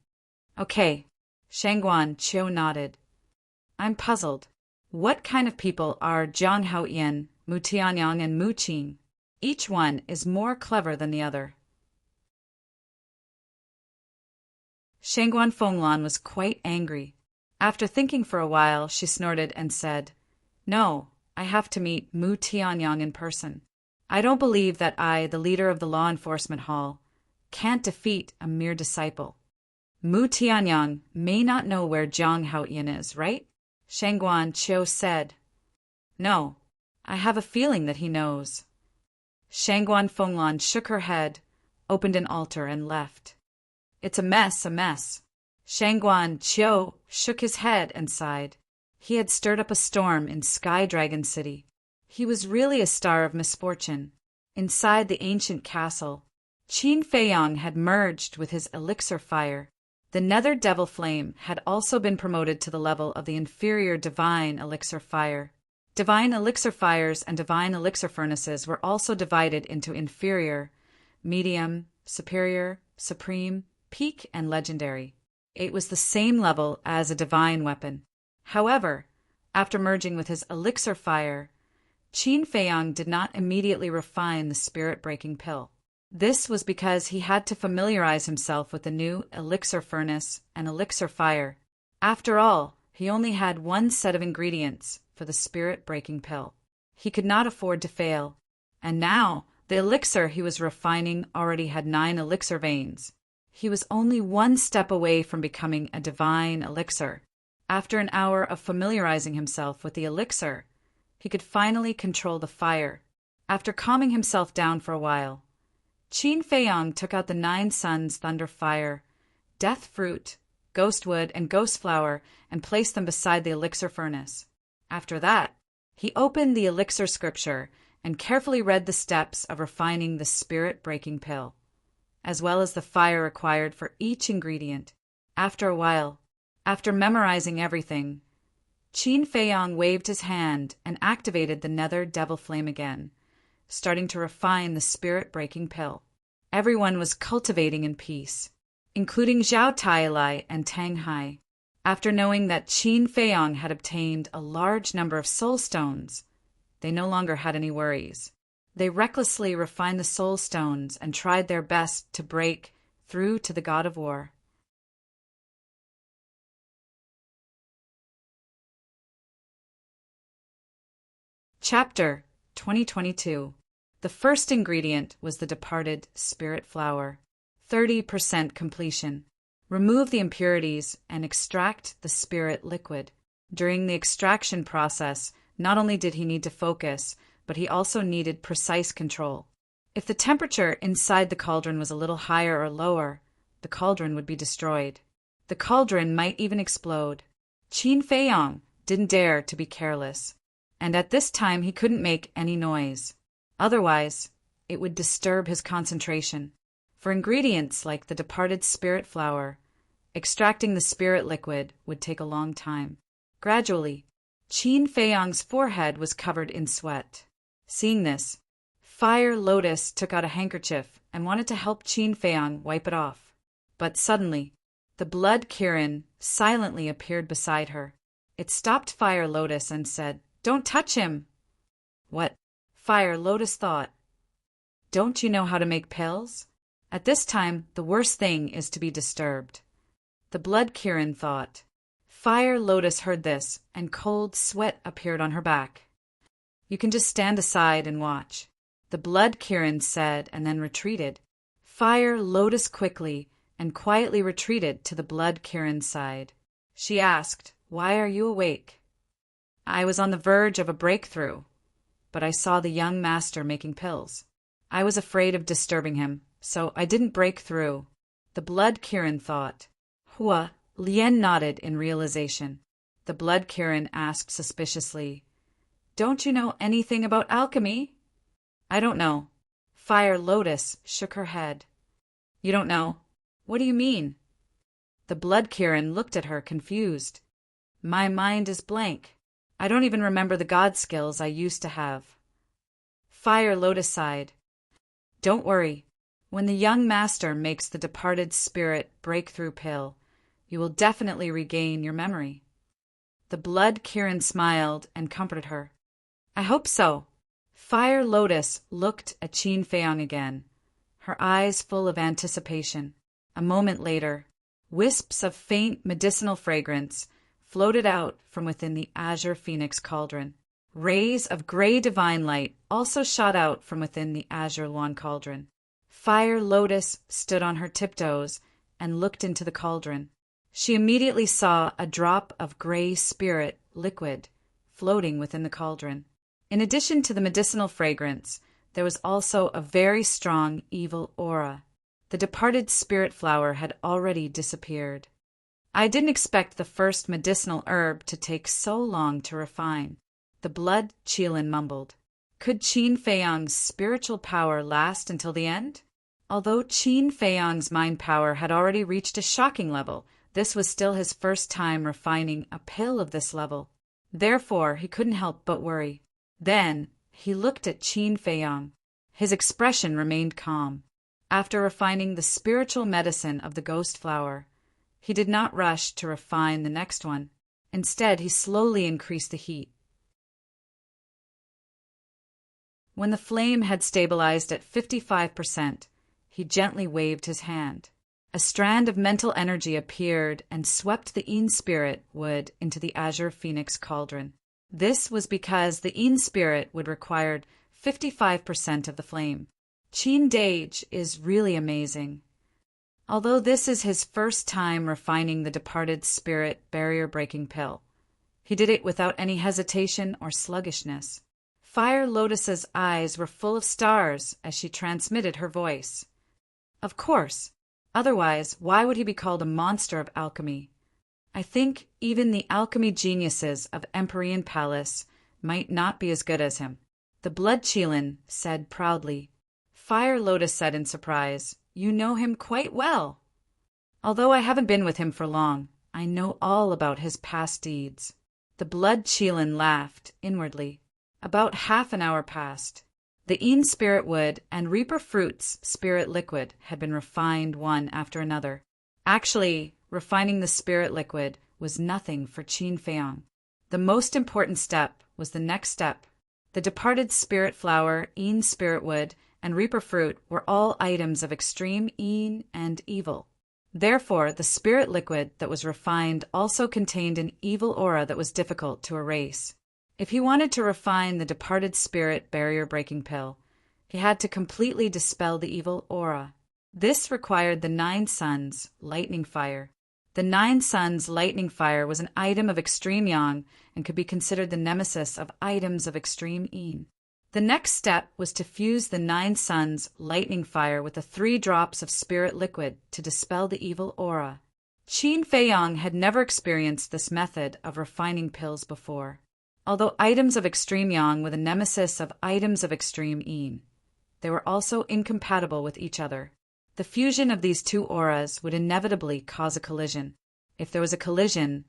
Okay. Shangguan Qiu nodded. I'm puzzled. What kind of people are Zhang Haotian, Mu Tianyang, and Mu Qing? Each one is more clever than the other. Shangguan Fenglan was quite angry. After thinking for a while, she snorted and said, No, I have to meet Mu Tianyang in person. I don't believe that I, the leader of the law enforcement hall, can't defeat a mere disciple. Mu Tianyang may not know where Zhang Haotian is, right? Shangguan Qiu said. No, I have a feeling that he knows. Shangguan Fenglan shook her head, opened an altar, and left. It's a mess. Shangguan Qiu shook his head and sighed. He had stirred up a storm in Sky Dragon City. He was really a star of misfortune. Inside the ancient castle, Qin Feiyang had merged with his elixir fire. The nether devil flame had also been promoted to the level of the inferior divine elixir fire. Divine elixir fires and divine elixir furnaces were also divided into inferior, medium, superior, supreme, peak, and legendary. It was the same level as a divine weapon. However, after merging with his elixir fire, Qin Feiyang did not immediately refine the spirit-breaking pill. This was because he had to familiarize himself with the new elixir furnace and elixir fire. After all, he only had one set of ingredients for the spirit-breaking pill. He could not afford to fail. And now, the elixir he was refining already had 9 elixir veins. He was only one step away from becoming a divine elixir. After an hour of familiarizing himself with the elixir, he could finally control the fire. After calming himself down for a while, Qin Feiyang took out the 9 suns thunder fire, death fruit, ghost wood, and ghost flower and placed them beside the elixir furnace. After that, he opened the elixir scripture and carefully read the steps of refining the spirit-breaking pill, as well as the fire required for each ingredient. After a while, after memorizing everything, Qin Feiyang waved his hand and activated the nether devil flame again, starting to refine the spirit-breaking pill. Everyone was cultivating in peace, including Zhao Tailai and Tang Hai. After knowing that Qin Feiyang had obtained a large number of soul stones, they no longer had any worries. They recklessly refined the soul stones and tried their best to break through to the god of war. Chapter 2022. The first ingredient was the departed spirit flower. 30% completion. Remove the impurities and extract the spirit liquid. During the extraction process, not only did he need to focus, but he also needed precise control. If the temperature inside the cauldron was a little higher or lower, the cauldron would be destroyed. The cauldron might even explode. Qin Feiyang didn't dare to be careless, and at this time he couldn't make any noise. Otherwise, it would disturb his concentration. For ingredients like the departed spirit flower, extracting the spirit liquid would take a long time. Gradually, Qin Feiyang's forehead was covered in sweat. Seeing this, Fire Lotus took out a handkerchief and wanted to help Qin Feiyang wipe it off. But suddenly, the blood Kirin silently appeared beside her. It stopped Fire Lotus and said, "Don't touch him." What? Fire Lotus thought. Don't you know how to make pills? At this time, the worst thing is to be disturbed. The blood Kirin thought. Fire Lotus heard this, and cold sweat appeared on her back. You can just stand aside and watch, the blood Kirin said, and then retreated. Fire Lotus quickly and quietly retreated to the blood Kirin's side. She asked, "Why are you awake?" "I was on the verge of a breakthrough, but I saw the young master making pills. I was afraid of disturbing him, so I didn't break through," the blood Kirin thought. Hua Lien nodded in realization. The blood Kirin asked suspiciously, "Don't you know anything about alchemy?" "I don't know." Fire Lotus shook her head. "You don't know? What do you mean?" The blood Kirin looked at her confused. "My mind is blank. I don't even remember the god skills I used to have." Fire Lotus sighed. "Don't worry. When the young master makes the departed spirit breakthrough pill, you will definitely regain your memory." The blood Kirin smiled and comforted her. "I hope so." Fire Lotus looked at Qin Feiyang again, her eyes full of anticipation. A moment later, wisps of faint medicinal fragrance floated out from within the azure phoenix cauldron. Rays of gray divine light also shot out from within the azure luan cauldron. Fire Lotus stood on her tiptoes and looked into the cauldron. She immediately saw a drop of gray spirit liquid floating within the cauldron. In addition to the medicinal fragrance, there was also a very strong evil aura. The departed spirit flower had already disappeared. "I didn't expect the first medicinal herb to take so long to refine," the blood Qilin mumbled. Could Qin Feiyang's spiritual power last until the end? Although Qin Feiyang's mind power had already reached a shocking level, this was still his first time refining a pill of this level. Therefore, he couldn't help but worry. Then, he looked at Qin Feiyang. His expression remained calm. After refining the spiritual medicine of the ghost flower, he did not rush to refine the next one. Instead, he slowly increased the heat. When the flame had stabilized at 55%, he gently waved his hand. A strand of mental energy appeared and swept the Een spirit wood into the azure phoenix cauldron. This was because the Een spirit would required 55% of the flame. Qin Dage is really amazing. Although this is his first time refining the departed spirit barrier-breaking pill, he did it without any hesitation or sluggishness. Fire Lotus's eyes were full of stars as she transmitted her voice. Of course. Otherwise, why would he be called a monster of alchemy? I think even the alchemy geniuses of Empyrean Palace might not be as good as him. The Blood Qilin said proudly. Fire Lotus said in surprise, You know him quite well. Although I haven't been with him for long, I know all about his past deeds. The Blood Qilin laughed inwardly. About half an hour passed. The Een spirit wood and Reaper Fruit's spirit liquid had been refined one after another. Actually, refining the spirit liquid was nothing for Qin Feiyang. The most important step was the next step. The departed spirit flower, Een spirit wood, and Reaper Fruit were all items of extreme Een and evil. Therefore, the spirit liquid that was refined also contained an evil aura that was difficult to erase. If he wanted to refine the departed spirit barrier-breaking pill, he had to completely dispel the evil aura. This required the 9 Suns lightning fire. The 9 Suns lightning fire was an item of extreme yang and could be considered the nemesis of items of extreme Een. The next step was to fuse the 9 Suns lightning fire with the 3 drops of spirit liquid to dispel the evil aura. Qin Feiyang had never experienced this method of refining pills before. Although items of extreme yang were the nemesis of items of extreme Een, they were also incompatible with each other. The fusion of these 2 auras would inevitably cause a collision. If there was a collision,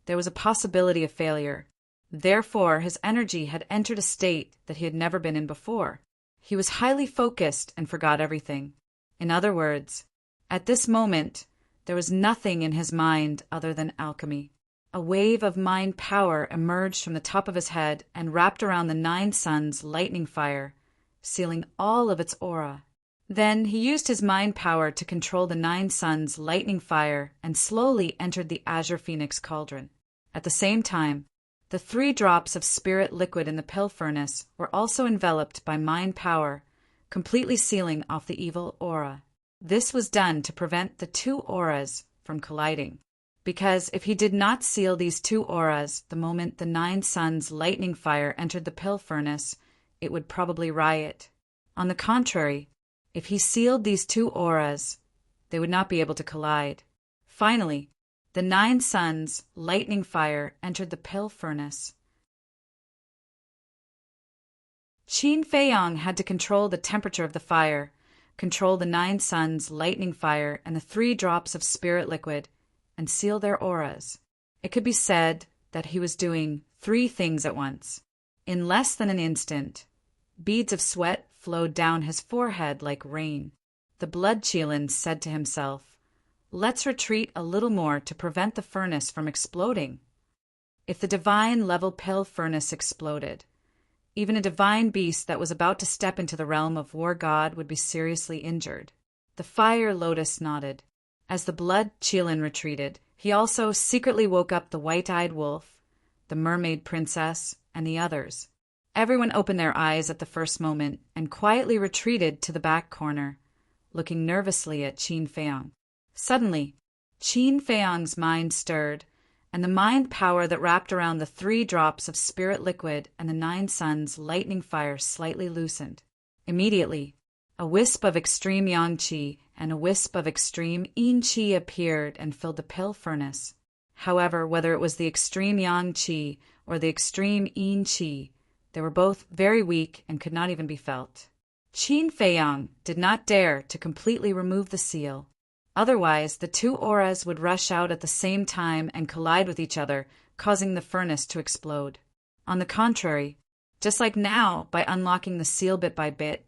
there was a possibility of failure. Therefore, his energy had entered a state that he had never been in before. He was highly focused and forgot everything. In other words, at this moment, there was nothing in his mind other than alchemy. A wave of mind power emerged from the top of his head and wrapped around the 9 Suns lightning fire, sealing all of its aura. Then he used his mind power to control the 9 Suns lightning fire and slowly entered the azure phoenix cauldron. At the same time, the 3 drops of spirit liquid in the pill furnace were also enveloped by mind power, completely sealing off the evil aura. This was done to prevent the 2 auras from colliding. Because if he did not seal these 2 auras the moment the 9 Suns lightning fire entered the pill furnace, it would probably riot. On the contrary, if he sealed these 2 auras, they would not be able to collide. Finally, the 9 Suns lightning fire entered the pill furnace. Qin Feiyang had to control the temperature of the fire, control the 9 Suns lightning fire and the 3 drops of spirit liquid, and seal their auras. It could be said that he was doing 3 things at once. In less than an instant, beads of sweat flowed down his forehead like rain. The Blood Qilin said to himself, Let's retreat a little more to prevent the furnace from exploding. If the divine level pill furnace exploded, even a divine beast that was about to step into the realm of War God would be seriously injured. The Fire Lotus nodded. As the Blood Qilin retreated, he also secretly woke up the White-Eyed Wolf, the Mermaid Princess, and the others. Everyone opened their eyes at the first moment and quietly retreated to the back corner, looking nervously at Qin Feiyang. Suddenly, Qin Feiyang's mind stirred, and the mind power that wrapped around the 3 drops of spirit liquid and the 9 Suns lightning fire slightly loosened. Immediately, a wisp of extreme yang qi and a wisp of extreme Een qi appeared and filled the pill furnace. However, whether it was the extreme yang qi or the extreme Een qi, they were both very weak and could not even be felt. Qin Feiyang did not dare to completely remove the seal. Otherwise, the 2 auras would rush out at the same time and collide with each other, causing the furnace to explode. On the contrary, just like now, by unlocking the seal bit by bit,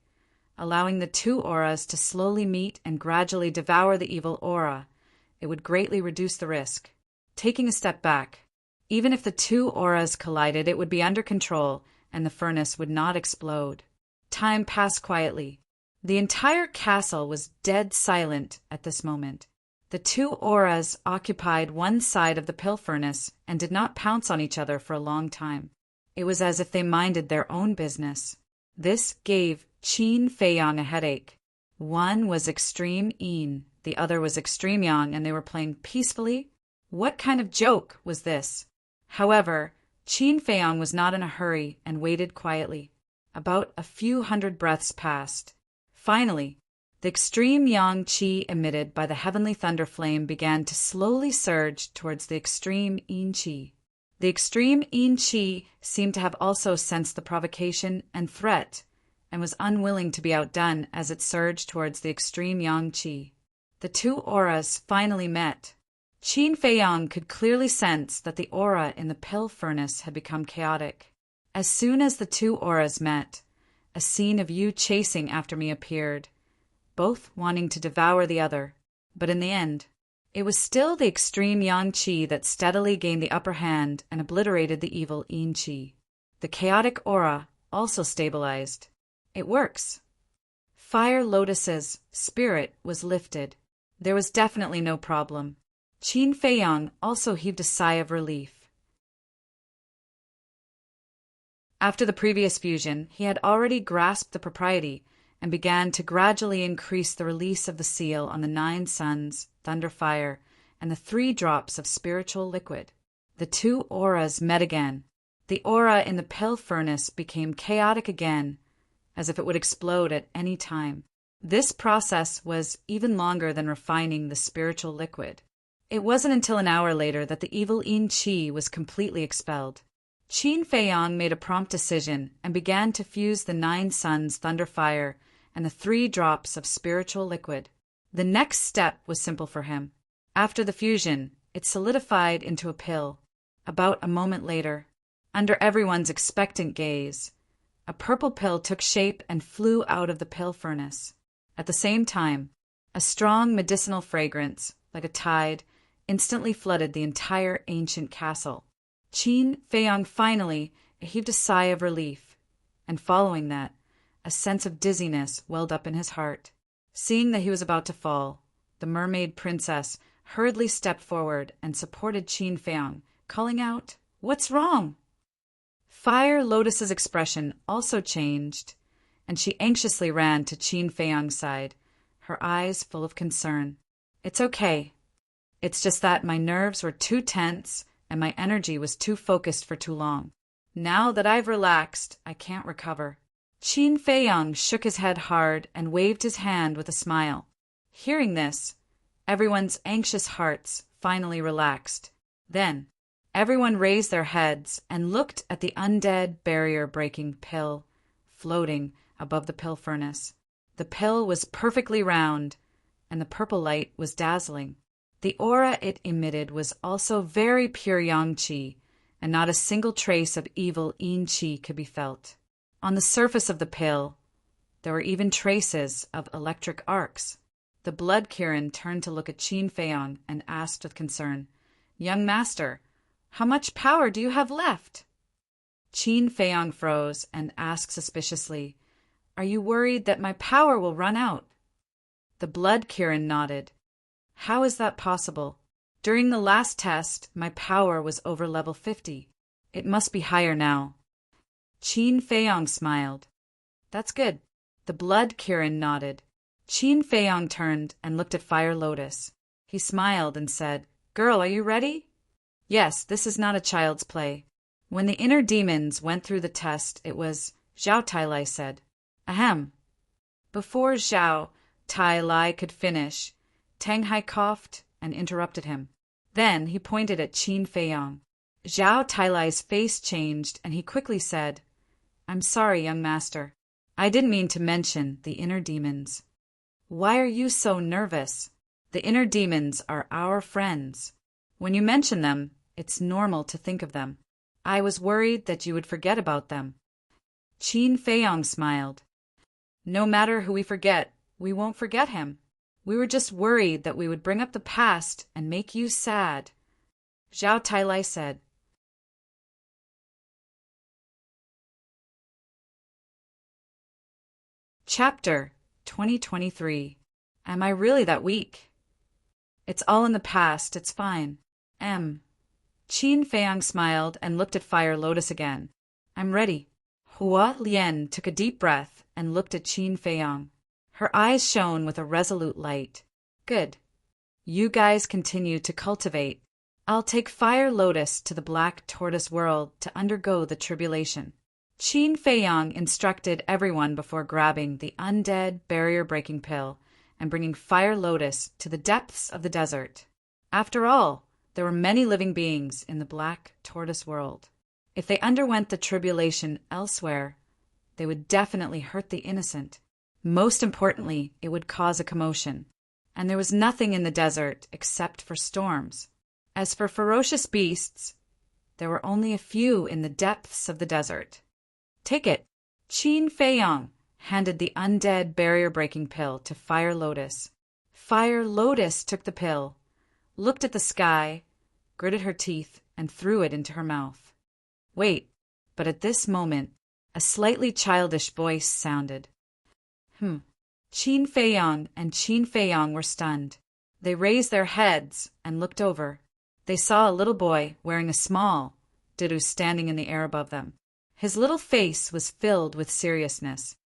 allowing the 2 auras to slowly meet and gradually devour the evil aura, it would greatly reduce the risk. Taking a step back, even if the 2 auras collided, it would be under control and the furnace would not explode. Time passed quietly. The entire castle was dead silent at this moment. The two auras occupied one side of the pill furnace and did not pounce on each other for a long time. It was as if they minded their own business. This gave Qin Feiyang a headache. One was extreme yin, the other was extreme yang, and they were playing peacefully? What kind of joke was this? However, Qin Feiyang was not in a hurry and waited quietly. About a few hundred breaths passed. Finally, the extreme yang qi emitted by the heavenly thunder flame began to slowly surge towards the extreme yin qi. The extreme yin qi seemed to have also sensed the provocation and threat, and was unwilling to be outdone as it surged towards the extreme yang qi. The two auras finally met. Qin Feiyang could clearly sense that the aura in the pill furnace had become chaotic. As soon as the two auras met, a scene of you chasing after me appeared, both wanting to devour the other, but in the end, it was still the extreme yang qi that steadily gained the upper hand and obliterated the evil yin qi. The chaotic aura also stabilized. It works. Fire Lotus's spirit was lifted. There was definitely no problem. Qin Feiyang also heaved a sigh of relief. After the previous fusion, he had already grasped the propriety and began to gradually increase the release of the seal on the 9 suns, thunder fire, and the 3 drops of spiritual liquid. The two auras met again. The aura in the pill furnace became chaotic again, as if it would explode at any time. This process was even longer than refining the spiritual liquid. It wasn't until an hour later that the evil yin qi was completely expelled. Qin Feiyang made a prompt decision and began to fuse the 9 suns, thunder fire, and the 3 drops of spiritual liquid. The next step was simple for him. After the fusion, it solidified into a pill. About a moment later, under everyone's expectant gaze, a purple pill took shape and flew out of the pill furnace. At the same time, a strong medicinal fragrance, like a tide, instantly flooded the entire ancient castle. Qin Feiyang finally heaved a sigh of relief, and following that, a sense of dizziness welled up in his heart. Seeing that he was about to fall, the mermaid princess hurriedly stepped forward and supported Qin Feiyang, calling out, "What's wrong?" Fire Lotus's expression also changed, and she anxiously ran to Qin Feiyang's side, her eyes full of concern. "It's okay. It's just that my nerves were too tense and my energy was too focused for too long. Now that I've relaxed, I can't recover." Qin Feiyang shook his head hard and waved his hand with a smile. Hearing this, everyone's anxious hearts finally relaxed. Then, everyone raised their heads and looked at the undead barrier-breaking pill floating above the pill furnace. The pill was perfectly round, and the purple light was dazzling. The aura it emitted was also very pure yang qi, and not a single trace of evil yin qi could be felt. On the surface of the pill, there were even traces of electric arcs. The blood Kirin turned to look at Qin Feiyang and asked with concern, "Young master, how much power do you have left?" Qin Feiyang froze and asked suspiciously, "Are you worried that my power will run out?" The blood Kirin nodded. "How is that possible? During the last test, my power was over level 50. It must be higher now." Qin Feiyang smiled. "That's good." The blood Kirin nodded. Qin Feiyang turned and looked at Fire Lotus. He smiled and said, "Girl, are you ready?" "Yes, this is not a child's play." When the inner demons went through the test, it was, Zhao Tailai said. "Ahem." Before Zhao Tailai could finish, Tang Hai coughed and interrupted him. Then he pointed at Qin Feiyang. Zhao Tailai's face changed and he quickly said, "I'm sorry, young master. I didn't mean to mention the inner demons." "Why are you so nervous? The inner demons are our friends. When you mention them, it's normal to think of them. I was worried that you would forget about them." Qin Feiyang smiled. "No matter who we forget, we won't forget him. We were just worried that we would bring up the past and make you sad," Zhao Tailai said. Chapter 2023. Am I really that weak? It's all in the past, it's fine. Qin Feiyang smiled and looked at Fire Lotus again. I'm ready. Hua Lian took a deep breath and looked at Qin Feiyang. Her eyes shone with a resolute light. Good. You guys continue to cultivate. I'll take Fire Lotus to the Black Tortoise world to undergo the tribulation. Qin Feiyang instructed everyone before grabbing the undead barrier-breaking pill and bringing Fire Lotus to the depths of the desert. After all, there were many living beings in the Black Tortoise world. If they underwent the tribulation elsewhere, they would definitely hurt the innocent. Most importantly, it would cause a commotion. And there was nothing in the desert except for storms. As for ferocious beasts, there were only a few in the depths of the desert. Take it. Qin Feiyang handed the undead barrier-breaking pill to Fire Lotus. Fire Lotus took the pill, looked at the sky, gritted her teeth, and threw it into her mouth. Wait, but at this moment, a slightly childish voice sounded. Qin Feiyang and Qin Feiyang were stunned. They raised their heads and looked over. They saw a little boy wearing a small ditto standing in the air above them. His little face was filled with seriousness.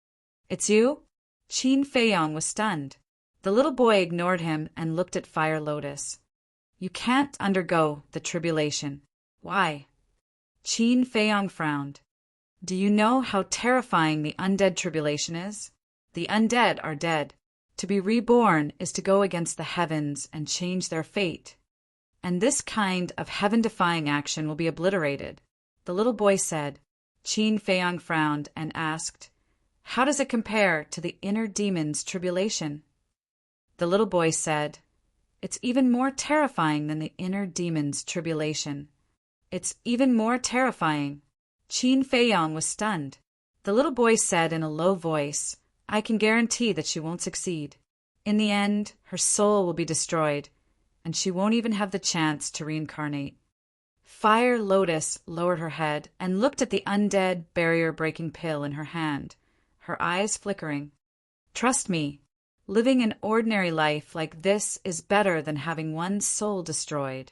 It's you? Qin Feiyang was stunned. The little boy ignored him and looked at Fire Lotus. You can't undergo the tribulation. Why? Qin Feiyang frowned. Do you know how terrifying the undead tribulation is? The undead are dead. To be reborn is to go against the heavens and change their fate. And this kind of heaven-defying action will be obliterated. The little boy said. Qin Feiyang frowned and asked, How does it compare to the inner demon's tribulation? The little boy said, It's even more terrifying than the inner demon's tribulation. It's even more terrifying. Qin Feiyang was stunned. The little boy said in a low voice, I can guarantee that she won't succeed. In the end, her soul will be destroyed, and she won't even have the chance to reincarnate. Fire Lotus lowered her head and looked at the undead barrier-breaking pill in her hand, her eyes flickering. Trust me, living an ordinary life like this is better than having one's soul destroyed.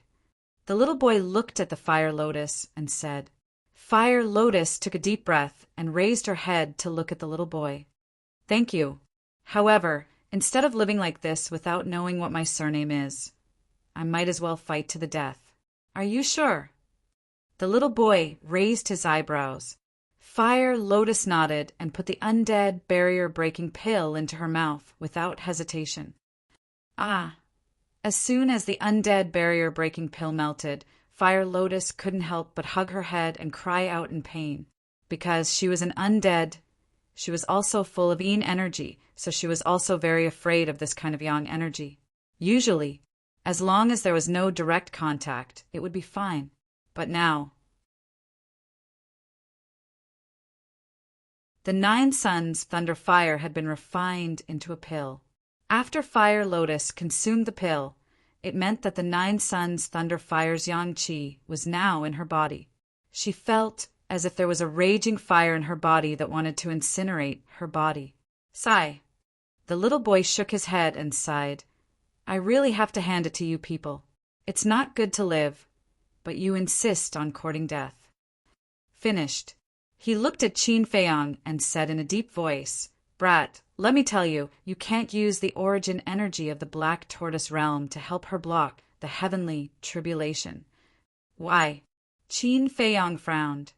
The little boy looked at the Fire Lotus and said. Fire Lotus took a deep breath and raised her head to look at the little boy. Thank you. However, instead of living like this without knowing what my surname is, I might as well fight to the death. Are you sure? The little boy raised his eyebrows. Fire Lotus nodded and put the undead barrier-breaking pill into her mouth without hesitation. As soon as the undead barrier-breaking pill melted, Fire Lotus couldn't help but hug her head and cry out in pain. Because she was an undead, she was also full of yin energy, so she was also very afraid of this kind of yang energy. Usually, as long as there was no direct contact, it would be fine. But now... The 9 Suns Thunder Fire had been refined into a pill. After Fire Lotus consumed the pill, it meant that the 9 Suns Thunder Fire's yang qi was now in her body. She felt as if there was a raging fire in her body that wanted to incinerate her body. Sigh. The little boy shook his head and sighed. I really have to hand it to you people. It's not good to live, but you insist on courting death. Finished. He looked at Qin Feiyang and said in a deep voice, Brat, let me tell you, you can't use the origin energy of the Black Tortoise realm to help her block the heavenly tribulation. Why? Qin Feiyang frowned.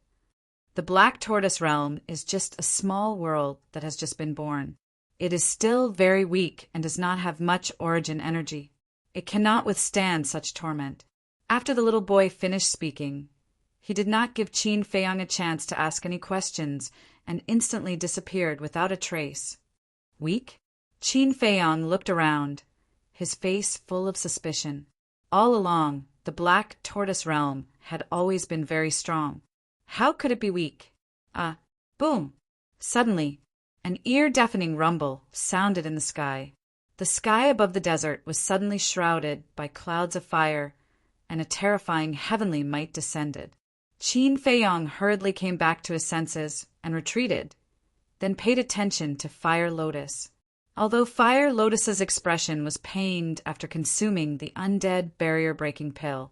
The Black Tortoise realm is just a small world that has just been born. It is still very weak and does not have much origin energy. It cannot withstand such torment. After the little boy finished speaking, he did not give Qin Feiyang a chance to ask any questions and instantly disappeared without a trace. Weak? Qin Feiyang looked around, his face full of suspicion. All along, the Black Tortoise realm had always been very strong. How could it be weak? Boom! Suddenly, an ear-deafening rumble sounded in the sky. The sky above the desert was suddenly shrouded by clouds of fire, and a terrifying heavenly might descended. Qin Feiyang hurriedly came back to his senses and retreated. then paid attention to Fire Lotus. Although Fire Lotus's expression was pained after consuming the undead barrier-breaking pill,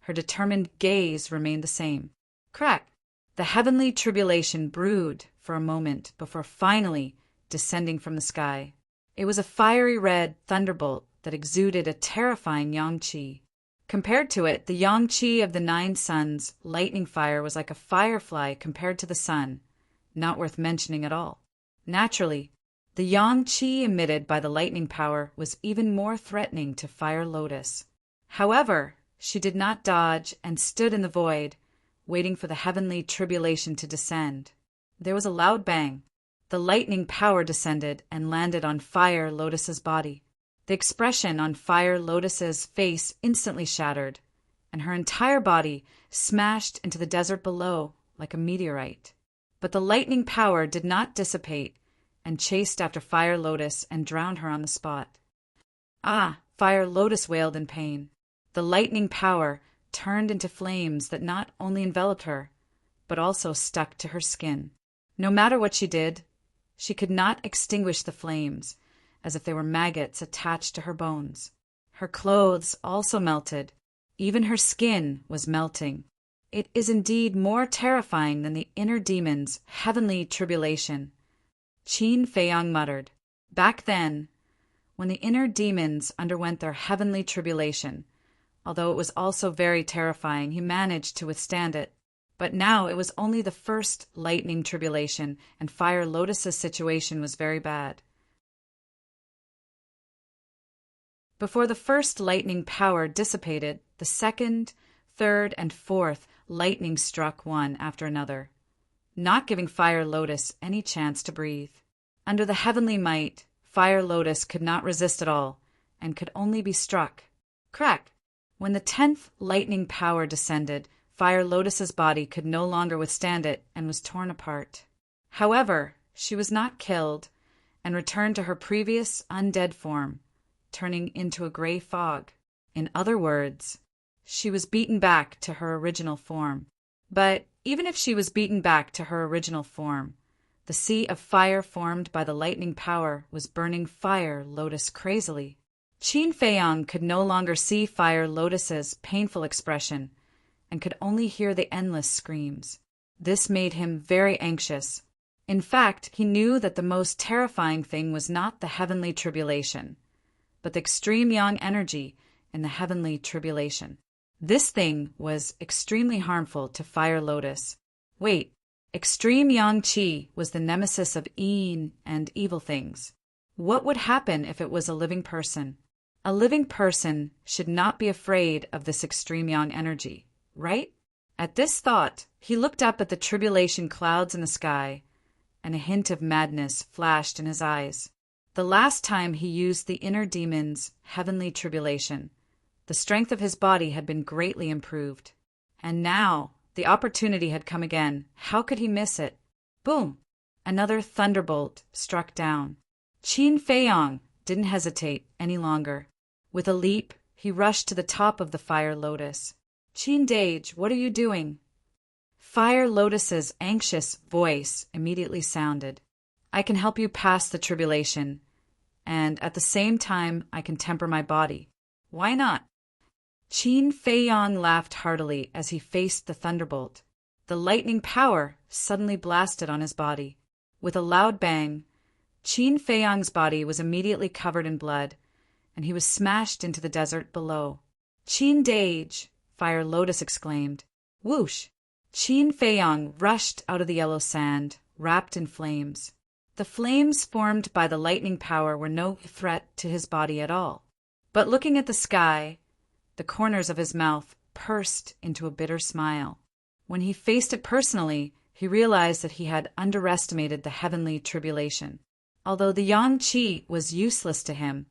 her determined gaze remained the same. Crack! The heavenly tribulation brewed for a moment before finally descending from the sky. It was a fiery red thunderbolt that exuded a terrifying yang-qi. Compared to it, the yang-qi of the 9 suns' lightning fire was like a firefly compared to the sun, not worth mentioning at all. Naturally, the yang-qi emitted by the lightning power was even more threatening to Fire Lotus. However, she did not dodge and stood in the void, waiting for the heavenly tribulation to descend. There was a loud bang. The lightning power descended and landed on Fire Lotus's body. The expression on Fire Lotus's face instantly shattered, and her entire body smashed into the desert below like a meteorite. But the lightning power did not dissipate and chased after Fire Lotus and drowned her on the spot. Ah! Fire Lotus wailed in pain. The lightning power turned into flames that not only enveloped her, but also stuck to her skin. No matter what she did, she could not extinguish the flames, as if they were maggots attached to her bones. Her clothes also melted. Even her skin was melting. It is indeed more terrifying than the inner demon's heavenly tribulation, Qin Feiyang muttered. Back then, when the inner demons underwent their heavenly tribulation, although it was also very terrifying, he managed to withstand it. But now it was only the first lightning tribulation, and Fire Lotus's situation was very bad. Before the first lightning power dissipated, the second, third, and fourth lightning struck one after another, not giving Fire Lotus any chance to breathe. Under the heavenly might, Fire Lotus could not resist at all, and could only be struck. Crack! When the 10th lightning power descended, Fire Lotus's body could no longer withstand it and was torn apart. However, she was not killed and returned to her previous undead form, turning into a gray fog. In other words, she was beaten back to her original form. But even if she was beaten back to her original form, the sea of fire formed by the lightning power was burning Fire Lotus crazily. Qin Feiyang could no longer see Fire Lotus's painful expression and could only hear the endless screams. This made him very anxious. In fact, he knew that the most terrifying thing was not the heavenly tribulation, but the extreme yang energy in the heavenly tribulation. This thing was extremely harmful to Fire Lotus. Wait, extreme yang qi was the nemesis of yin and evil things. What would happen if it was a living person? A living person should not be afraid of this extreme yang energy, right? At this thought, he looked up at the tribulation clouds in the sky, and a hint of madness flashed in his eyes. The last time he used the inner demon's heavenly tribulation, the strength of his body had been greatly improved. And now, the opportunity had come again. How could he miss it? Boom! Another thunderbolt struck down. Qin Feiyang didn't hesitate any longer. With a leap, he rushed to the top of the Fire Lotus. Qin Dage, what are you doing? Fire Lotus's anxious voice immediately sounded. I can help you pass the tribulation, and at the same time I can temper my body. Why not? Qin Feiyang laughed heartily as he faced the thunderbolt. The lightning power suddenly blasted on his body. With a loud bang, Qin Feiyang's body was immediately covered in blood, and he was smashed into the desert below. Qin Dage, Fire Lotus exclaimed. Whoosh! Qin Feiyang rushed out of the yellow sand, wrapped in flames. The flames formed by the lightning power were no threat to his body at all. But looking at the sky, the corners of his mouth pursed into a bitter smile. When he faced it personally, he realized that he had underestimated the heavenly tribulation. Although the yang qi was useless to him,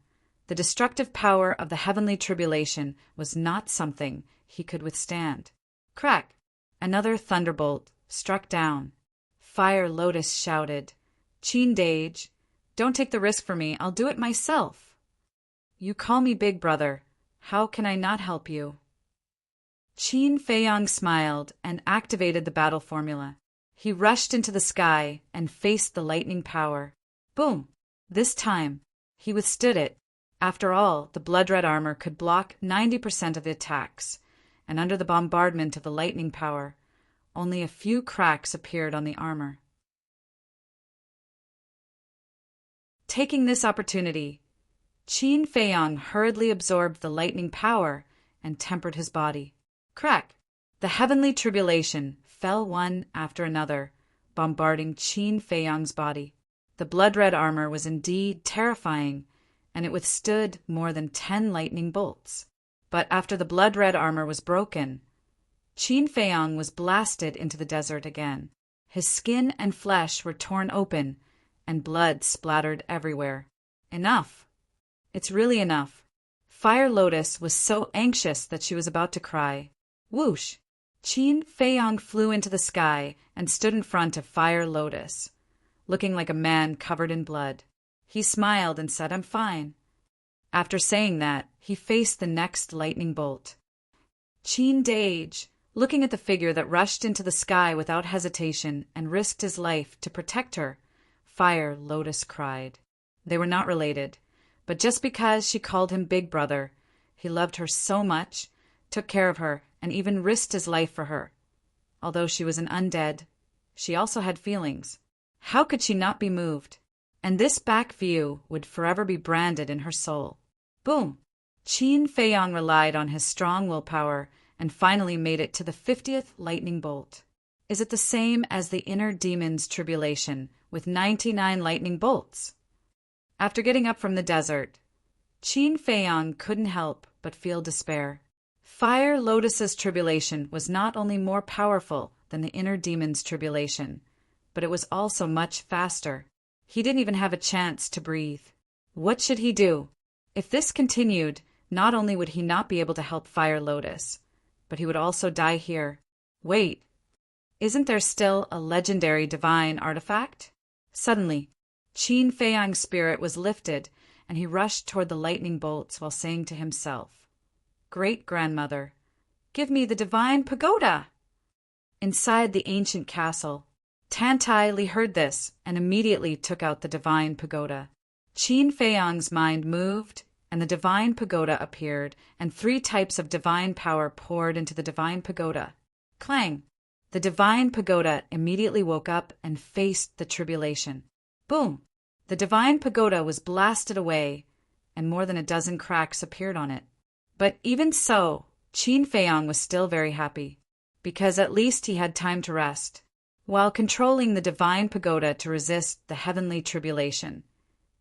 the destructive power of the heavenly tribulation was not something he could withstand. Crack! Another thunderbolt struck down. Fire Lotus shouted, Qin Dage, don't take the risk for me, I'll do it myself. You call me big brother, how can I not help you? Qin Feiyang smiled and activated the battle formula. He rushed into the sky and faced the lightning power. Boom! This time, he withstood it. After all, the blood-red armor could block 90% of the attacks, and under the bombardment of the lightning power, only a few cracks appeared on the armor. Taking this opportunity, Qin Feiyang hurriedly absorbed the lightning power and tempered his body. Crack! The heavenly tribulation fell one after another, bombarding Qin Feiyang's body. The blood-red armor was indeed terrifying, and it withstood more than 10 lightning bolts. But after the blood-red armor was broken, Qin Feiyang was blasted into the desert again. His skin and flesh were torn open, and blood splattered everywhere. Enough! It's really enough. Fire Lotus was so anxious that she was about to cry. Whoosh! Qin Feiyang flew into the sky and stood in front of Fire Lotus, looking like a man covered in blood. He smiled and said, "I'm fine." After saying that, he faced the next lightning bolt. Qin Dage, looking at the figure that rushed into the sky without hesitation and risked his life to protect her, Fire Lotus cried. They were not related, but just because she called him Big Brother, he loved her so much, took care of her, and even risked his life for her. Although she was an undead, she also had feelings. How could she not be moved? And this back view would forever be branded in her soul. Boom! Qin Feiyang relied on his strong willpower and finally made it to the 50th lightning bolt. Is it the same as the inner demon's tribulation with 99 lightning bolts? After getting up from the desert, Qin Feiyang couldn't help but feel despair. Fire Lotus's tribulation was not only more powerful than the inner demon's tribulation, but it was also much faster. He didn't even have a chance to breathe. What should he do? If this continued, not only would he not be able to help Fire Lotus, but he would also die here. Wait, isn't there still a legendary divine artifact? Suddenly, Qin Feiyang's spirit was lifted, and he rushed toward the lightning bolts while saying to himself, "Great-grandmother, give me the divine pagoda!" Inside the ancient castle, Tantai Li heard this and immediately took out the divine pagoda. Qin Feiyang's mind moved, and the divine pagoda appeared, and 3 types of divine power poured into the divine pagoda. Clang! The divine pagoda immediately woke up and faced the tribulation. Boom! The divine pagoda was blasted away, and more than a dozen cracks appeared on it. But even so, Qin Feiyang was still very happy, because at least he had time to rest, while controlling the divine pagoda to resist the heavenly tribulation.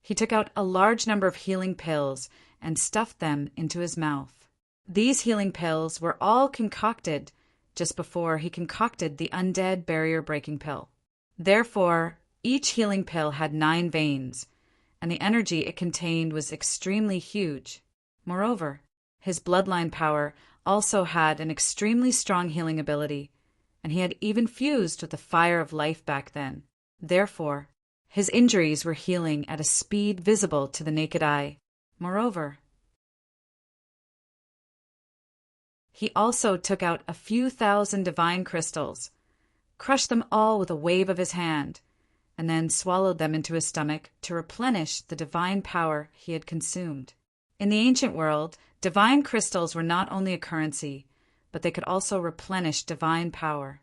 He took out a large number of healing pills and stuffed them into his mouth. These healing pills were all concocted just before he concocted the undead barrier-breaking pill. Therefore, each healing pill had 9 veins, and the energy it contained was extremely huge. Moreover, his bloodline power also had an extremely strong healing ability, and he had even fused with the fire of life back then. Therefore, his injuries were healing at a speed visible to the naked eye. Moreover, he also took out a few thousand divine crystals, crushed them all with a wave of his hand, and then swallowed them into his stomach to replenish the divine power he had consumed. In the ancient world, divine crystals were not only a currency, but they could also replenish divine power.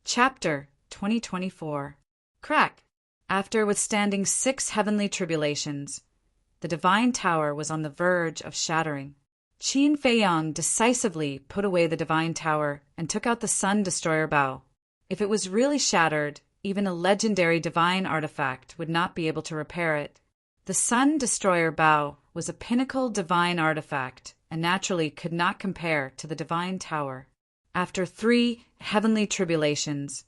Chapter 2024. Crack! After withstanding 6 heavenly tribulations, the divine tower was on the verge of shattering. Qin Feiyang decisively put away the divine tower and took out the sun destroyer bow. If it was really shattered, even a legendary divine artifact would not be able to repair it. The sun destroyer bow was a pinnacle divine artifact and naturally could not compare to the divine tower. After 3 heavenly tribulations,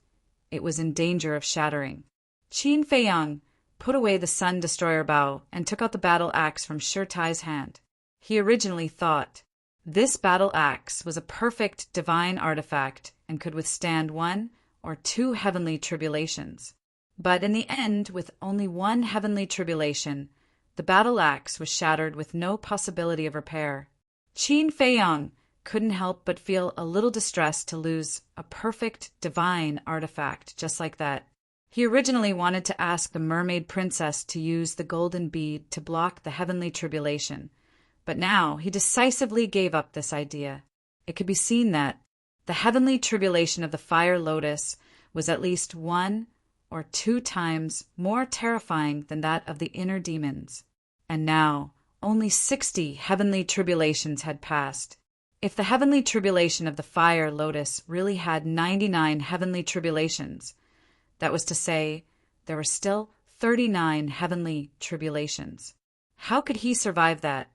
it was in danger of shattering. Qin Feiyang put away the sun destroyer bow and took out the battle axe from Shirtai's hand. He originally thought this battle axe was a perfect divine artifact and could withstand 1 or 2 heavenly tribulations. But in the end, with only 1 heavenly tribulation, the battle axe was shattered with no possibility of repair. Qin Feiyang couldn't help but feel a little distressed to lose a perfect, divine artifact just like that. He originally wanted to ask the mermaid princess to use the golden bead to block the heavenly tribulation, but now he decisively gave up this idea. It could be seen that the heavenly tribulation of the fire lotus was at least 1 or 2 times more terrifying than that of the inner demons. And now, only 60 heavenly tribulations had passed. If the heavenly tribulation of the fire lotus really had 99 heavenly tribulations, that was to say, there were still 39 heavenly tribulations. How could he survive that?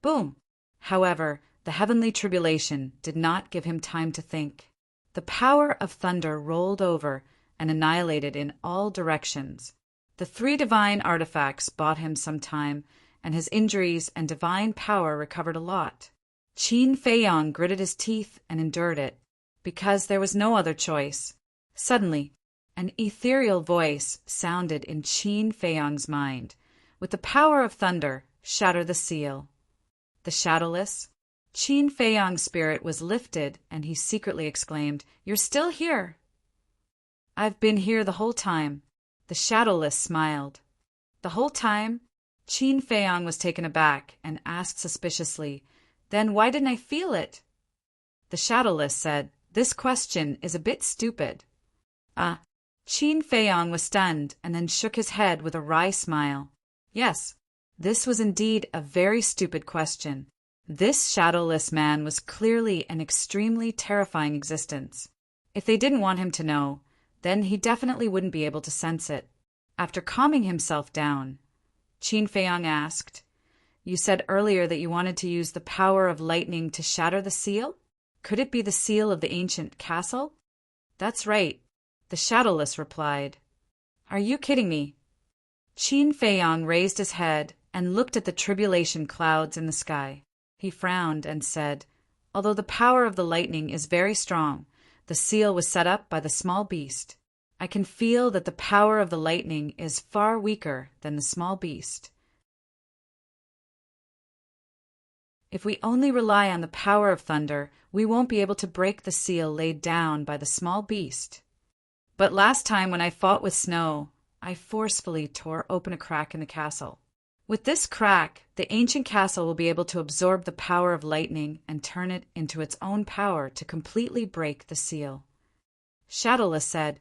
Boom! However, the heavenly tribulation did not give him time to think. The power of thunder rolled over and annihilated in all directions. The 3 divine artifacts bought him some time, and his injuries and divine power recovered a lot. Qin Feiyang gritted his teeth and endured it, because there was no other choice. Suddenly, an ethereal voice sounded in Qin Feiyang's mind. With the power of thunder, shatter the seal. The shadowless? Qin Feiyang's spirit was lifted, and he secretly exclaimed, "You're still here!" "I've been here the whole time." The shadowless smiled. The whole time? Qin Feiyang was taken aback and asked suspiciously, "Then why didn't I feel it?" The shadowless said, "This question is a bit stupid." Ah, Qin Feiyang was stunned and then shook his head with a wry smile. Yes, this was indeed a very stupid question. This shadowless man was clearly an extremely terrifying existence. If they didn't want him to know, then he definitely wouldn't be able to sense it. After calming himself down, Qin Feiyang asked, "You said earlier that you wanted to use the power of lightning to shatter the seal? Could it be the seal of the ancient castle?" "That's right," the shadowless replied. "Are you kidding me?" Qin Feiyang raised his head and looked at the tribulation clouds in the sky. He frowned and said, "Although the power of the lightning is very strong, the seal was set up by the small beast. I can feel that the power of the lightning is far weaker than the small beast. If we only rely on the power of thunder, we won't be able to break the seal laid down by the small beast. But last time when I fought with snow, I forcefully tore open a crack in the castle. With this crack, the ancient castle will be able to absorb the power of lightning and turn it into its own power to completely break the seal." Shadowless said,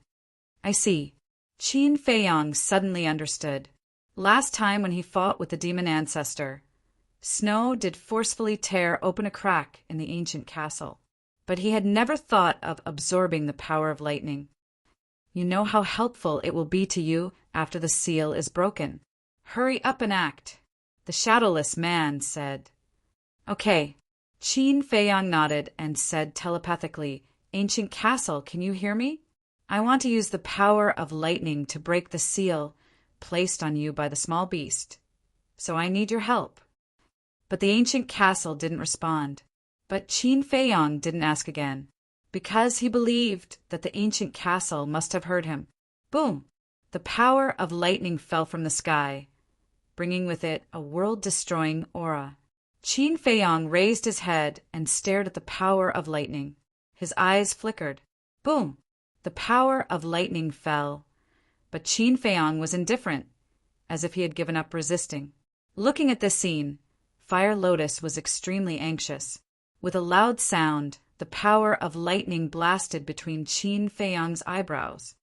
"I see." Qin Feiyang suddenly understood. Last time when he fought with the demon ancestor, snow did forcefully tear open a crack in the ancient castle, but he had never thought of absorbing the power of lightning. "You know how helpful it will be to you after the seal is broken. Hurry up and act," the shadowless man said. "Okay." Qin Feiyang nodded and said telepathically, "Ancient castle, can you hear me? I want to use the power of lightning to break the seal placed on you by the small beast. So I need your help." But the ancient castle didn't respond. But Qin Feiyang didn't ask again, because he believed that the ancient castle must have heard him. Boom! The power of lightning fell from the sky, bringing with it a world-destroying aura. Qin Feiyang raised his head and stared at the power of lightning. His eyes flickered. Boom! The power of lightning fell. But Qin Feiyang was indifferent, as if he had given up resisting. Looking at this scene, Fire Lotus was extremely anxious. With a loud sound, the power of lightning blasted between Qin Feiyang's eyebrows.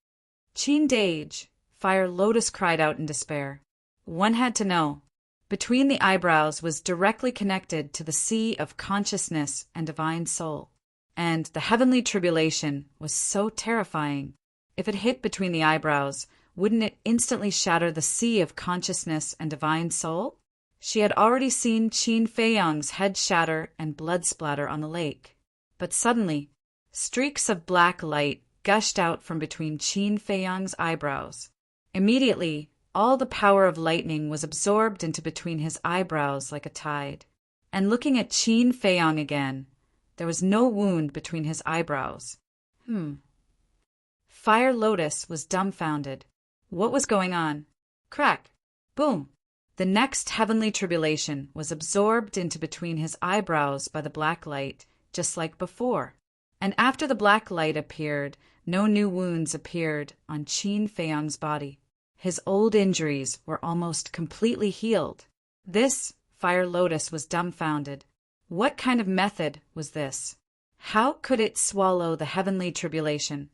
"Qin Dage!" Fire Lotus cried out in despair. One had to know. Between the eyebrows was directly connected to the sea of consciousness and divine soul. And the heavenly tribulation was so terrifying. If it hit between the eyebrows, wouldn't it instantly shatter the sea of consciousness and divine soul? She had already seen Qin Feiyang's head shatter and blood splatter on the lake. But suddenly, streaks of black light gushed out from between Qin Feiyang's eyebrows. Immediately, all the power of lightning was absorbed into between his eyebrows like a tide. And looking at Qin Feiyang again, there was no wound between his eyebrows. Fire Lotus was dumbfounded. What was going on? Crack! Boom! The next heavenly tribulation was absorbed into between his eyebrows by the black light, just like before. And after the black light appeared, no new wounds appeared on Qin Feiyang's body. His old injuries were almost completely healed. This Fire Lotus was dumbfounded. What kind of method was this? How could it swallow the heavenly tribulation?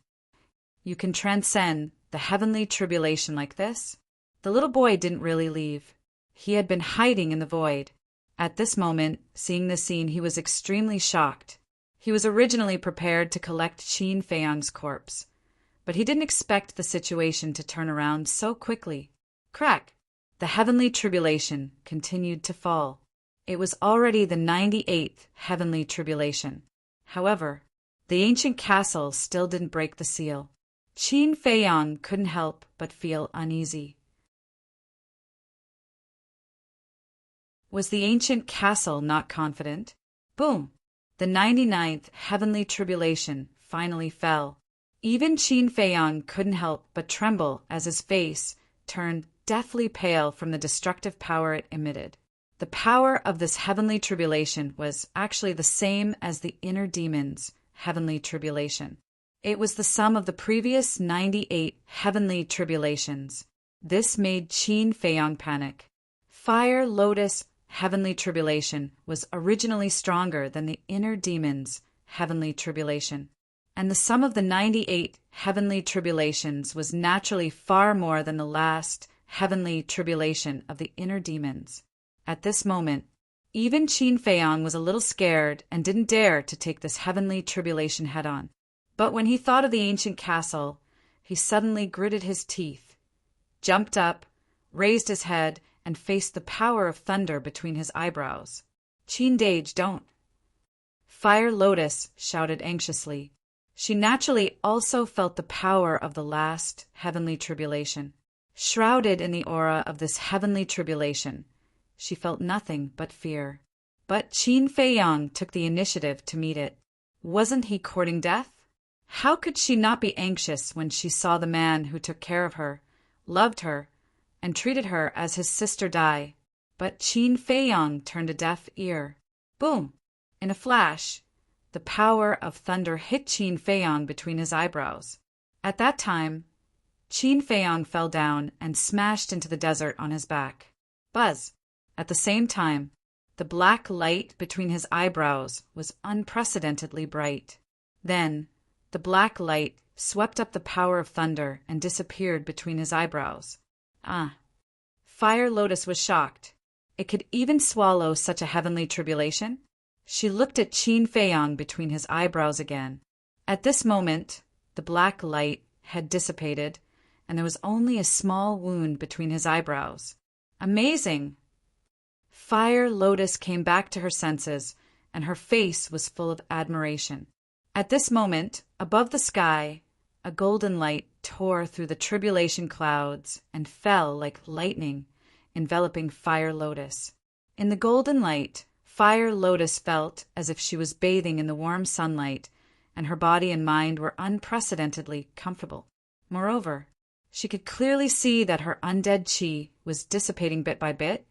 You can transcend the heavenly tribulation like this? The little boy didn't really leave. He had been hiding in the void. At this moment, seeing the scene, he was extremely shocked. He was originally prepared to collect Qin Feiyang's corpse, but he didn't expect the situation to turn around so quickly. Crack! The heavenly tribulation continued to fall. It was already the 98th heavenly tribulation. However, the ancient castle still didn't break the seal. Qin Feiyang couldn't help but feel uneasy. Was the ancient castle not confident? Boom! The 99th heavenly tribulation finally fell. Even Qin Feiyang couldn't help but tremble as his face turned deathly pale from the destructive power it emitted. The power of this heavenly tribulation was actually the same as the inner demon's heavenly tribulation. It was the sum of the previous 98 heavenly tribulations. This made Qin Feiyang panic. Fire Lotus heavenly tribulation was originally stronger than the inner demon's heavenly tribulation, and the sum of the 98 heavenly tribulations was naturally far more than the last heavenly tribulation of the inner demons. At this moment, even Qin Feiyang was a little scared and didn't dare to take this heavenly tribulation head-on. But when he thought of the ancient castle, he suddenly gritted his teeth, jumped up, raised his head, and faced the power of thunder between his eyebrows. Qin Dage, don't. Fire Lotus shouted anxiously. She naturally also felt the power of the last heavenly tribulation. Shrouded in the aura of this heavenly tribulation, she felt nothing but fear. But Qin Feiyang took the initiative to meet it. Wasn't he courting death? How could she not be anxious when she saw the man who took care of her, loved her, and treated her as his sister die? But Qin Feiyang turned a deaf ear. Boom! In a flash, the power of thunder hit Qin Feiyang between his eyebrows. At that time, Qin Feiyang fell down and smashed into the desert on his back. Buzz! At the same time, the black light between his eyebrows was unprecedentedly bright. Then, the black light swept up the power of thunder and disappeared between his eyebrows. Fire Lotus was shocked. It could even swallow such a heavenly tribulation? She looked at Qin Feiyang between his eyebrows again. At this moment, the black light had dissipated, and there was only a small wound between his eyebrows. Amazing! Fire Lotus came back to her senses, and her face was full of admiration. At this moment, above the sky, a golden light tore through the tribulation clouds and fell like lightning, enveloping Fire Lotus. In the golden light, Fire Lotus felt as if she was bathing in the warm sunlight, and her body and mind were unprecedentedly comfortable. Moreover, she could clearly see that her undead qi was dissipating bit by bit,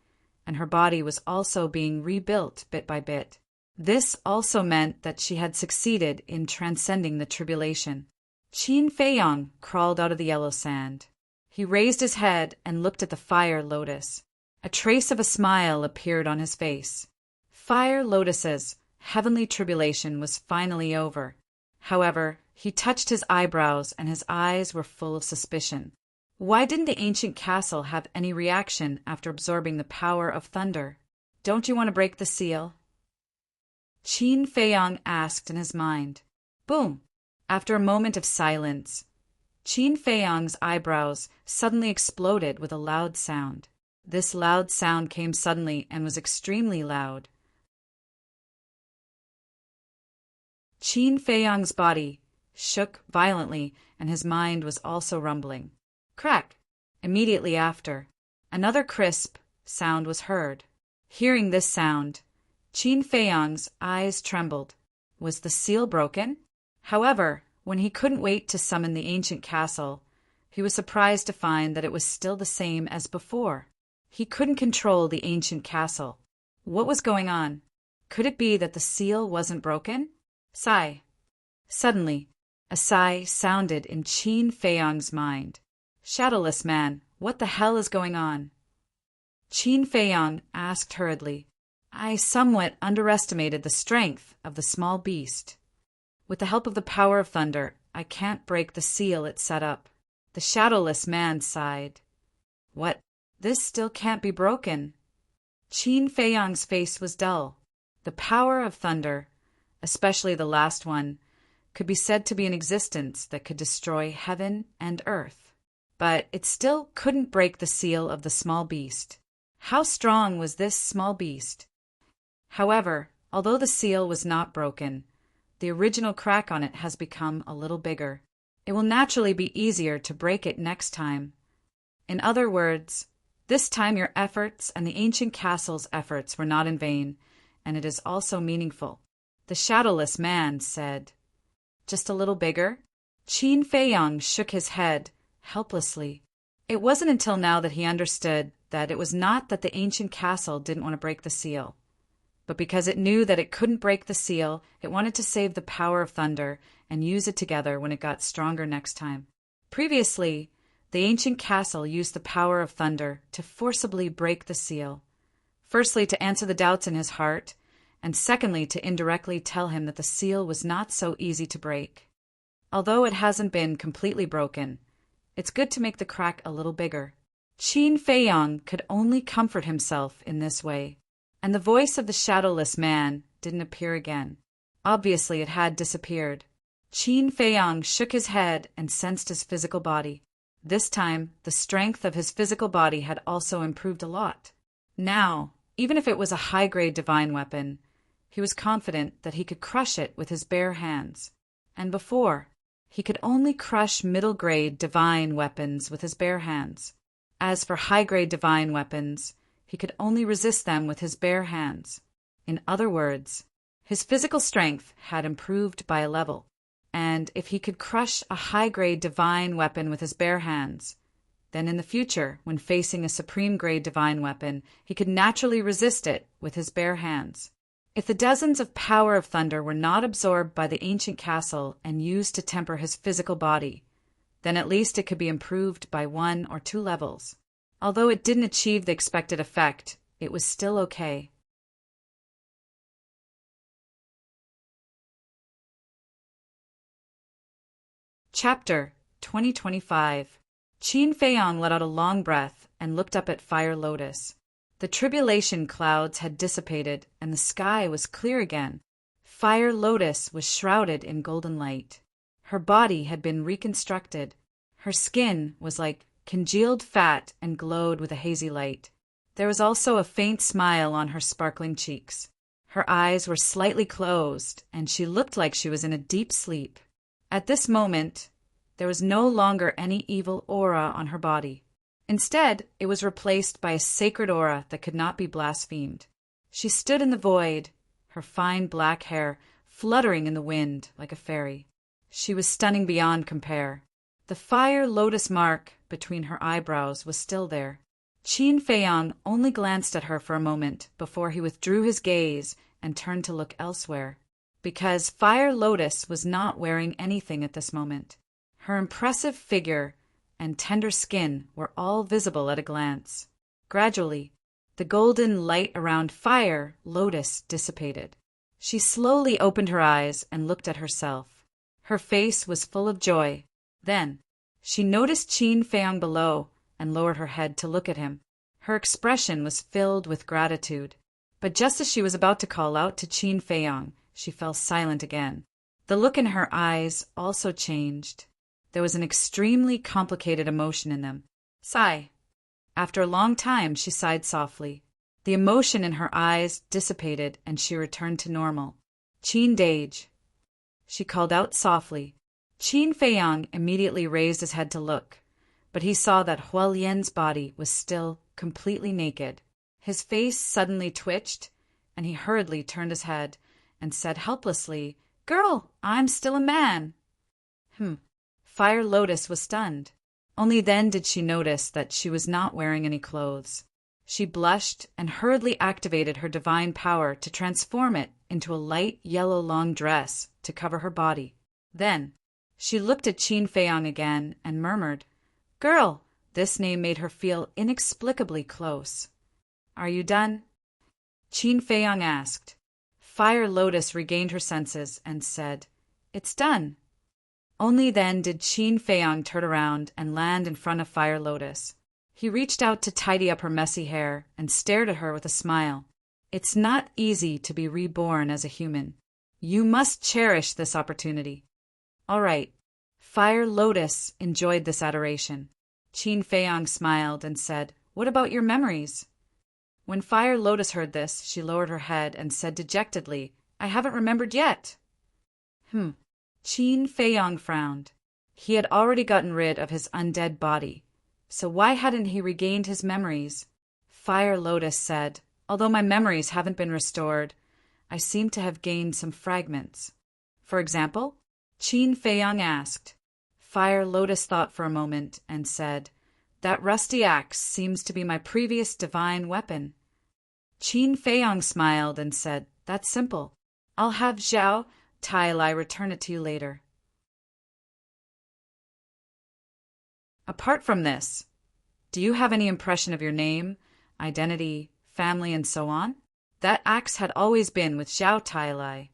and her body was also being rebuilt bit by bit. This also meant that she had succeeded in transcending the tribulation. Qin Feiyang crawled out of the yellow sand. He raised his head and looked at the Fire Lotus. A trace of a smile appeared on his face. Fire Lotus's heavenly tribulation was finally over. However, he touched his eyebrows and his eyes were full of suspicion. Why didn't the ancient castle have any reaction after absorbing the power of thunder? Don't you want to break the seal? Qin Feiyang asked in his mind. Boom! After a moment of silence, Qin Feiyang's eyebrows suddenly exploded with a loud sound. This loud sound came suddenly and was extremely loud. Qin Feiyang's body shook violently and his mind was also rumbling. Crack! Immediately after, another crisp sound was heard. Hearing this sound, Qin Feiyang's eyes trembled. Was the seal broken? However, when he couldn't wait to summon the ancient castle, he was surprised to find that it was still the same as before. He couldn't control the ancient castle. What was going on? Could it be that the seal wasn't broken? Sigh. Suddenly, a sigh sounded in Qin Feiyang's mind. Shadowless man, what the hell is going on? Qin Feiyang asked hurriedly. I somewhat underestimated the strength of the small beast. With the help of the power of thunder, I can't break the seal it set up. The shadowless man sighed. What? This still can't be broken. Qin Feiyang's face was dull. The power of thunder, especially the last one, could be said to be an existence that could destroy heaven and earth. But it still couldn't break the seal of the small beast. How strong was this small beast? However, although the seal was not broken, the original crack on it has become a little bigger. It will naturally be easier to break it next time. In other words, this time your efforts and the ancient castle's efforts were not in vain, and it is also meaningful. The shadowless man said. Just a little bigger? Qin Feiyang shook his head, helplessly. It wasn't until now that he understood that it was not that the ancient castle didn't want to break the seal, but because it knew that it couldn't break the seal, it wanted to save the power of thunder and use it together when it got stronger next time. Previously, the ancient castle used the power of thunder to forcibly break the seal, firstly to answer the doubts in his heart, and secondly to indirectly tell him that the seal was not so easy to break. Although it hasn't been completely broken, it's good to make the crack a little bigger. Qin Feiyang could only comfort himself in this way, and the voice of the shadowless man didn't appear again. Obviously it had disappeared. Qin Feiyang shook his head and sensed his physical body. This time, the strength of his physical body had also improved a lot. Now, even if it was a high-grade divine weapon, he was confident that he could crush it with his bare hands. And before, he could only crush middle-grade divine weapons with his bare hands. As for high-grade divine weapons, he could only resist them with his bare hands. In other words, his physical strength had improved by a level, and if he could crush a high-grade divine weapon with his bare hands, then in the future, when facing a supreme-grade divine weapon, he could naturally resist it with his bare hands. If the dozens of power of thunder were not absorbed by the ancient castle and used to temper his physical body, then at least it could be improved by 1 or 2 levels. Although it didn't achieve the expected effect, it was still okay. Chapter 2025. Qin Feiyang let out a long breath and looked up at Fire Lotus. The tribulation clouds had dissipated and the sky was clear again. Fire Lotus was shrouded in golden light. Her body had been reconstructed. Her skin was like congealed fat and glowed with a hazy light. There was also a faint smile on her sparkling cheeks. Her eyes were slightly closed, and she looked like she was in a deep sleep. At this moment, there was no longer any evil aura on her body. Instead, it was replaced by a sacred aura that could not be blasphemed. She stood in the void, her fine black hair fluttering in the wind like a fairy. She was stunning beyond compare. The fire lotus mark between her eyebrows was still there. Qin Feiyang only glanced at her for a moment before he withdrew his gaze and turned to look elsewhere, because Fire Lotus was not wearing anything at this moment. Her impressive figure and tender skin were all visible at a glance. Gradually, the golden light around Fire Lotus dissipated. She slowly opened her eyes and looked at herself. Her face was full of joy. Then, she noticed Qin Feiyang below and lowered her head to look at him. Her expression was filled with gratitude. But just as she was about to call out to Qin Feiyang, she fell silent again. The look in her eyes also changed. There was an extremely complicated emotion in them. Sigh. After a long time, she sighed softly. The emotion in her eyes dissipated and she returned to normal. Qin Dage. She called out softly. Qin Feiyang immediately raised his head to look, but he saw that Hualien's body was still completely naked. His face suddenly twitched, and he hurriedly turned his head and said helplessly, "Girl, I'm still a man." Fire Lotus was stunned. Only then did she notice that she was not wearing any clothes. She blushed and hurriedly activated her divine power to transform it into a light yellow long dress to cover her body. Then, she looked at Qin Feiyang again and murmured, "Girl!" This name made her feel inexplicably close. "Are you done?" Qin Feiyang asked. Fire Lotus regained her senses and said, "It's done." Only then did Qin Feiyang turn around and land in front of Fire Lotus. He reached out to tidy up her messy hair and stared at her with a smile. "It's not easy to be reborn as a human. You must cherish this opportunity." "All right." Fire Lotus enjoyed this adoration. Qin Feiyang smiled and said, "What about your memories?" When Fire Lotus heard this, she lowered her head and said dejectedly, "I haven't remembered yet." Qin Feiyang frowned. He had already gotten rid of his undead body, so why hadn't he regained his memories? Fire Lotus said, "Although my memories haven't been restored, I seem to have gained some fragments." "For example?" Qin Feiyang asked. Fire Lotus thought for a moment and said, "That rusty axe seems to be my previous divine weapon." Qin Feiyang smiled and said, "That's simple. I'll have Zhao Tailai return it to you later." Apart from this, do you have any impression of your name, identity, family, and so on? That axe had always been with Zhao Tailai.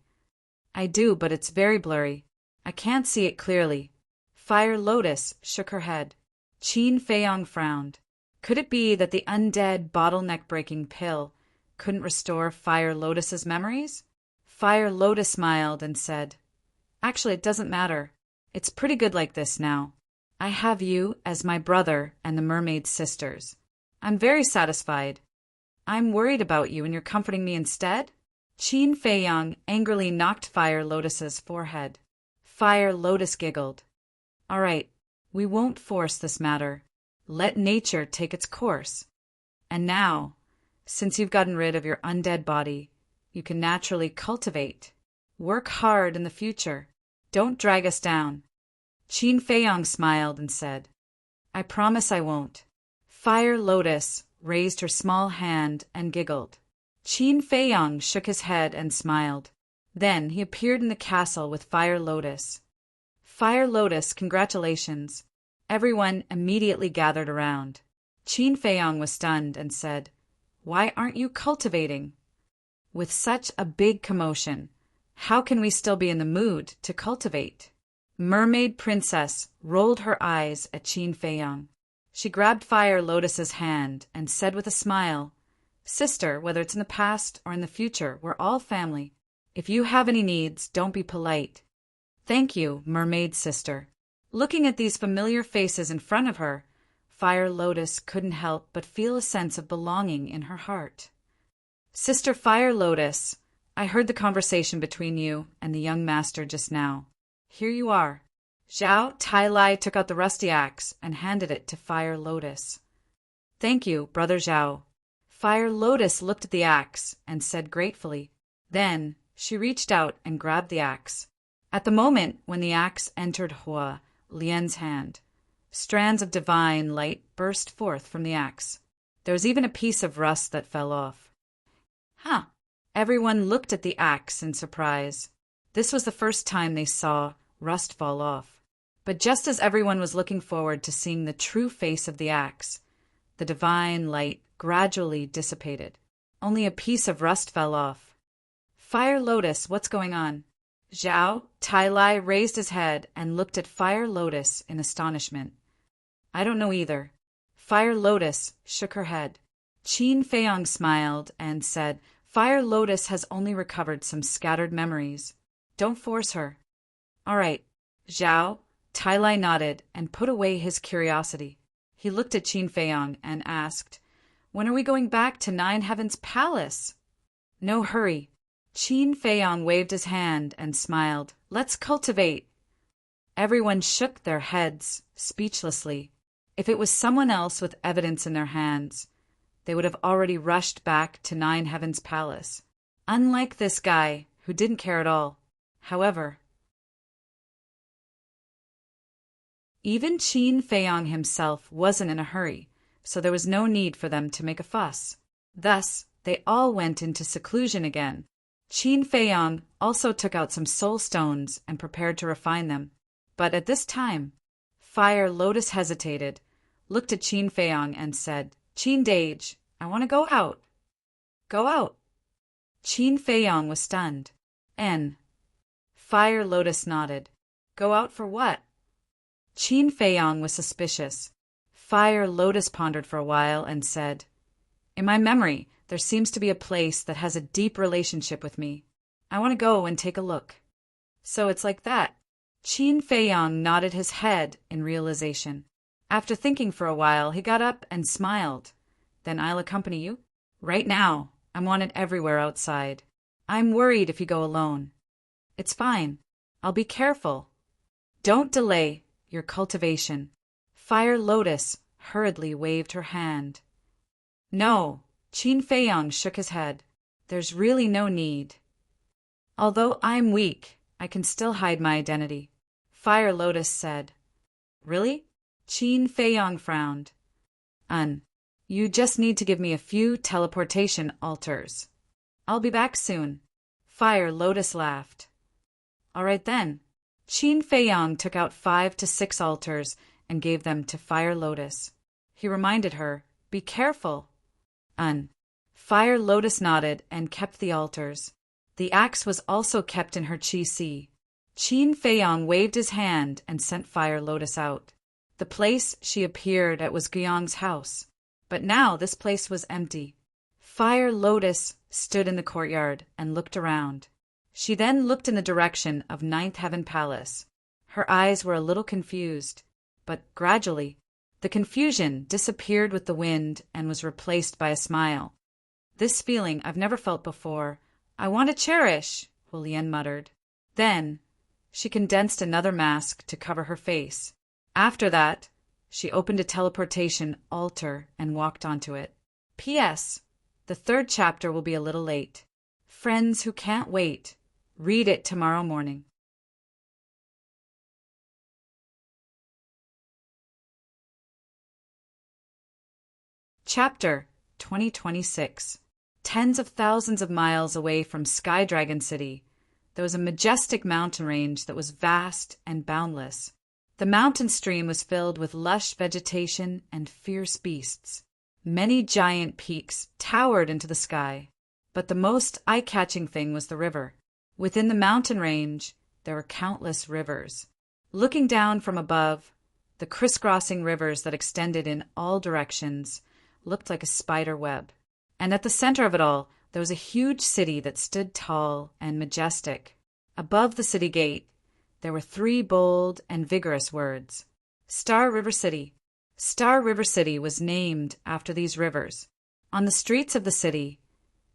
"I do, but it's very blurry. I can't see it clearly." Fire Lotus shook her head. Qin Feiyang frowned. Could it be that the undead bottleneck-breaking pill couldn't restore Fire Lotus's memories? Fire Lotus smiled and said, "Actually, it doesn't matter. It's pretty good like this now. I have you as my brother and the mermaid sisters. I'm very satisfied. I'm worried about you and you're comforting me instead?" Qin Feiyang angrily knocked Fire Lotus's forehead. Fire Lotus giggled. "All right, we won't force this matter. Let nature take its course. And now, since you've gotten rid of your undead body, you can naturally cultivate. Work hard in the future. Don't drag us down." Qin Feiyang smiled and said, "I promise I won't." Fire Lotus raised her small hand and giggled. Qin Feiyang shook his head and smiled. Then he appeared in the castle with Fire Lotus. "Fire Lotus, congratulations." Everyone immediately gathered around. Qin Feiyang was stunned and said, "Why aren't you cultivating?" "With such a big commotion, how can we still be in the mood to cultivate?" Mermaid Princess rolled her eyes at Qin Feiyang. She grabbed Fire Lotus's hand and said with a smile, "Sister, whether it's in the past or in the future, we're all family. If you have any needs, don't be polite." "Thank you, Mermaid Sister." Looking at these familiar faces in front of her, Fire Lotus couldn't help but feel a sense of belonging in her heart. "Sister Fire Lotus, I heard the conversation between you and the young master just now. Here you are." Zhao Tailai took out the rusty axe and handed it to Fire Lotus. "Thank you, Brother Zhao." Fire Lotus looked at the axe and said gratefully. Then she reached out and grabbed the axe. At the moment when the axe entered Hua Lian's hand, strands of divine light burst forth from the axe. There was even a piece of rust that fell off. "Huh!" Everyone looked at the axe in surprise. This was the first time they saw rust fall off. But just as everyone was looking forward to seeing the true face of the axe, the divine light gradually dissipated. Only a piece of rust fell off. "Fire Lotus, what's going on?" Zhao Tailai raised his head and looked at Fire Lotus in astonishment. "I don't know either." Fire Lotus shook her head. Qin Feiyang smiled and said, "Fire Lotus has only recovered some scattered memories. Don't force her." "All right." Zhao Tailai nodded and put away his curiosity. He looked at Qin Feiyang and asked, "When are we going back to Nine Heaven's palace?" "No hurry." Qin Feiyang waved his hand and smiled. "Let's cultivate." Everyone shook their heads, speechlessly. If it was someone else with evidence in their hands, they would have already rushed back to Nine Heaven's palace. Unlike this guy, who didn't care at all. However, even Qin Feiyang himself wasn't in a hurry, so there was no need for them to make a fuss. Thus, they all went into seclusion again. Qin Feiyang also took out some soul stones and prepared to refine them. But at this time, Fire Lotus hesitated, looked at Qin Feiyang and said, "Qin Dage, I want to go out." "Go out." Qin Feiyang was stunned. Fire Lotus nodded. "Go out for what?" Qin Feiyang was suspicious. Fire Lotus pondered for a while and said, "In my memory, there seems to be a place that has a deep relationship with me. I want to go and take a look." "So it's like that." Qin Feiyang nodded his head in realization. After thinking for a while, he got up and smiled. "Then I'll accompany you. Right now, I'm wanted everywhere outside. I'm worried if you go alone." "It's fine. I'll be careful." "Don't delay your cultivation." Fire Lotus hurriedly waved her hand. "No," Qin Feiyang shook his head. "There's really no need. Although I'm weak, I can still hide my identity." Fire Lotus said. "Really?" Qin Feiyang frowned. You just need to give me a few teleportation altars. I'll be back soon." Fire Lotus laughed. "All right then." Qin Feiyang took out 5 to 6 altars and gave them to Fire Lotus. He reminded her, "Be careful." Fire Lotus nodded and kept the altars. The axe was also kept in her Qi Si. Qin Feiyang waved his hand and sent Fire Lotus out. The place she appeared at was Guiyang's house, but now this place was empty. Fire Lotus stood in the courtyard and looked around. She then looked in the direction of Ninth Heaven Palace. Her eyes were a little confused, but gradually the confusion disappeared with the wind and was replaced by a smile. "This feeling I've never felt before. I want to cherish," Hulian muttered. Then she condensed another mask to cover her face. After that, she opened a teleportation altar and walked onto it. P.S. The 3rd chapter will be a little late. Friends who can't wait, read it tomorrow morning. Chapter 2026. Tens of thousands of miles away from Sky Dragon City, there was a majestic mountain range that was vast and boundless. The mountain stream was filled with lush vegetation and fierce beasts. Many giant peaks towered into the sky, but the most eye-catching thing was the river. Within the mountain range, there were countless rivers. Looking down from above, the crisscrossing rivers that extended in all directions looked like a spider web. And at the center of it all, there was a huge city that stood tall and majestic. Above the city gate, there were 3 bold and vigorous words. Star River City. Star River City was named after these rivers. On the streets of the city,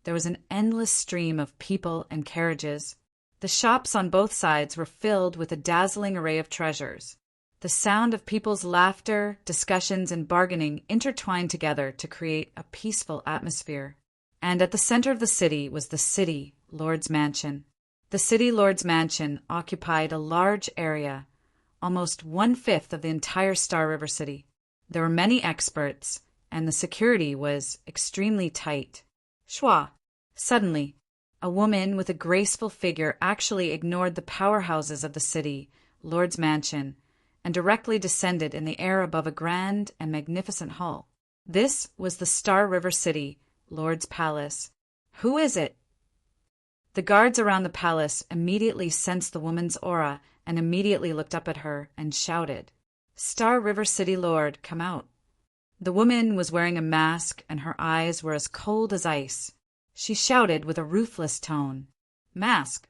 there was an endless stream of people and carriages. The shops on both sides were filled with a dazzling array of treasures. The sound of people's laughter, discussions, and bargaining intertwined together to create a peaceful atmosphere. And at the center of the city was the City Lord's Mansion. The City Lord's Mansion occupied a large area, almost 1/5 of the entire Star River City. There were many experts, and the security was extremely tight. Shua! Suddenly, a woman with a graceful figure actually ignored the powerhouses of the City Lord's Mansion and directly descended in the air above a grand and magnificent hall. This was the Star River City Lord's Palace. "Who is it?" The guards around the palace immediately sensed the woman's aura and immediately looked up at her and shouted, "Star River City Lord, come out." The woman was wearing a mask and her eyes were as cold as ice. She shouted with a ruthless tone, "Mask!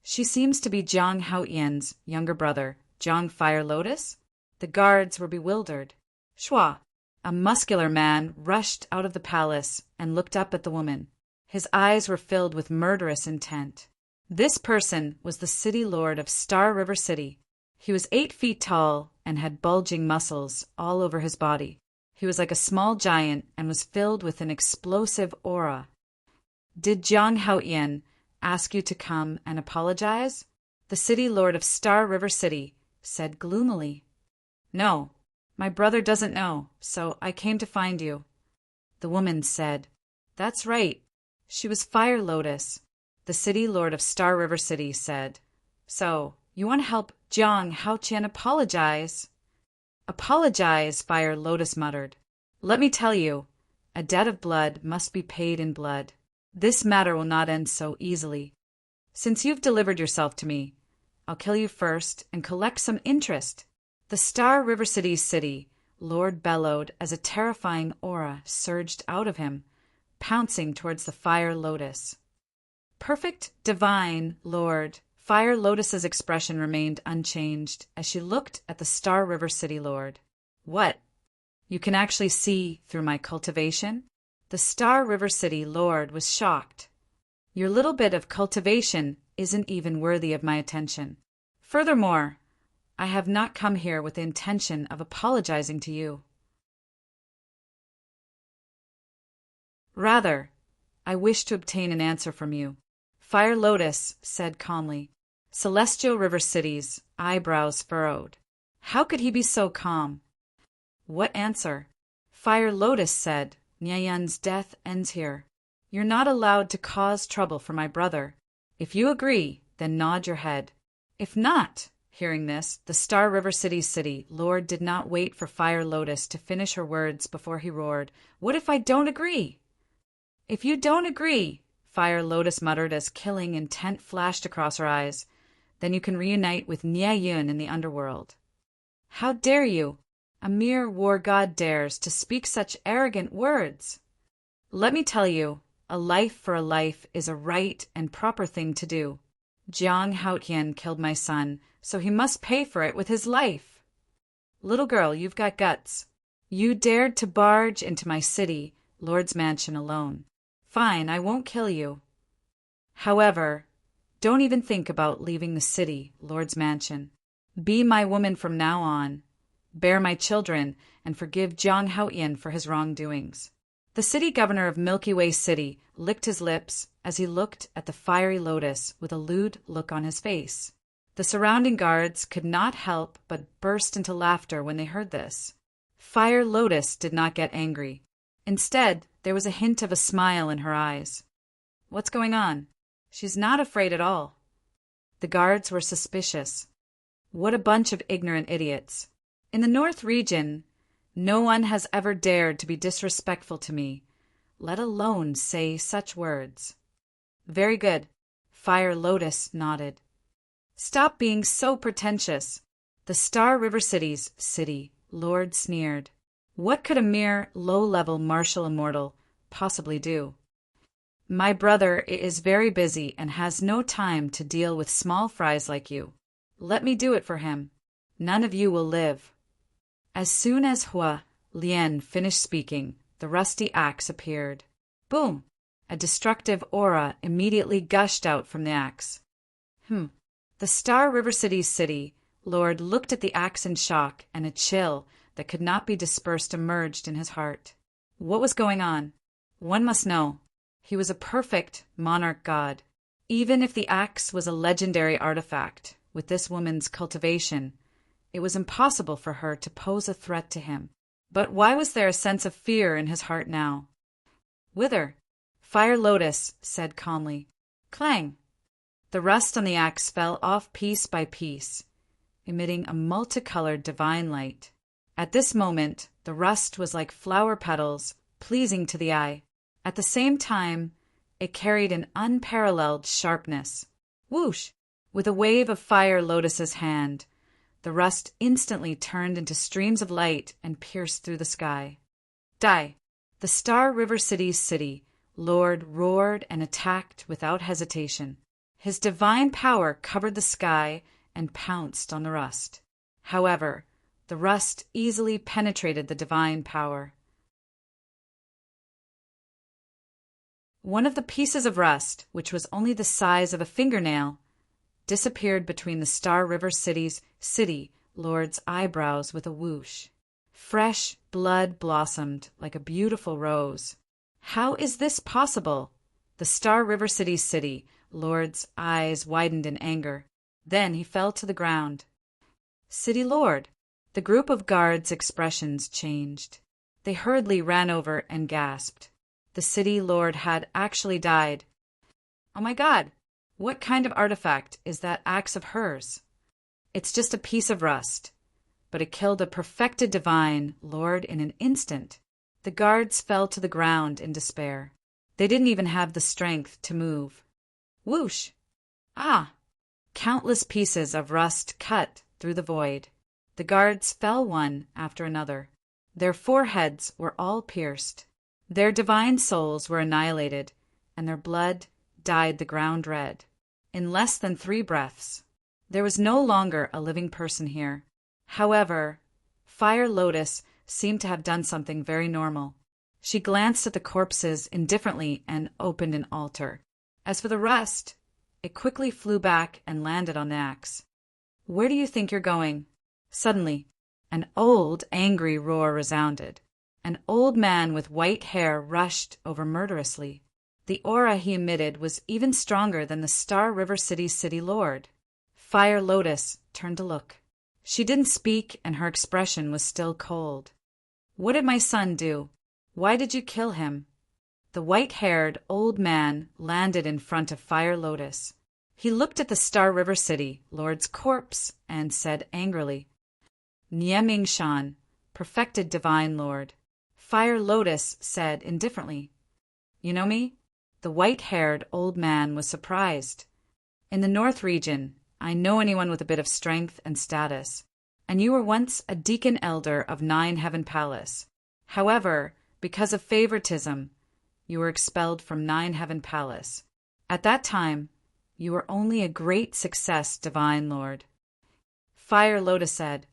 She seems to be Jiang Haoyan's younger brother, Jiang Fire Lotus?" The guards were bewildered. Shua! A muscular man rushed out of the palace and looked up at the woman. His eyes were filled with murderous intent. This person was the City Lord of Star River City. He was 8 feet tall and had bulging muscles all over his body. He was like a small giant and was filled with an explosive aura. "Did Jiang Haoyan ask you to come and apologize?" The City Lord of Star River City said gloomily. "No, My brother doesn't know, so I came to find you." The woman said, "That's right. She was Fire Lotus." The city lord of Star River City said, "So, you want to help Jiang Haoqian apologize?" "Apologize," Fire Lotus muttered. "Let me tell you, a debt of blood must be paid in blood. This matter will not end so easily. Since you've delivered yourself to me, I'll kill you first and collect some interest." The Star River City's city lord bellowed as a terrifying aura surged out of him, pouncing towards the Fire Lotus. "Perfect, divine, Lord." Fire Lotus's expression remained unchanged as she looked at the Star River City Lord. "What? You can actually see through my cultivation?" The Star River City Lord was shocked. "Your little bit of cultivation isn't even worthy of my attention. Furthermore, I have not come here with the intention of apologizing to you. Rather, I wish to obtain an answer from you." Fire Lotus said calmly. Celestial River City's eyebrows furrowed. How could he be so calm? "What answer?" Fire Lotus said, "Niayan's death ends here. You're not allowed to cause trouble for my brother. If you agree, then nod your head. If not—" Hearing this, the Star River City's city lord did not wait for Fire Lotus to finish her words before he roared, "What if I don't agree?" "If you don't agree," Fire Lotus muttered as killing intent flashed across her eyes, "then you can reunite with Nie Yun in the underworld." "How dare you? A mere war god dares to speak such arrogant words." "Let me tell you, a life for a life is a right and proper thing to do. Jiang Haoqian killed my son, so he must pay for it with his life." "Little girl, you've got guts. You dared to barge into my city, Lord's mansion alone. Fine, I won't kill you. However, don't even think about leaving the city, Lord's mansion. Be my woman from now on. Bear my children, and forgive Jiang Haoqian for his wrongdoings." The city governor of Milky Way City licked his lips as he looked at the Fiery Lotus with a lewd look on his face. The surrounding guards could not help but burst into laughter when they heard this. Fire Lotus did not get angry. Instead, there was a hint of a smile in her eyes. "What's going on? She's not afraid at all." The guards were suspicious. What a bunch of ignorant idiots. In the North region, no one has ever dared to be disrespectful to me, let alone say such words. "Very good." Fire Lotus nodded. "Stop being so pretentious." The Star River City's city lord sneered. What could a mere low-level martial immortal possibly do? "My brother is very busy and has no time to deal with small fries like you. Let me do it for him. None of you will live." As soon as Hua Lian finished speaking, the rusty axe appeared. Boom! A destructive aura immediately gushed out from the axe. The Star River City's city lord looked at the axe in shock, and a chill that could not be dispersed emerged in his heart. What was going on? One must know. He was a perfect monarch god. Even if the axe was a legendary artifact, with this woman's cultivation, it was impossible for her to pose a threat to him. But why was there a sense of fear in his heart now? "Whither?" Fire Lotus said calmly. Clang! The rust on the axe fell off piece by piece, emitting a multicolored divine light. At this moment, the rust was like flower petals, pleasing to the eye. At the same time, it carried an unparalleled sharpness. Whoosh! With a wave of Fire Lotus's hand, the rust instantly turned into streams of light and pierced through the sky. Die! The Star River City's city lord roared and attacked without hesitation. His divine power covered the sky and pounced on the rust. However, the rust easily penetrated the divine power. One of the pieces of rust, which was only the size of a fingernail, disappeared between the Star River City's city lord's eyebrows with a whoosh. Fresh blood blossomed like a beautiful rose. How is this possible? The Star River City's city lord's eyes widened in anger. Then he fell to the ground. "City Lord, The group of guards' expressions changed. They hurriedly ran over and gasped. The city lord had actually died. Oh my God! What kind of artifact is that axe of hers? It's just a piece of rust, but it killed a perfected divine lord in an instant. The guards fell to the ground in despair. They didn't even have the strength to move. Whoosh! Ah! Countless pieces of rust cut through the void. The guards fell one after another. Their foreheads were all pierced. Their divine souls were annihilated, and their blood dyed the ground red. In less than 3 breaths. There was no longer a living person here. However, Fire Lotus seemed to have done something very normal. She glanced at the corpses indifferently and opened an altar. As for the rest, it quickly flew back and landed on the axe. Where do you think you're going? Suddenly, an old, angry roar resounded. An old man with white hair rushed over murderously. The aura he emitted was even stronger than the Star River City's city lord. Fire Lotus turned to look. She didn't speak, and her expression was still cold. What did my son do? Why did you kill him? The white-haired old man landed in front of Fire Lotus. He looked at the Star River City lord's corpse and said angrily, Niemingshan, perfected divine lord. Fire Lotus said indifferently, You know me? The white-haired old man was surprised. In the North region, I know anyone with a bit of strength and status, and you were once a deacon elder of 9 Heaven Palace. However, because of favoritism, you were expelled from 9 Heaven Palace. At that time, you were only a great success, divine lord. Fire Lotus said.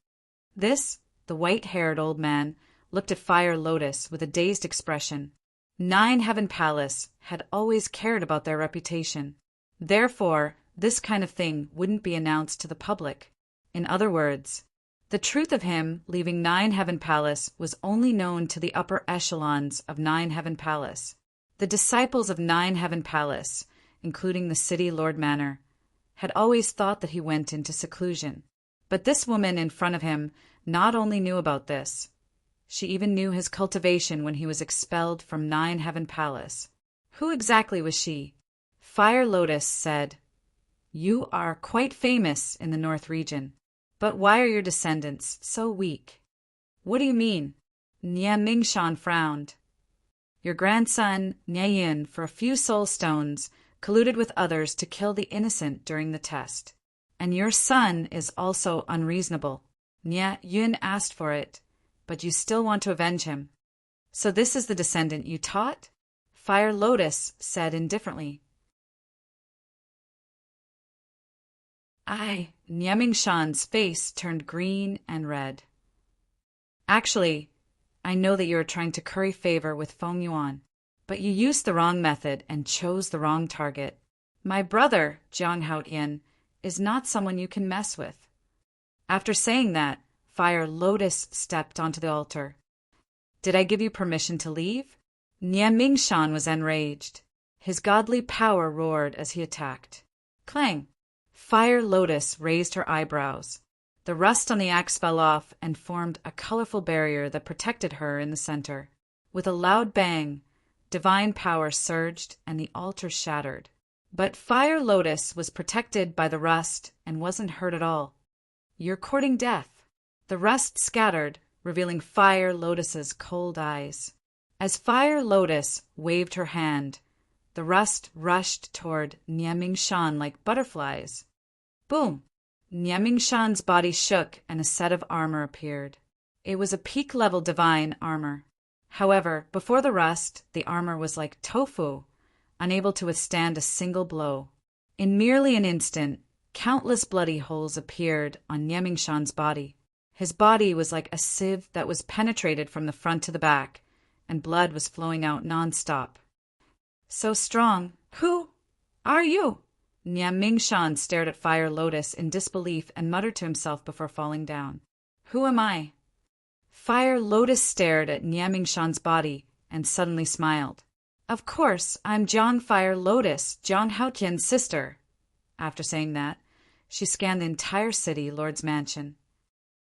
The white-haired old man, looked at Fire Lotus with a dazed expression. 9 Heaven Palace had always cared about their reputation. Therefore, this kind of thing wouldn't be announced to the public. In other words, the truth of him leaving 9 Heaven Palace was only known to the upper echelons of 9 Heaven Palace. The disciples of 9 Heaven Palace, including the city Lord Manor, had always thought that he went into seclusion. But this woman in front of him not only knew about this, she even knew his cultivation when he was expelled from 9 Heaven Palace. Who exactly was she? Fire Lotus said, You are quite famous in the North region, but why are your descendants so weak? What do you mean? Niemingshan frowned. Your grandson, Nyeyin, for a few soul stones, colluded with others to kill the innocent during the test. And your son is also unreasonable. Nye-Yun asked for it, but you still want to avenge him. So this is the descendant you taught? Fire Lotus said indifferently. Niemingshan's face turned green and red. Actually, I know that you are trying to curry favor with Feng Yuan, but you used the wrong method and chose the wrong target. My brother, Jiang Haotian, is not someone you can mess with. After saying that, Fire Lotus stepped onto the altar. Did I give you permission to leave? Niemingshan was enraged. His godly power roared as he attacked. Clang! Fire Lotus raised her eyebrows. The rust on the axe fell off and formed a colorful barrier that protected her in the center. With a loud bang, divine power surged and the altar shattered. But Fire Lotus was protected by the rust and wasn't hurt at all. You're courting death. The rust scattered, revealing Fire Lotus's cold eyes. As Fire Lotus waved her hand, the rust rushed toward Niemingshan like butterflies. Boom! Niemingshan's body shook and a set of armor appeared. It was a peak-level divine armor. However, before the rust, the armor was like tofu, unable to withstand a single blow. In merely an instant, countless bloody holes appeared on Niemingshan's body. His body was like a sieve that was penetrated from the front to the back, and blood was flowing out non-stop. So strong. Who are you? Niemingshan stared at Fire Lotus in disbelief and muttered to himself before falling down. Who am I? Fire Lotus stared at Niemingshan's body and suddenly smiled. Of course, I'm Jiang Fire Lotus, Jiang Haotian's sister. After saying that, she scanned the entire city, Lord's mansion.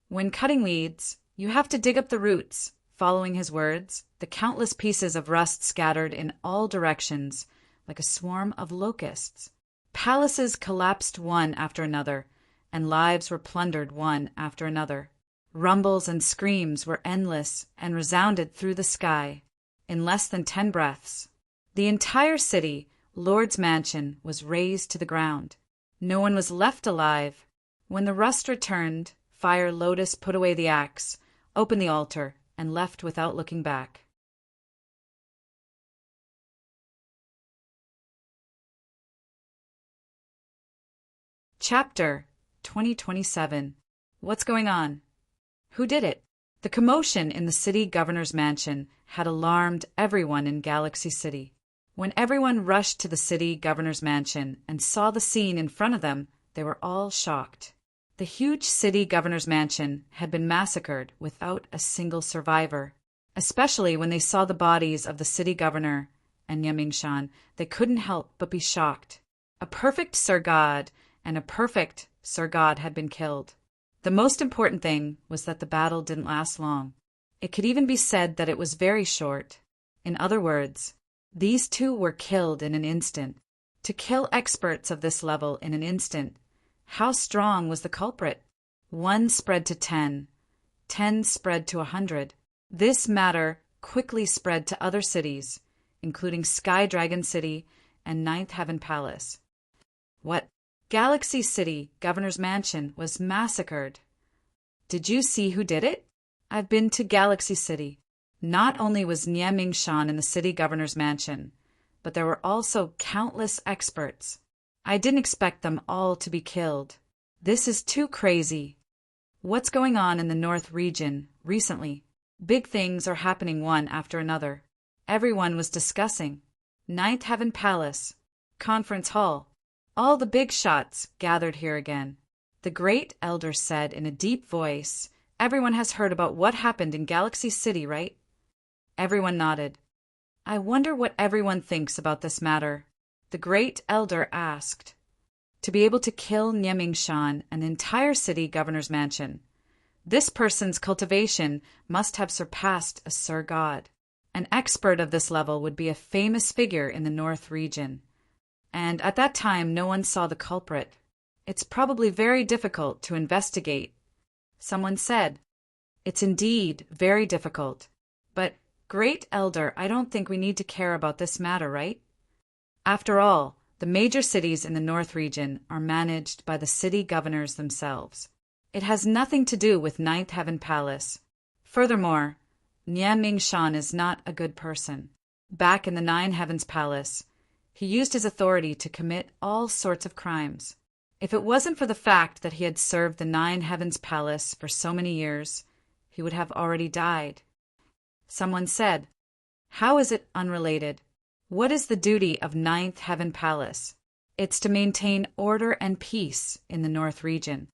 When cutting weeds, you have to dig up the roots. Following his words, the countless pieces of rust scattered in all directions like a swarm of locusts. Palaces collapsed one after another, and lives were plundered one after another. Rumbles and screams were endless and resounded through the sky. In less than 10 breaths, the entire city, Lord's mansion, was razed to the ground. No one was left alive. When the rust returned, Fire Lotus put away the axe, opened the altar, and left without looking back. Chapter 2027. What's going on? Who did it? The commotion in the city governor's mansion had alarmed everyone in Galaxy City. When everyone rushed to the city governor's mansion and saw the scene in front of them, they were all shocked. The huge city governor's mansion had been massacred without a single survivor. Especially when they saw the bodies of the city governor and Yemingshan, they couldn't help but be shocked. A perfect Sir God and a perfect Sir God had been killed. The most important thing was that the battle didn't last long. It could even be said that it was very short. In other words, these two were killed in an instant. To kill experts of this level in an instant, how strong was the culprit? 1 spread to 10. 10 spread to 100. This matter quickly spread to other cities, including Sky Dragon City and Ninth Heaven Palace. What? Galaxy City, Governor's Mansion, was massacred. Did you see who did it? I've been to Galaxy City. Not only was Nie Mingshan in the city governor's mansion, but there were also countless experts. I didn't expect them all to be killed. This is too crazy. What's going on in the North region recently? Big things are happening one after another. Everyone was discussing. Ninth Heaven Palace, Conference Hall. All the big shots gathered here again. The Great Elder said in a deep voice, "Everyone has heard about what happened in Galaxy City, right?" Everyone nodded. "I wonder what everyone thinks about this matter," the Great Elder asked. To be able to kill Nyemingshan, an entire city governor's mansion, this person's cultivation must have surpassed a Sir God. An expert of this level would be a famous figure in the North region. And at that time, no one saw the culprit. It's probably very difficult to investigate. Someone said, "It's indeed very difficult. But, Great Elder, I don't think we need to care about this matter, right?" After all, the major cities in the North region are managed by the city governors themselves. It has nothing to do with Ninth Heaven Palace. Furthermore, Nie Mingshan is not a good person. Back in the Nine Heavens Palace, he used his authority to commit all sorts of crimes. If it wasn't for the fact that he had served the Nine Heavens Palace for so many years, he would have already died. Someone said, "How is it unrelated? What is the duty of Ninth Heaven Palace? It's to maintain order and peace in the North region.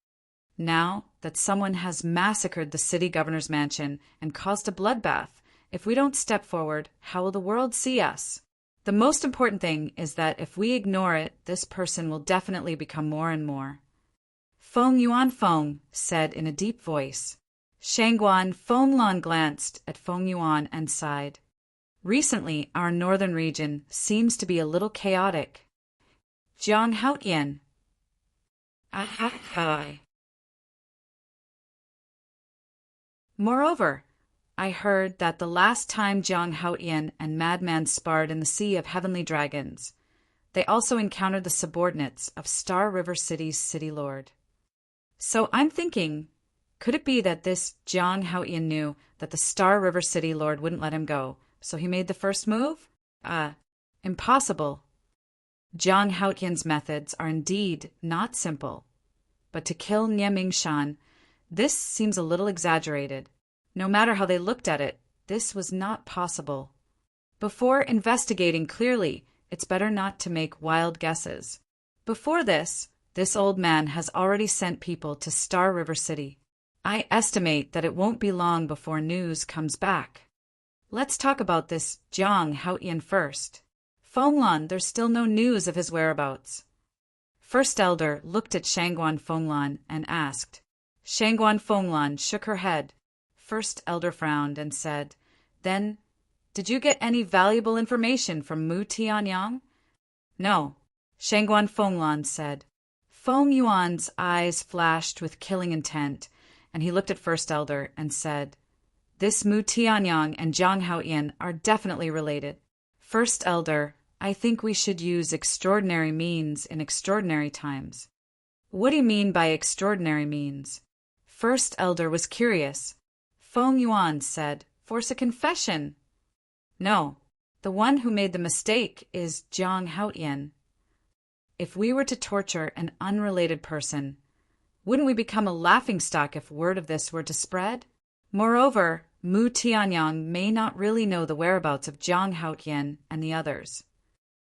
Now that someone has massacred the city governor's mansion and caused a bloodbath, if we don't step forward, how will the world see us? The most important thing is that if we ignore it, this person will definitely become more and more." Feng Yuan Feng said in a deep voice. Shangguan Fenglan glanced at Feng Yuan and sighed. Recently, our northern region seems to be a little chaotic. Jiang Haotian. Hi. Moreover, I heard that the last time Jiang Haotian and Madman sparred in the Sea of Heavenly Dragons, they also encountered the subordinates of Star River City's city lord. So I'm thinking, could it be that this Jiang Haotian knew that the Star River City lord wouldn't let him go, so he made the first move? Impossible. Jiang Haotian's methods are indeed not simple. But to kill Nie Mingshan, this seems a little exaggerated. No matter how they looked at it, this was not possible. Before investigating clearly, it's better not to make wild guesses. Before this old man has already sent people to Star River City. I estimate that it won't be long before news comes back. Let's talk about this Jiang Haotian first. Fenglan, there's still no news of his whereabouts. First Elder looked at Shangguan Fenglan and asked, Shangguan Fenglan shook her head. First Elder frowned and said, "Then, did you get any valuable information from Mu Tianyang?" "No," Shangguan Fenglan said. Feng Yuan's eyes flashed with killing intent, and he looked at First Elder and said, "This Mu Tianyang and Jiang Haoyan are definitely related. First Elder, I think we should use extraordinary means in extraordinary times." "What do you mean by extraordinary means?" First Elder was curious. Feng Yuan said, "Force a confession." "No, the one who made the mistake is Jiang Haoyan. If we were to torture an unrelated person, wouldn't we become a laughingstock if word of this were to spread? Moreover, Mu Tianyang may not really know the whereabouts of Jiang Haoyan and the others."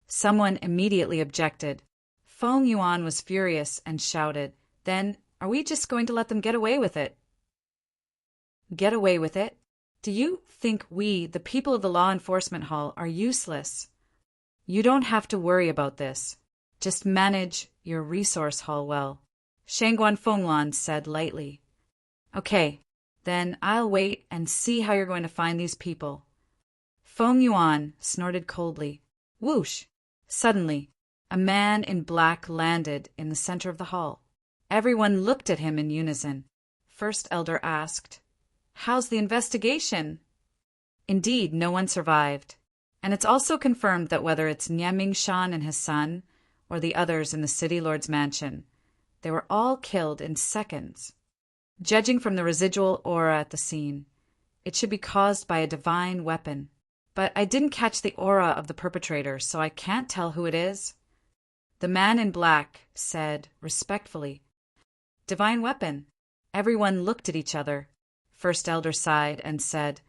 Someone immediately objected. Feng Yuan was furious and shouted, "Then, are we just going to let them get away with it?" "Get away with it? Do you think we, the people of the Law Enforcement Hall, are useless? You don't have to worry about this. Just manage your resource hall well," Shangguan Fenglan said lightly. "Okay, then I'll wait and see how you're going to find these people." Feng Yuan snorted coldly. Whoosh! Suddenly, a man in black landed in the center of the hall. Everyone looked at him in unison. First Elder asked, "How's the investigation?" Indeed, no one survived. And it's also confirmed that whether it's Niaming Shan and his son, or the others in the city lord's mansion, they were all killed in seconds. Judging from the residual aura at the scene, it should be caused by a divine weapon. But I didn't catch the aura of the perpetrator, so I can't tell who it is. The man in black said, respectfully, "Divine weapon." Everyone looked at each other. First Elder sighed and said,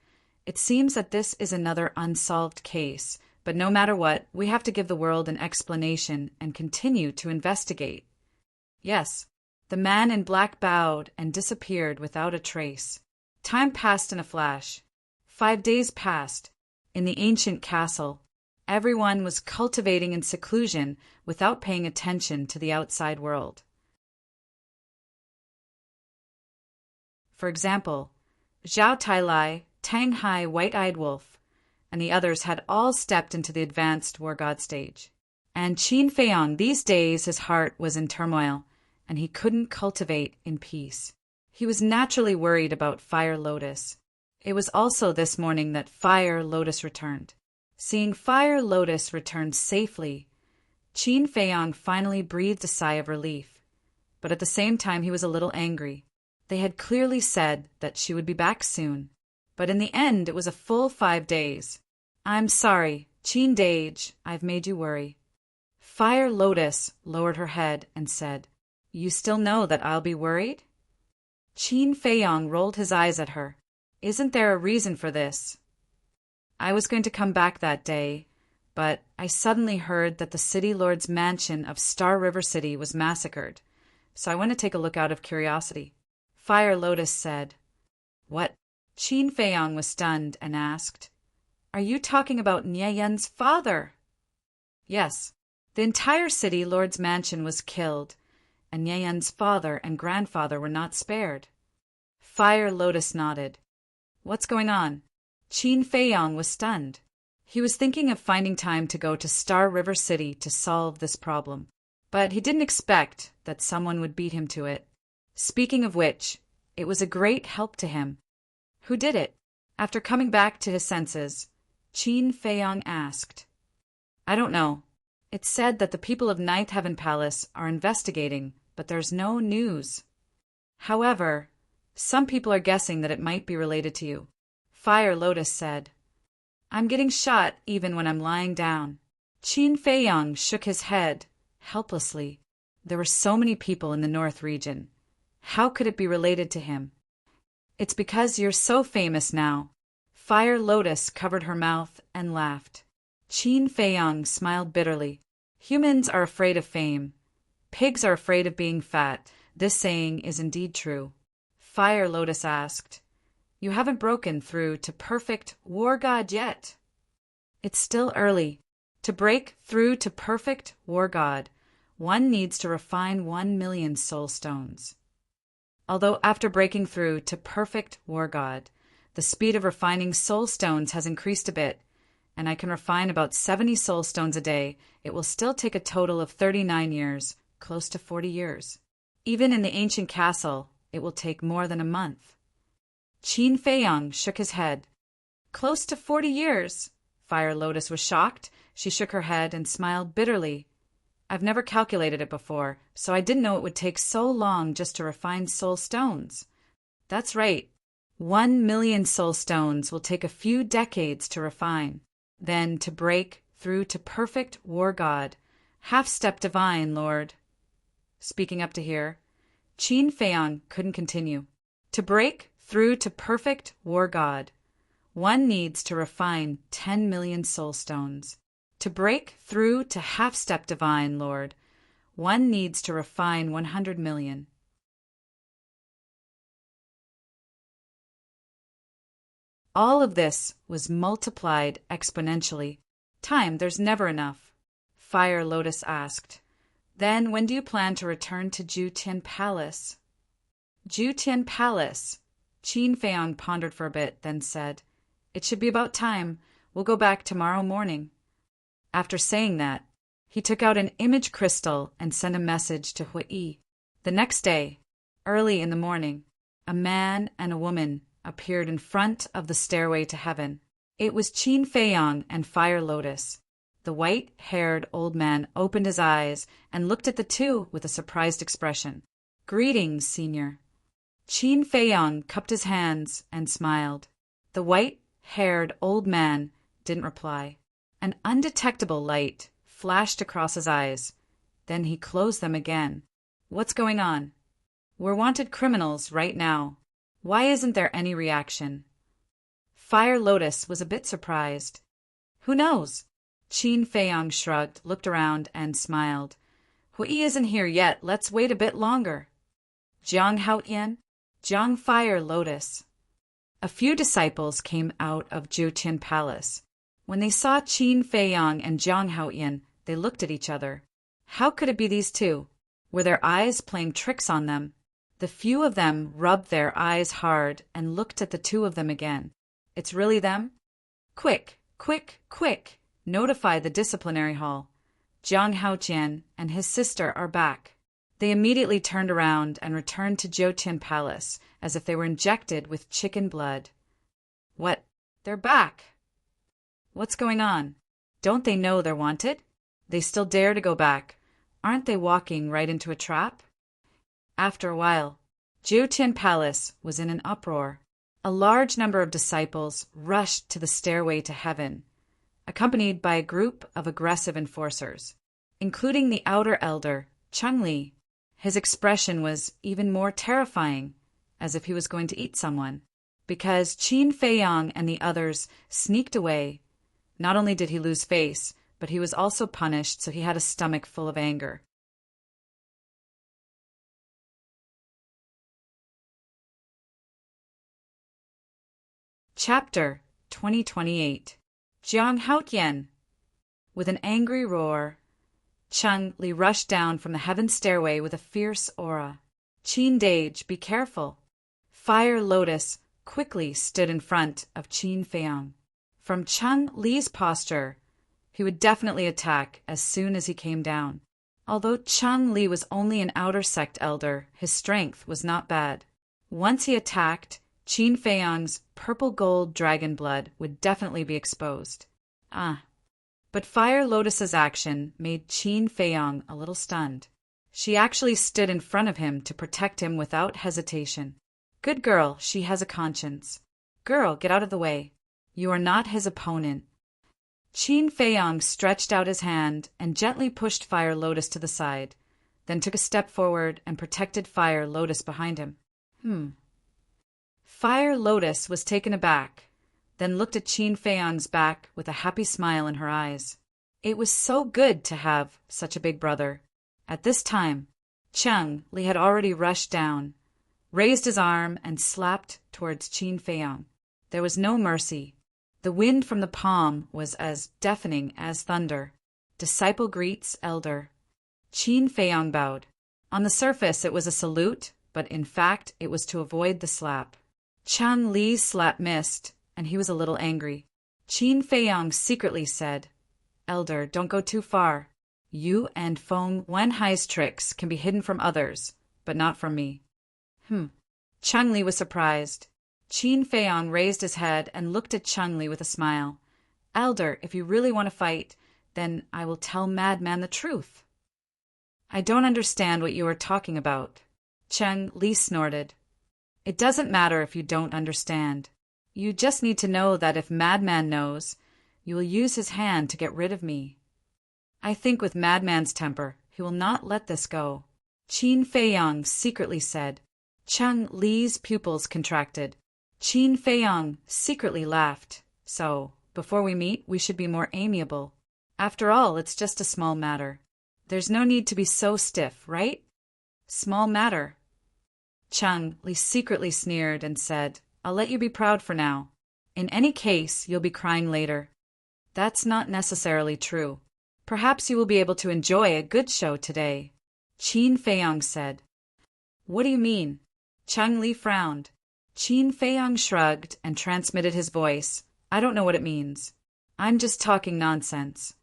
"It seems that this is another unsolved case, but no matter what, we have to give the world an explanation and continue to investigate." Yes, the man in black bowed and disappeared without a trace. Time passed in a flash. 5 days passed. In the ancient castle, everyone was cultivating in seclusion without paying attention to the outside world. For example, Zhao Tailai, Tang Hai, White-Eyed Wolf, and the others had all stepped into the advanced war god stage. And Qin Feiyang, these days his heart was in turmoil, and he couldn't cultivate in peace. He was naturally worried about Fire Lotus. It was also this morning that Fire Lotus returned. Seeing Fire Lotus return safely, Qin Feiyang finally breathed a sigh of relief. But at the same time he was a little angry. They had clearly said that she would be back soon. But in the end it was a full 5 days. "I'm sorry, Qin Dage, I've made you worry." Fire Lotus lowered her head and said, "You still know that I'll be worried?" Qin Feiyang rolled his eyes at her. "Isn't there a reason for this?" "I was going to come back that day, but I suddenly heard that the city lord's mansion of Star River City was massacred, so I went to take a look out of curiosity." Fire Lotus said, "What?" Qin Feiyang was stunned and asked, "Are you talking about Nieyan's father?" "Yes. The entire city lord's mansion was killed, and Nieyan's father and grandfather were not spared." Fire Lotus nodded. "What's going on?" Qin Feiyang was stunned. He was thinking of finding time to go to Star River City to solve this problem, but he didn't expect that someone would beat him to it. Speaking of which, it was a great help to him. Who did it? After coming back to his senses, Qin Feiyang asked. "I don't know. It's said that the people of Ninth Heaven Palace are investigating, but there's no news. However, some people are guessing that it might be related to you." Fire Lotus said, "I'm getting shot even when I'm lying down." Qin Feiyang shook his head, helplessly. There were so many people in the North region. How could it be related to him? "It's because you're so famous now." Fire Lotus covered her mouth and laughed. Qin Feiyang smiled bitterly. Humans are afraid of fame. Pigs are afraid of being fat. This saying is indeed true. Fire Lotus asked, "You haven't broken through to perfect war god yet." "It's still early. To break through to perfect war god, one needs to refine 1 million soul stones." Although after breaking through to perfect war god, the speed of refining soul stones has increased a bit, and I can refine about 70 soul stones a day, it will still take a total of 39 years, close to 40 years. Even in the ancient castle, it will take more than a month. Qin Feiyang shook his head. Close to 40 years. Fire Lotus was shocked. She shook her head and smiled bitterly. I've never calculated it before, so I didn't know it would take so long just to refine soul stones. That's right. 1 million soul stones will take a few decades to refine. Then to break through to perfect war god, half-step divine, Lord. Speaking up to here, Qin Feiyang couldn't continue. To break through to perfect war god, one needs to refine 10 million soul stones. To break through to half-step divine, Lord, one needs to refine 100 million. All of this was multiplied exponentially. Time, there's never enough. Fire Lotus asked. Then when do you plan to return to Jutian Palace? Jutian Palace. Qin Feiyang pondered for a bit, then said, It should be about time. We'll go back tomorrow morning. After saying that, he took out an image crystal and sent a message to Hui. The next day, early in the morning, a man and a woman appeared in front of the stairway to heaven. It was Qin Feiyang and Fire Lotus. The white-haired old man opened his eyes and looked at the two with a surprised expression. Greetings, Senior. Qin Feiyang cupped his hands and smiled. The white-haired old man didn't reply. An undetectable light flashed across his eyes. Then he closed them again. What's going on? We're wanted criminals right now. Why isn't there any reaction? Fire Lotus was a bit surprised. Who knows? Qin Feiyang shrugged, looked around, and smiled. Hui isn't here yet. Let's wait a bit longer. Jiang Haotian, Jiang Fire Lotus. A few disciples came out of Jutian Palace. When they saw Qin Feiyang and Jiang Haotian, they looked at each other. How could it be these two? Were their eyes playing tricks on them? The few of them rubbed their eyes hard and looked at the two of them again. It's really them? Quick, quick, quick! Notify the disciplinary hall. Jiang Haotian and his sister are back. They immediately turned around and returned to Jutian Palace as if they were injected with chicken blood. What? They're back! What's going on? Don't they know they're wanted? They still dare to go back. Aren't they walking right into a trap? After a while, Jutian Palace was in an uproar. A large number of disciples rushed to the stairway to heaven, accompanied by a group of aggressive enforcers, including the outer elder, Cheng Li. His expression was even more terrifying, as if he was going to eat someone. Because Qin Feiyang and the others sneaked away, not only did he lose face, but he was also punished, so he had a stomach full of anger. Chapter 2028. Jiang Haotian. With an angry roar, Cheng Li rushed down from the heaven stairway with a fierce aura. Qin Dage, be careful. Fire Lotus quickly stood in front of Qin Feiyang. From Cheng Li's posture, he would definitely attack as soon as he came down. Although Cheng Li was only an outer sect elder, his strength was not bad. Once he attacked, Qin Feiyang's purple gold dragon blood would definitely be exposed. But Fire Lotus's action made Qin Feiyang a little stunned. She actually stood in front of him to protect him without hesitation. Good girl, she has a conscience. Girl, get out of the way. You are not his opponent. Qin Feiyang stretched out his hand and gently pushed Fire Lotus to the side, then took a step forward and protected Fire Lotus behind him. Fire Lotus was taken aback, then looked at Qin Feiyang's back with a happy smile in her eyes. It was so good to have such a big brother. At this time, Cheng Li had already rushed down, raised his arm, and slapped towards Qin Feiyang. There was no mercy. The wind from the palm was as deafening as thunder. Disciple greets elder. Qin Feiyang bowed. On the surface it was a salute, but in fact it was to avoid the slap. Chang Li's slap missed, and he was a little angry. Qin Feiyang secretly said, "Elder, don't go too far. You and Feng Wenhai's tricks can be hidden from others, but not from me." Chang Li was surprised. Qin Feiyang raised his head and looked at Chang Li with a smile. "Elder, if you really want to fight, then I will tell Madman the truth." "I don't understand what you are talking about." Chang Li snorted. "It doesn't matter if you don't understand. You just need to know that if Madman knows, you will use his hand to get rid of me. I think with Madman's temper, he will not let this go." Qin Feiyang secretly said. Chang Li's pupils contracted. Qin Feiyang secretly laughed. "So, before we meet, we should be more amiable. After all, it's just a small matter. There's no need to be so stiff, right?" "Small matter." Chang Li secretly sneered and said, "I'll let you be proud for now. In any case, you'll be crying later." "That's not necessarily true. Perhaps you will be able to enjoy a good show today," Qin Feiyang said. "What do you mean?" Chang Li frowned. Qin Feiyang shrugged and transmitted his voice. "I don't know what it means. I'm just talking nonsense."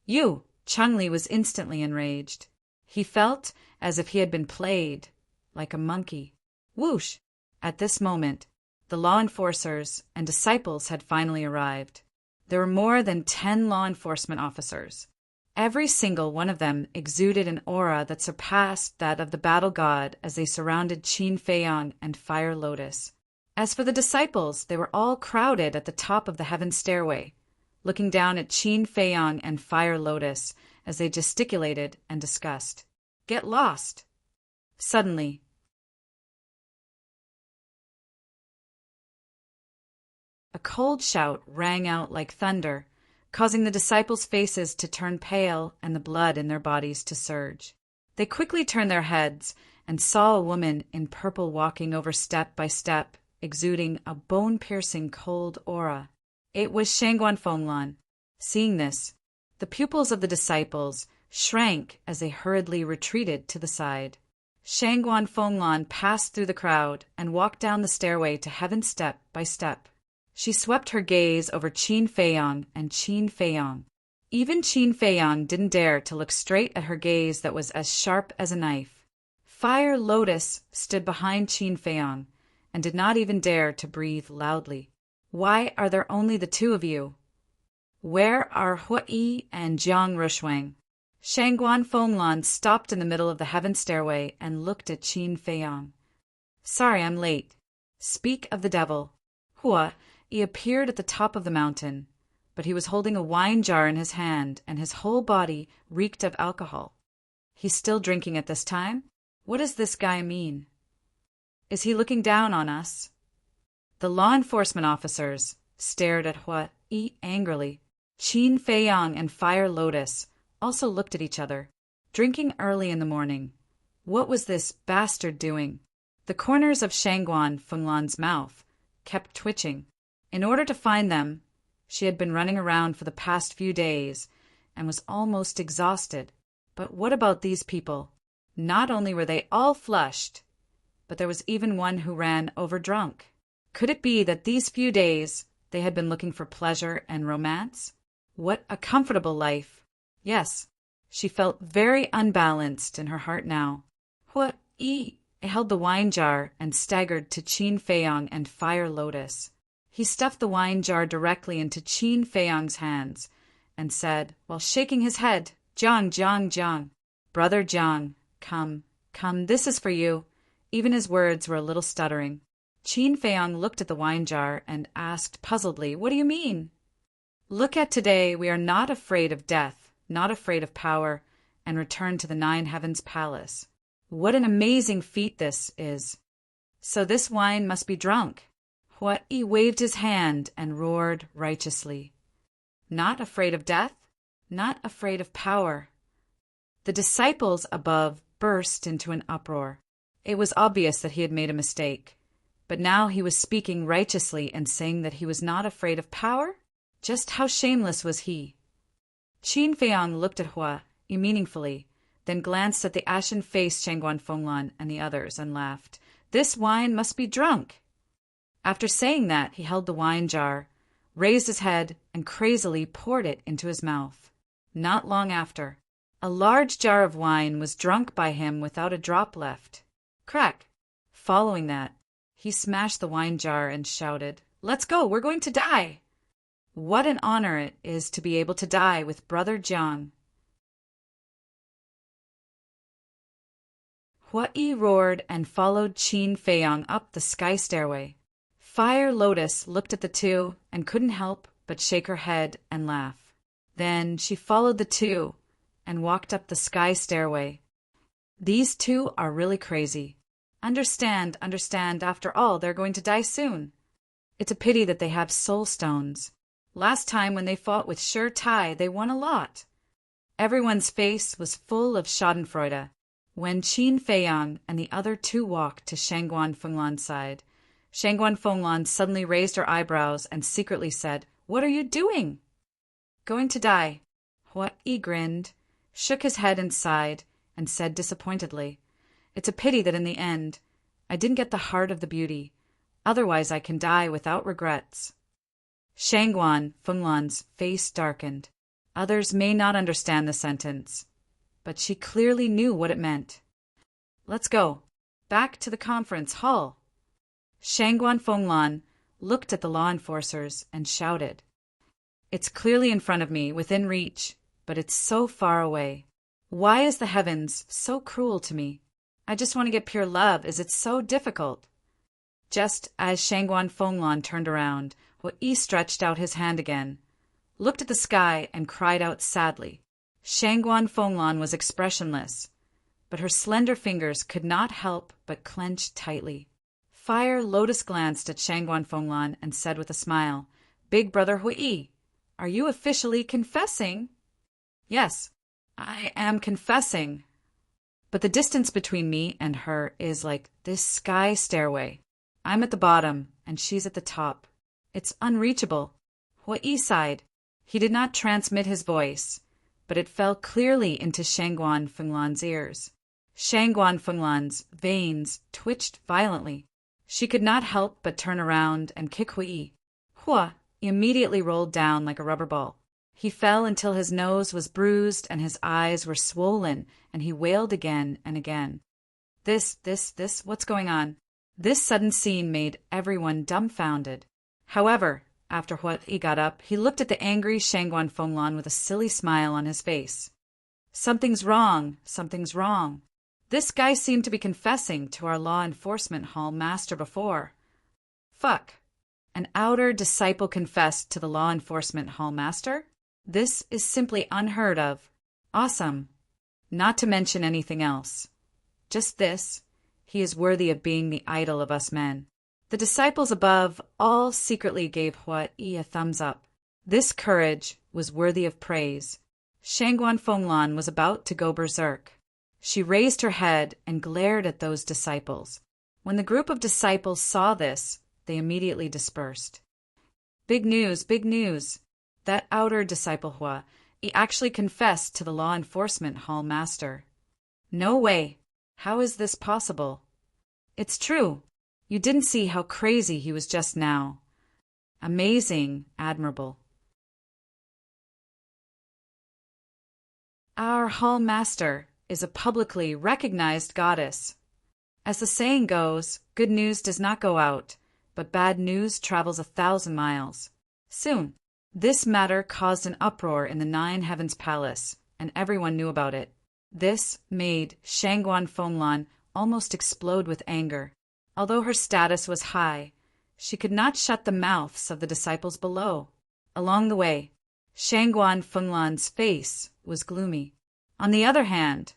"You!" Chang Li was instantly enraged. He felt as if he had been played, like a monkey. Whoosh! At this moment, the law enforcers and disciples had finally arrived. There were more than 10 law enforcement officers. Every single one of them exuded an aura that surpassed that of the battle god as they surrounded Qin Feiyang and Fire Lotus. As for the disciples, they were all crowded at the top of the heaven stairway, looking down at Qin Feiyang and Fire Lotus as they gesticulated and discussed. "Get lost!" Suddenly, a cold shout rang out like thunder, causing the disciples' faces to turn pale and the blood in their bodies to surge. They quickly turned their heads and saw a woman in purple walking over step by step, exuding a bone-piercing cold aura. It was Shangguan Fenglan. Seeing this, the pupils of the disciples shrank as they hurriedly retreated to the side. Shangguan Fenglan passed through the crowd and walked down the stairway to heaven step by step. She swept her gaze over Qin Feiyang and Qin Feiyang. Even Qin Feiyang didn't dare to look straight at her gaze that was as sharp as a knife. Fire Lotus stood behind Qin Feiyang and did not even dare to breathe loudly. "Why are there only the two of you? Where are Hui and Jiang Rushuang?" Shangguan Fenglan stopped in the middle of the heaven stairway and looked at Qin Feiyang. "Sorry, I'm late." Speak of the devil. He appeared at the top of the mountain, but he was holding a wine jar in his hand and his whole body reeked of alcohol. He's still drinking at this time? What does this guy mean? Is he looking down on us? The law enforcement officers stared at Hui angrily. Qin Feiyang and Fire Lotus also looked at each other. Drinking early in the morning. What was this bastard doing? The corners of Shangguan Fenglan's mouth kept twitching. In order to find them, she had been running around for the past few days and was almost exhausted. But what about these people? Not only were they all flushed, but there was even one who ran overdrunk. Could it be that these few days they had been looking for pleasure and romance? What a comfortable life! Yes, she felt very unbalanced in her heart now. Hui held the wine jar and staggered to Qin Feiyang and Fire Lotus. He stuffed the wine jar directly into Qin Feiyang's hands and said, while shaking his head, "Jiang, Jiang, Jiang. Brother Jiang, come, come, this is for you." Even his words were a little stuttering. Qin Feiyang looked at the wine jar and asked puzzledly, "What do you mean?" "Look at today, we are not afraid of death, not afraid of power, and return to the Nine Heavens Palace. What an amazing feat this is. So this wine must be drunk." Hui waved his hand and roared righteously. Not afraid of death, not afraid of power. The disciples above burst into an uproar. It was obvious that he had made a mistake, but now he was speaking righteously and saying that he was not afraid of power? Just how shameless was he? Qin Feiyang looked at Hui meaningfully, then glanced at the ashen-faced Shangguan Fenglan and the others and laughed. This wine must be drunk. After saying that, he held the wine jar, raised his head, and crazily poured it into his mouth. Not long after, a large jar of wine was drunk by him without a drop left. Crack! Following that, he smashed the wine jar and shouted, "Let's go, we're going to die!" What an honor it is to be able to die with Brother Jiang. Hua-yi roared and followed Qin Feiyang up the sky stairway. Fire Lotus looked at the two and couldn't help but shake her head and laugh. Then she followed the two and walked up the sky stairway. These two are really crazy. Understand, after all, they're going to die soon. It's a pity that they have soul stones. Last time when they fought with Sure Tai, they won a lot. Everyone's face was full of schadenfreude when Qin Feiyang and the other two walked to Shangguan Fenglan's side. Shangguan Fenglan suddenly raised her eyebrows and secretly said, "What are you doing?" "Going to die." Hua-yi grinned, shook his head and sighed, and said disappointedly, "It's a pity that in the end, I didn't get the heart of the beauty. Otherwise I can die without regrets." Shangguan Fenglan's face darkened. Others may not understand the sentence, but she clearly knew what it meant. "Let's go. Back to the conference hall." Shangguan Fenglan looked at the law enforcers and shouted, "It's clearly in front of me, within reach, but it's so far away. Why is the heavens so cruel to me? I just want to get pure love. Is it so difficult?" Just as Shangguan Fenglan turned around, Hua-yi stretched out his hand again, looked at the sky, and cried out sadly. Shangguan Fenglan was expressionless, but her slender fingers could not help but clench tightly. Fire Lotus glanced at Shangguan Fenglan and said with a smile, "Big brother Hua-yi, are you officially confessing?" "Yes, I am confessing. But the distance between me and her is like this sky stairway. I'm at the bottom, and she's at the top. It's unreachable." Hua-yi sighed. He did not transmit his voice, but it fell clearly into Shangguan Fenglan's ears. Shangguan Fenglan's veins twitched violently. She could not help but turn around and kick Hua-yi. Hua immediately rolled down like a rubber ball. He fell until his nose was bruised and his eyes were swollen, and he wailed again and again. This, what's going on? This sudden scene made everyone dumbfounded. However, after Hua-yi got up, he looked at the angry Shangguan Fenglan with a silly smile on his face. Something's wrong. This guy seemed to be confessing to our law enforcement hall master before. Fuck. An outer disciple confessed to the law enforcement hall master? This is simply unheard of. Awesome. Not to mention anything else. Just this. He is worthy of being the idol of us men. The disciples above all secretly gave Hua-yi a thumbs up. This courage was worthy of praise. Shangguan Fenglan was about to go berserk. She raised her head and glared at those disciples. When the group of disciples saw this, they immediately dispersed. Big news. That outer disciple Hua, he actually confessed to the law enforcement hall master. No way. How is this possible? It's true. You didn't see how crazy he was just now. Amazing, admirable. Our hall master is a publicly recognized goddess. As the saying goes, good news does not go out, but bad news travels 1,000 miles. Soon, this matter caused an uproar in the Nine Heavens Palace, and everyone knew about it. This made Shangguan Fenglan almost explode with anger. Although her status was high, she could not shut the mouths of the disciples below. Along the way, Shangguan Fenglan's face was gloomy. On the other hand,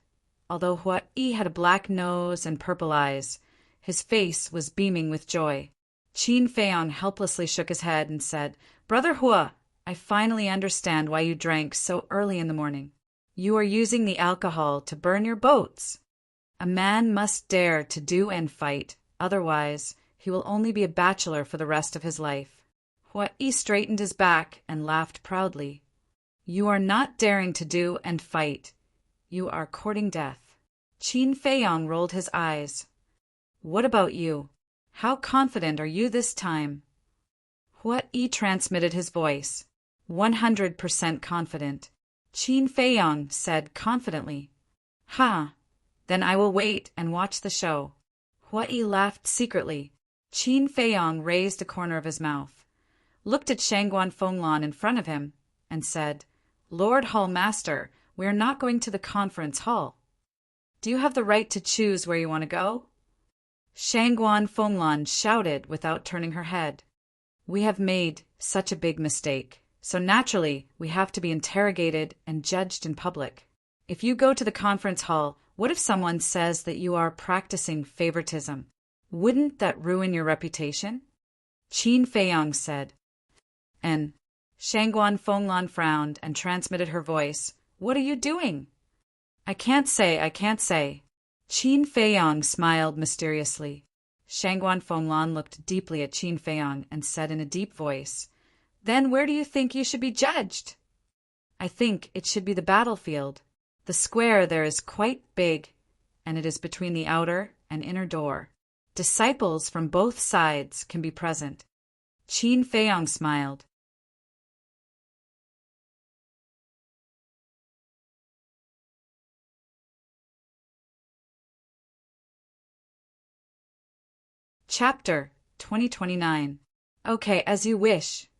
although Hua-yi had a black nose and purple eyes, his face was beaming with joy. Qin Feiyang helplessly shook his head and said, "Brother Hua, I finally understand why you drank so early in the morning. You are using the alcohol to burn your boats. A man must dare to do and fight. Otherwise, he will only be a bachelor for the rest of his life." Hua-yi straightened his back and laughed proudly. "You are not daring to do and fight. you are courting death. Qin Feiyong rolled his eyes. What about you? How confident are you this time? Hua Yi transmitted his voice. 100% confident. Qin Feiyong said confidently. Ha! Then I will wait and watch the show. Hua Yi laughed secretly. Qin Feiyong raised a corner of his mouth, looked at Shangguan Fenglan in front of him, and said, Lord Hall Master, we are not going to the conference hall. Do you have the right to choose where you want to go? Shangguan Fenglan shouted without turning her head. We have made such a big mistake, so naturally we have to be interrogated and judged in public. If you go to the conference hall, what if someone says that you are practicing favoritism? Wouldn't that ruin your reputation? Qin Feiyong said. And Shangguan Fenglan frowned and transmitted her voice. What are you doing? I can't say. Qin Feiyong smiled mysteriously. Shangguan Fenglan looked deeply at Qin Feiyong and said in a deep voice, Then where do you think you should be judged? I think it should be the battlefield. The square there is quite big, and it is between the outer and inner door. Disciples from both sides can be present. Qin Feiyong smiled. Chapter 2029. Okay, as you wish.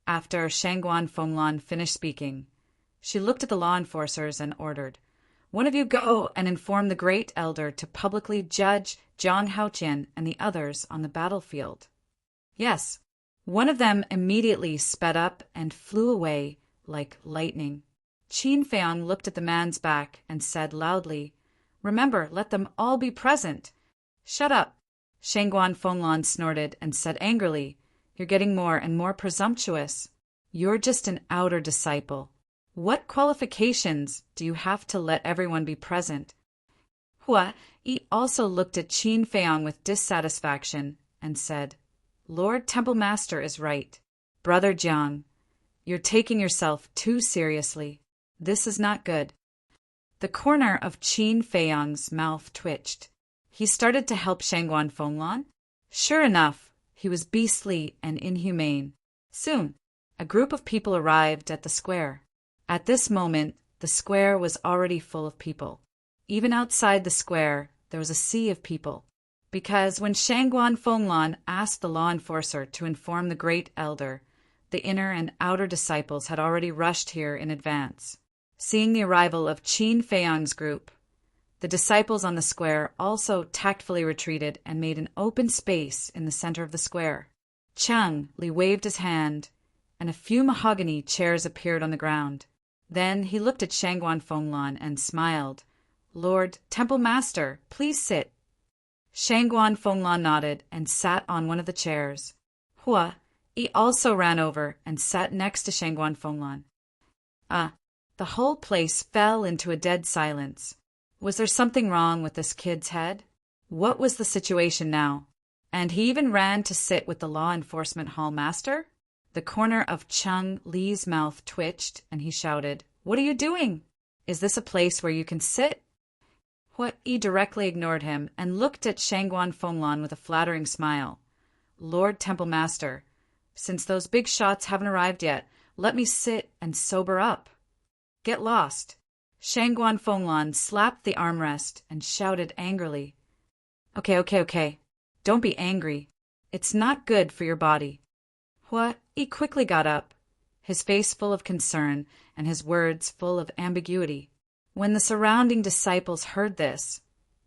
After Shangguan Fenglan finished speaking, she looked at the law enforcers and ordered, One of you go and inform the great elder to publicly judge Zhang Haoqian and the others on the battlefield. Yes, one of them immediately sped up and flew away like lightning. Qin Feiyong looked at the man's back and said loudly, Remember, let them all be present. Shut up. Shangguan Fenglan snorted and said angrily, You're getting more and more presumptuous. You're just an outer disciple. What qualifications do you have to let everyone be present? Hua Yi also looked at Qin Feiyong with dissatisfaction and said, Lord Temple Master is right. Brother Jiang, you're taking yourself too seriously. This is not good. The corner of Qin Feiyong's mouth twitched. He started to help Shangguan Fenglan. Sure enough, he was beastly and inhumane. Soon, a group of people arrived at the square. At this moment, the square was already full of people. Even outside the square, there was a sea of people. Because when Shangguan Fenglan asked the law enforcer to inform the great elder, the inner and outer disciples had already rushed here in advance. Seeing the arrival of Qin Feiyong's group, the disciples on the square also tactfully retreated and made an open space in the center of the square. Chang Li waved his hand, and a few mahogany chairs appeared on the ground. Then he looked at Shangguan Fenglan and smiled. Lord Temple Master, please sit. Shangguan Fenglan nodded and sat on one of the chairs. Hua Yi also ran over and sat next to Shangguan Fenglan. The whole place fell into a dead silence. Was there something wrong with this kid's head? What was the situation now? And he even ran to sit with the law enforcement hall master? The corner of Chang Li's mouth twitched, and he shouted, What are you doing? Is this a place where you can sit? Hua Yi directly ignored him and looked at Shangguan Fenglan with a flattering smile. Lord Temple Master, since those big shots haven't arrived yet, let me sit and sober up. Get lost. Shangguan Fenglan slapped the armrest and shouted angrily. Okay. Don't be angry. It's not good for your body. Hua Yi quickly got up, his face full of concern and his words full of ambiguity. When the surrounding disciples heard this,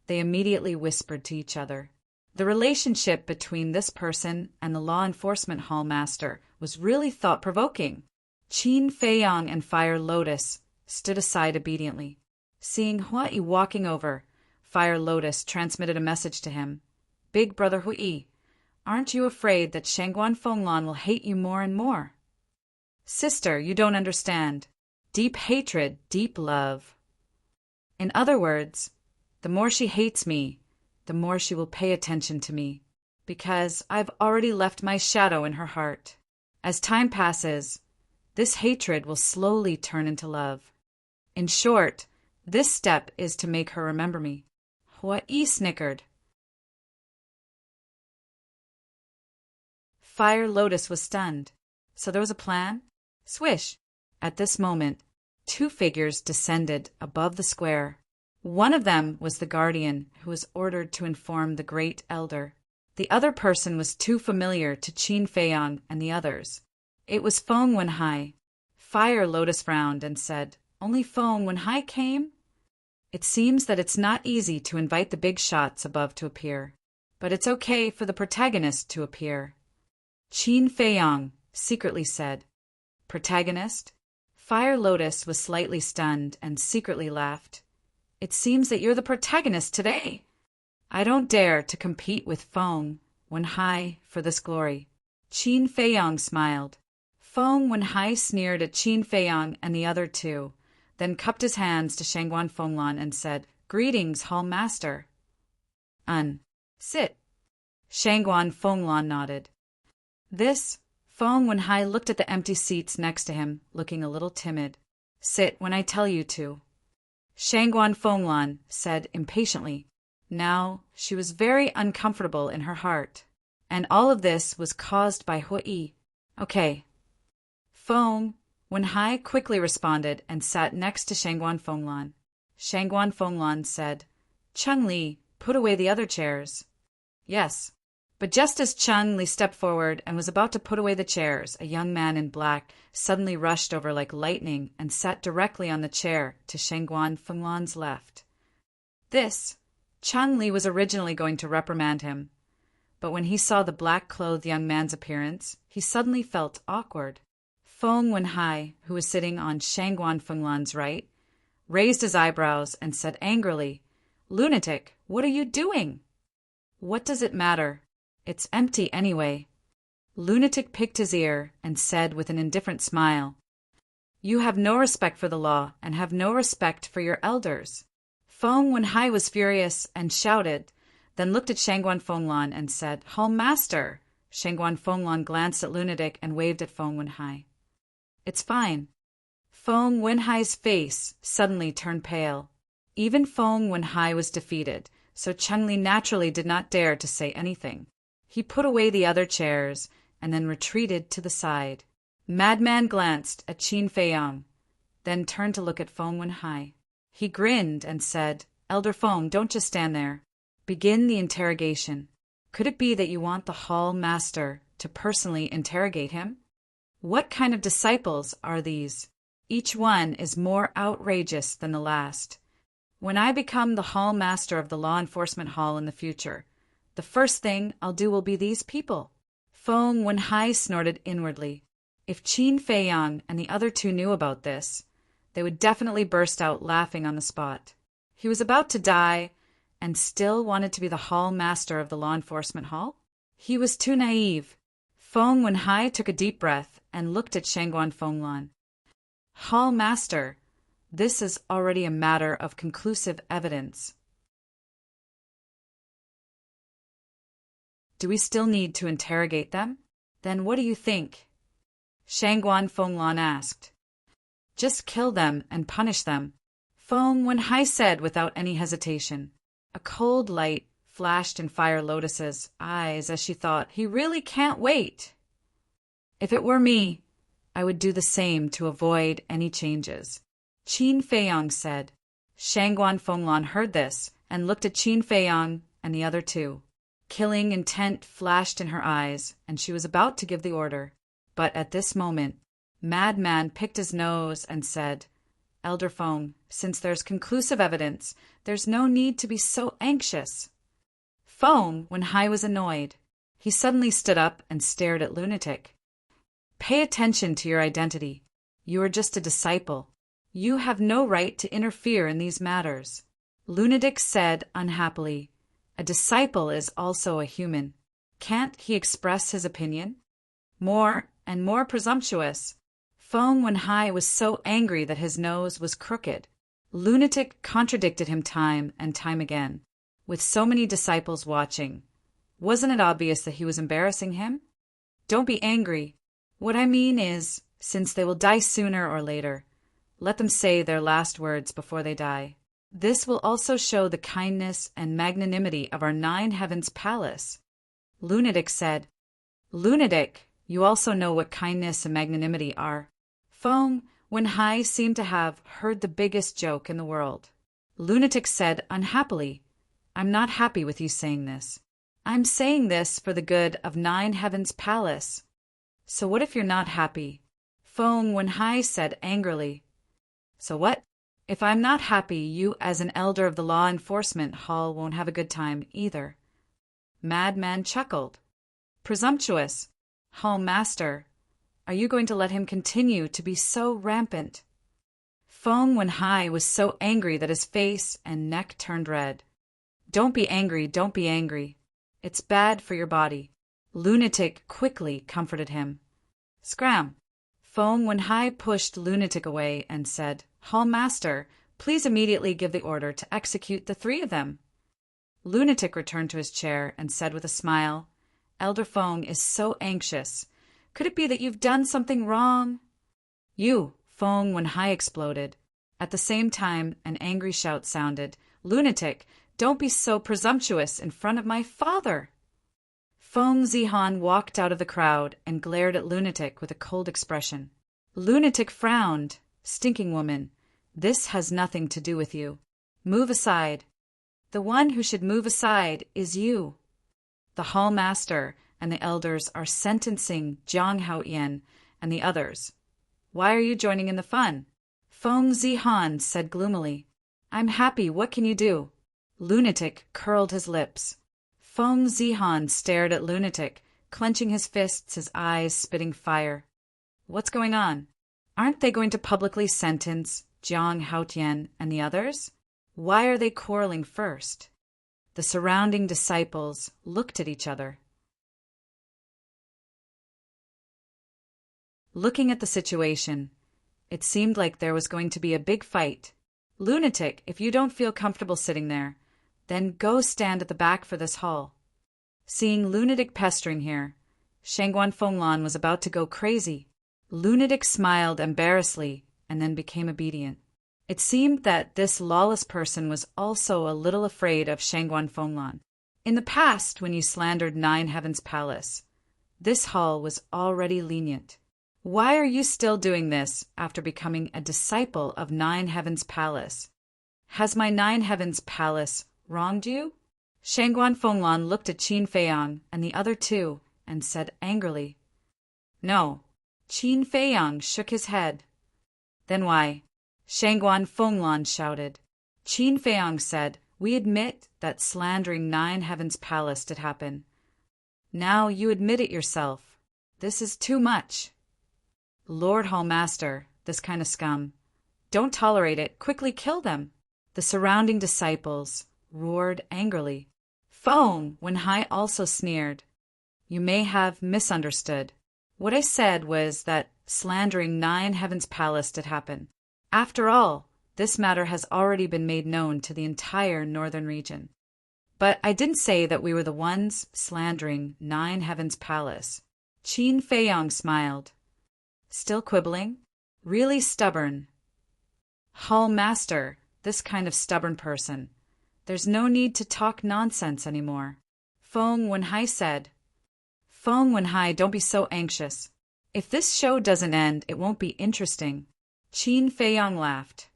they immediately whispered to each other. The relationship between this person and the law enforcement hall master was really thought-provoking. Qin Feiyong and Fire Lotus stood aside obediently. Seeing Hua Yi walking over, Fire Lotus transmitted a message to him. Big Brother Hua Yi, aren't you afraid that Shangguan Fenglan will hate you more and more? Sister, you don't understand. Deep hatred, deep love. In other words, the more she hates me, the more she will pay attention to me, because I've already left my shadow in her heart. As time passes, this hatred will slowly turn into love. In short, This step is to make her remember me. Hawaii snickered. Fire Lotus was stunned. So there was a plan? Swish! At this moment, two figures descended above the square. One of them was the guardian who was ordered to inform the great elder. The other person was too familiar to Qin Feiyang and the others. It was Feng Wenhai. Fire Lotus frowned and said, "Only Feng Wenhai came?" It seems that it's not easy to invite the big shots above to appear, but it's okay for the protagonist to appear. Qin Feiyang secretly said, "Protagonist?" Fire Lotus was slightly stunned and secretly laughed. "It seems that you're the protagonist today. I don't dare to compete with Feng Wenhai for this glory." Qin Feiyang smiled. Feng Wenhai sneered at Qin Feiyang and the other two, then cupped his hands to Shangguan Fenglan and said, "Greetings, Hall Master." Sit. Shangguan Fenglan nodded. This, Feng Wenhai looked at the empty seats next to him, looking a little timid. "Sit when I tell you to," Shangguan Fenglan said impatiently. Now she was very uncomfortable in her heart, and all of this was caused by Hui. "Okay." Feng Wenhai quickly responded and sat next to Shangguan Fenglan. Shangguan Fenglan said, "Chung Li, put away the other chairs." "Yes." But just as Chung Li stepped forward and was about to put away the chairs, a young man in black suddenly rushed over like lightning and sat directly on the chair to Shangguan Fenglan's left. Chung Li was originally going to reprimand him, but when he saw the black-clothed young man's appearance, he suddenly felt awkward. Feng Wenhai, who was sitting on Shangguan Fenglan's right, raised his eyebrows and said angrily, "Lunatic, what are you doing?" "What does it matter? It's empty anyway." Lunatic picked his ear and said with an indifferent smile, "You have no respect for the law and have no respect for your elders." Feng Wenhai was furious and shouted, then looked at Shangguan Fenglan and said, "Hall Master." Shangguan Fenglan glanced at Lunatic and waved at Feng Wenhai. "It's fine." Feng Wenhai's face suddenly turned pale. Even Feng Wenhai was defeated, so Chung Li naturally did not dare to say anything. He put away the other chairs and then retreated to the side. Madman glanced at Qin Feiyang, then turned to look at Feng Wenhai. He grinned and said, "Elder Feng, don't just stand there. Begin the interrogation. Could it be that you want the Hall Master to personally interrogate him? What kind of disciples are these? Each one is more outrageous than the last. When I become the Hall Master of the Law Enforcement Hall in the future, the first thing I'll do will be these people." Feng Wenhai snorted inwardly. If Qin Feiyang and the other two knew about this, they would definitely burst out laughing on the spot. He was about to die and still wanted to be the Hall Master of the Law Enforcement Hall? He was too naive. Feng Wenhai took a deep breath and looked at Shangguan Fenglan. "Hall Master, this is already a matter of conclusive evidence. Do we still need to interrogate them? Then what do you think?" Shangguan Fenglan asked. "Just kill them and punish them," Feng Wenhai said without any hesitation. A cold light flashed in Fire Lotus's eyes as she thought, "He really can't wait." "If it were me, I would do the same to avoid any changes," Qin Feiyang said. Shangguan Fenglan heard this and looked at Qin Feiyang and the other two. Killing intent flashed in her eyes, and she was about to give the order. But at this moment, Madman picked his nose and said, "Elder Feng, since there's conclusive evidence, there's no need to be so anxious." Feng Wenhai was annoyed. He suddenly stood up and stared at Lunatic. "Pay attention to your identity. You are just a disciple. You have no right to interfere in these matters." Lunatic said unhappily, "A disciple is also a human. Can't he express his opinion?" More and more presumptuous. Feng Wenhai was so angry that his nose was crooked. Lunatic contradicted him time and time again. With so many disciples watching, wasn't it obvious that he was embarrassing him? "Don't be angry. What I mean is, since they will die sooner or later, let them say their last words before they die." This will also show the kindness and magnanimity of our nine heavens palace. Lunatic said, Lunatic, you also know what kindness and magnanimity are. Feng Wenhai seemed to have heard the biggest joke in the world. Lunatic said unhappily, I'm not happy with you saying this. I'm saying this for the good of nine heavens palace. So what if you're not happy? Feng Wenhai said angrily. So what? If I'm not happy, you as an elder of the law enforcement hall won't have a good time either. Madman chuckled. Presumptuous. Hall master, are you going to let him continue to be so rampant? Feng Wenhai was so angry that his face and neck turned red. Don't be angry, don't be angry. It's bad for your body. Lunatic quickly comforted him. Scram. Feng Wenhai pushed Lunatic away and said, Hall master, please immediately give the order to execute the three of them. Lunatic returned to his chair and said with a smile, Elder Feng is so anxious. Could it be that you've done something wrong? You, Feng Wenhai exploded. At the same time, an angry shout sounded, Lunatic, don't be so presumptuous in front of my father. Feng Zihan walked out of the crowd and glared at Lunatic with a cold expression. Lunatic frowned. Stinking woman, this has nothing to do with you. Move aside. The one who should move aside is you. The hall master and the elders are sentencing Jiang Haoyan and the others. Why are you joining in the fun? Feng Zihan said gloomily. I'm happy, what can you do? Lunatic curled his lips. Feng Zihan stared at Lunatic, clenching his fists, his eyes spitting fire. What's going on? Aren't they going to publicly sentence Jiang Haoyan and the others? Why are they quarreling first? The surrounding disciples looked at each other. Looking at the situation, it seemed like there was going to be a big fight. Lunatic, if you don't feel comfortable sitting there, then go stand at the back for this hall. Seeing Lunatic pestering here, Shangguan Fenglan was about to go crazy. Lunatic smiled embarrassedly and then became obedient. It seemed that this lawless person was also a little afraid of Shangguan Fenglan. In the past, when you slandered Nine Heavens Palace, this hall was already lenient. Why are you still doing this after becoming a disciple of Nine Heavens Palace? Has my Nine Heavens Palace wronged you? Shangguan Fenglan looked at Qin Feiyang and the other two and said angrily, No. Qin Feiyang shook his head. Then why? Shangguan Fenglan shouted. Qin Feiyang said, We admit that slandering Nine Heavens Palace did happen. Now you admit it yourself. This is too much. Lord Hallmaster, this kind of scum. Don't tolerate it. Quickly kill them. The surrounding disciples roared angrily. Feng Wenhai also sneered. You may have misunderstood. What I said was that slandering Nine Heavens Palace did happen. After all, this matter has already been made known to the entire northern region. But I didn't say that we were the ones slandering Nine Heavens Palace. Qin Feiyang smiled. Still quibbling? Really stubborn. Hall Master, this kind of stubborn person. There's no need to talk nonsense anymore. Feng Wenhai said. Feng Wenhai, don't be so anxious. If this show doesn't end, it won't be interesting. Qin Feiyang laughed.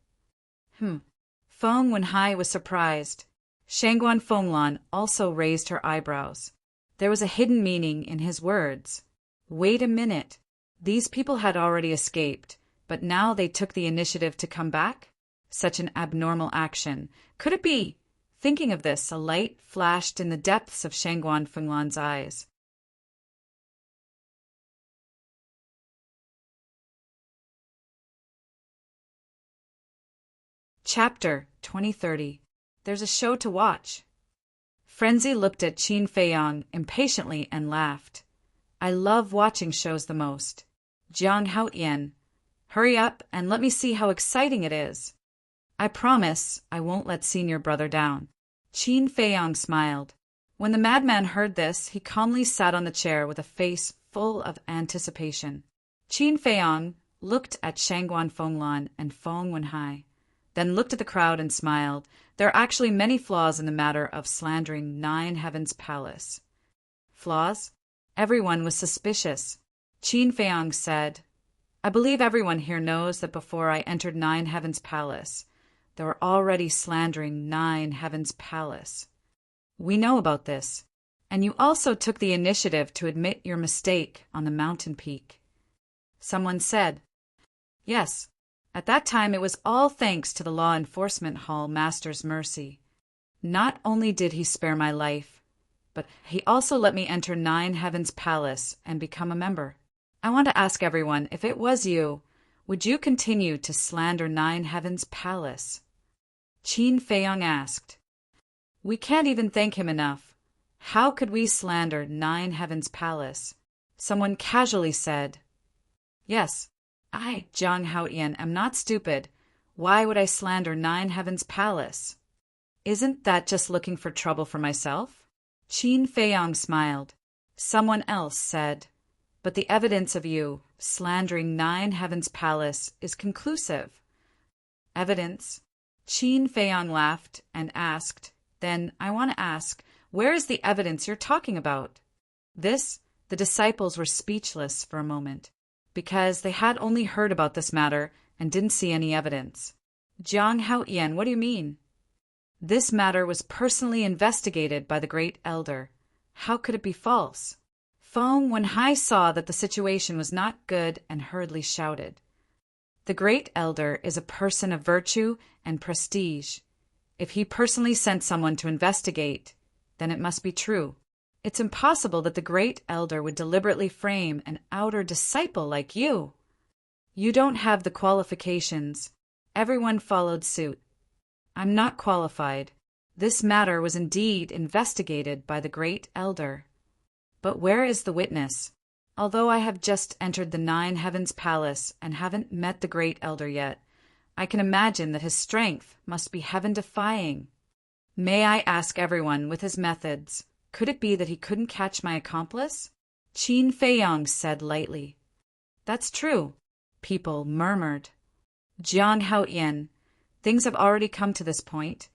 Feng Wenhai was surprised. Shangguan Fenglan also raised her eyebrows. There was a hidden meaning in his words. Wait a minute. These people had already escaped, but now they took the initiative to come back? Such an abnormal action. Could it be? Thinking of this, a light flashed in the depths of Shangguan Fenglan's eyes. Chapter 2030. There's a show to watch. Frenzy looked at Qin Feiyang impatiently and laughed. I love watching shows the most. Jiang Haoyan, hurry up and let me see how exciting it is. I promise I won't let senior brother down. Qin Feiyang smiled. When the madman heard this, he calmly sat on the chair with a face full of anticipation. Qin Feiyang looked at Shangguan Fenglan and Feng Wenhai. then looked at the crowd and smiled. There are actually many flaws in the matter of slandering Nine Heavens Palace. Flaws? Everyone was suspicious. Qin Feiyang said, I believe everyone here knows that before I entered Nine Heavens Palace, they were already slandering Nine Heavens Palace. We know about this, and you also took the initiative to admit your mistake on the mountain peak. Someone said, Yes, at that time it was all thanks to the Law Enforcement Hall Master's mercy. Not only did he spare my life, but he also let me enter Nine Heavens Palace and become a member. I want to ask everyone, if it was you, would you continue to slander Nine Heavens Palace? Qin Feiyang asked. We can't even thank him enough. How could we slander Nine Heavens Palace? Someone casually said, Yes, I, Zhang Haotian, am not stupid. Why would I slander Nine Heavens Palace? Isn't that just looking for trouble for myself? Qin Feiyang smiled. Someone else said, But the evidence of you slandering Nine Heavens Palace is conclusive. Evidence? Qin Feiyang laughed and asked, Then I want to ask, where is the evidence you're talking about? The disciples were speechless for a moment, because they had only heard about this matter and didn't see any evidence. Zhang Haotian, what do you mean? This matter was personally investigated by the Great Elder. How could it be false? Feng Wenhai saw that the situation was not good and hurriedly shouted. The Great Elder is a person of virtue and prestige. If he personally sent someone to investigate, then it must be true. It's impossible that the Great Elder would deliberately frame an outer disciple like you. You don't have the qualifications. Everyone followed suit. I'm not qualified. This matter was indeed investigated by the Great Elder. But where is the witness? Although I have just entered the Nine Heavens Palace and haven't met the Great Elder yet, I can imagine that his strength must be heaven-defying. May I ask everyone with his methods, could it be that he couldn't catch my accomplice? Qin Feiyang said lightly. That's true, people murmured. Zhang Haotian, things have already come to this point,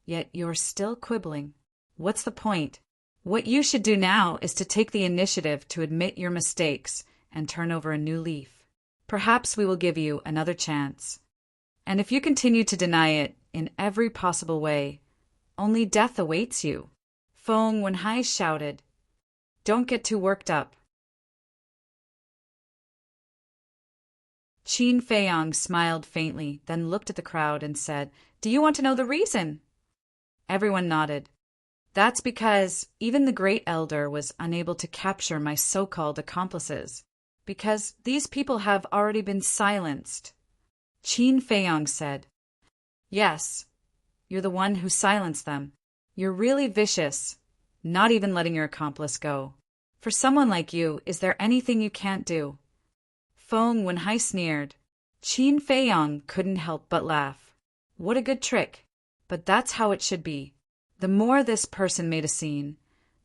yet you're still quibbling. What's the point? What you should do now is to take the initiative to admit your mistakes and turn over a new leaf. Perhaps we will give you another chance. And if you continue to deny it in every possible way, only death awaits you. Feng Wenhai shouted. Don't get too worked up. Qin Feiyang smiled faintly, then looked at the crowd and said, Do you want to know the reason? Everyone nodded. That's because even the Great Elder was unable to capture my so-called accomplices, because these people have already been silenced. Qin Feiyang said, Yes, you're the one who silenced them. You're really vicious, not even letting your accomplice go. For someone like you, is there anything you can't do? Feng Wenhai sneered. Qin Feiyang couldn't help but laugh. What a good trick, but that's how it should be. The more this person made a scene,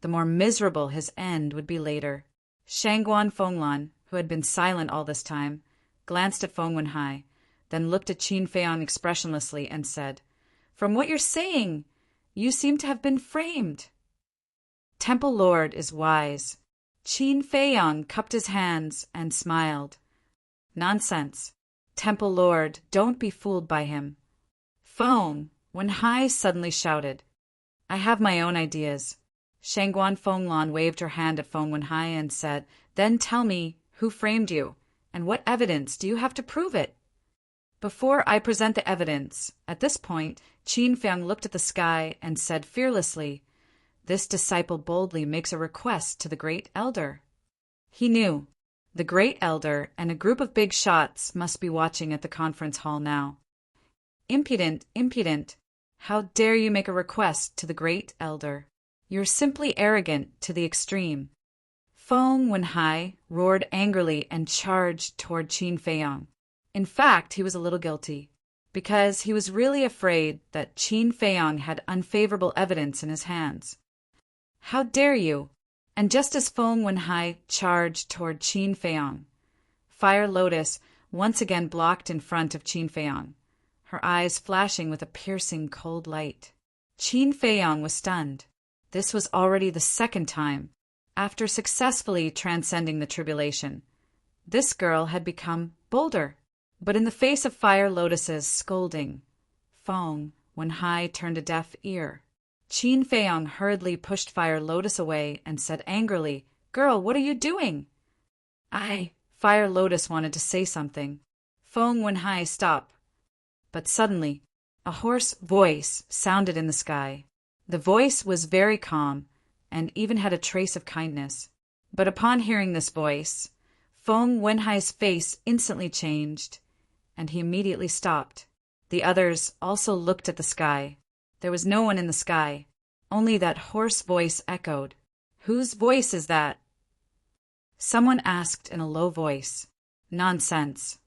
the more miserable his end would be later. Shangguan Fenglan, who had been silent all this time, glanced at Feng Wenhai, then looked at Qin Feiyang expressionlessly and said, From what you're saying, you seem to have been framed. Temple Lord is wise. Qin Feiyang cupped his hands and smiled. Nonsense. Temple Lord, don't be fooled by him. Feng Wenhai suddenly shouted. I have my own ideas. Shangguan Fenglan waved her hand at Feng Wenhai and said, Then tell me, who framed you, and what evidence do you have to prove it? Before I present the evidence, at this point, Qin Feiyang looked at the sky and said fearlessly, This disciple boldly makes a request to the Great Elder. He knew. The Great Elder and a group of big shots must be watching at the conference hall now. Impudent, impudent. How dare you make a request to the Great Elder? You're simply arrogant to the extreme. Feng Wenhai roared angrily and charged toward Qin Feiyang. In fact, he was a little guilty, because he was really afraid that Qin Feiyang had unfavorable evidence in his hands. How dare you? And just as Feng Wenhai charged toward Qin Feiyang, Fire Lotus once again blocked in front of Qin Feiyang. her eyes flashing with a piercing cold light. Qin Feiyong was stunned. This was already the second time, after successfully transcending the tribulation. This girl had become bolder. But in the face of Fire Lotus's scolding, Feng Wenhai turned a deaf ear. Qin Feiyong hurriedly pushed Fire Lotus away and said angrily, "Girl, what are you doing?" Fire Lotus wanted to say something. Feng Wenhai stopped. But suddenly, a hoarse voice sounded in the sky. The voice was very calm and even had a trace of kindness. But upon hearing this voice, Feng Wenhai's face instantly changed, and he immediately stopped. The others also looked at the sky. There was no one in the sky. Only that hoarse voice echoed. "Whose voice is that?" Someone asked in a low voice. "Nonsense.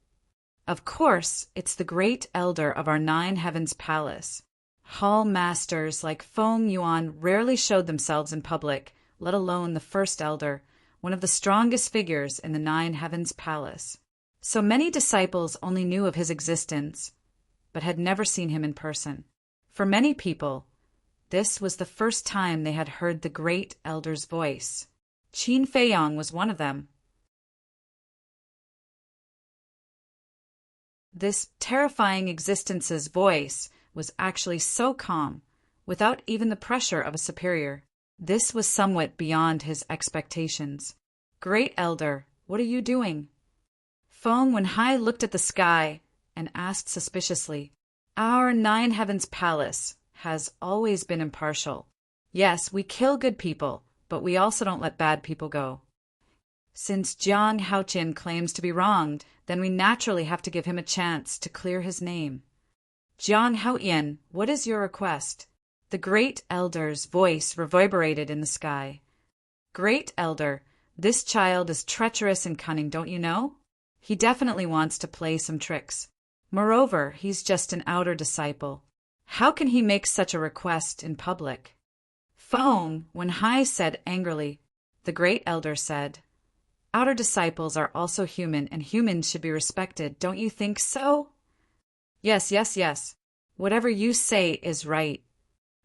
Of course, it's the great elder of our Nine Heavens Palace. Hall masters like Feng Yuan rarely showed themselves in public, let alone the first elder, one of the strongest figures in the Nine Heavens Palace. So many disciples only knew of his existence, but had never seen him in person. For many people, this was the first time they had heard the great elder's voice. Qin Feiyong was one of them. This terrifying existence's voice was actually so calm, without even the pressure of a superior. This was somewhat beyond his expectations. "Great elder, what are you doing?" Feng Wenhai looked at the sky and asked suspiciously, "Our Nine Heavens Palace has always been impartial. Yes, we kill good people, but we also don't let bad people go. Since Jiang Haoqian claims to be wronged, then we naturally have to give him a chance to clear his name. Jiang Haoqian, what is your request?" The great elder's voice reverberated in the sky. "Great elder, this child is treacherous and cunning, don't you know? He definitely wants to play some tricks. Moreover, he's just an outer disciple. How can he make such a request in public?" Feng Wenhai said angrily. The great elder said, "Outer disciples are also human, and humans should be respected, don't you think so?" Yes. Whatever you say is right."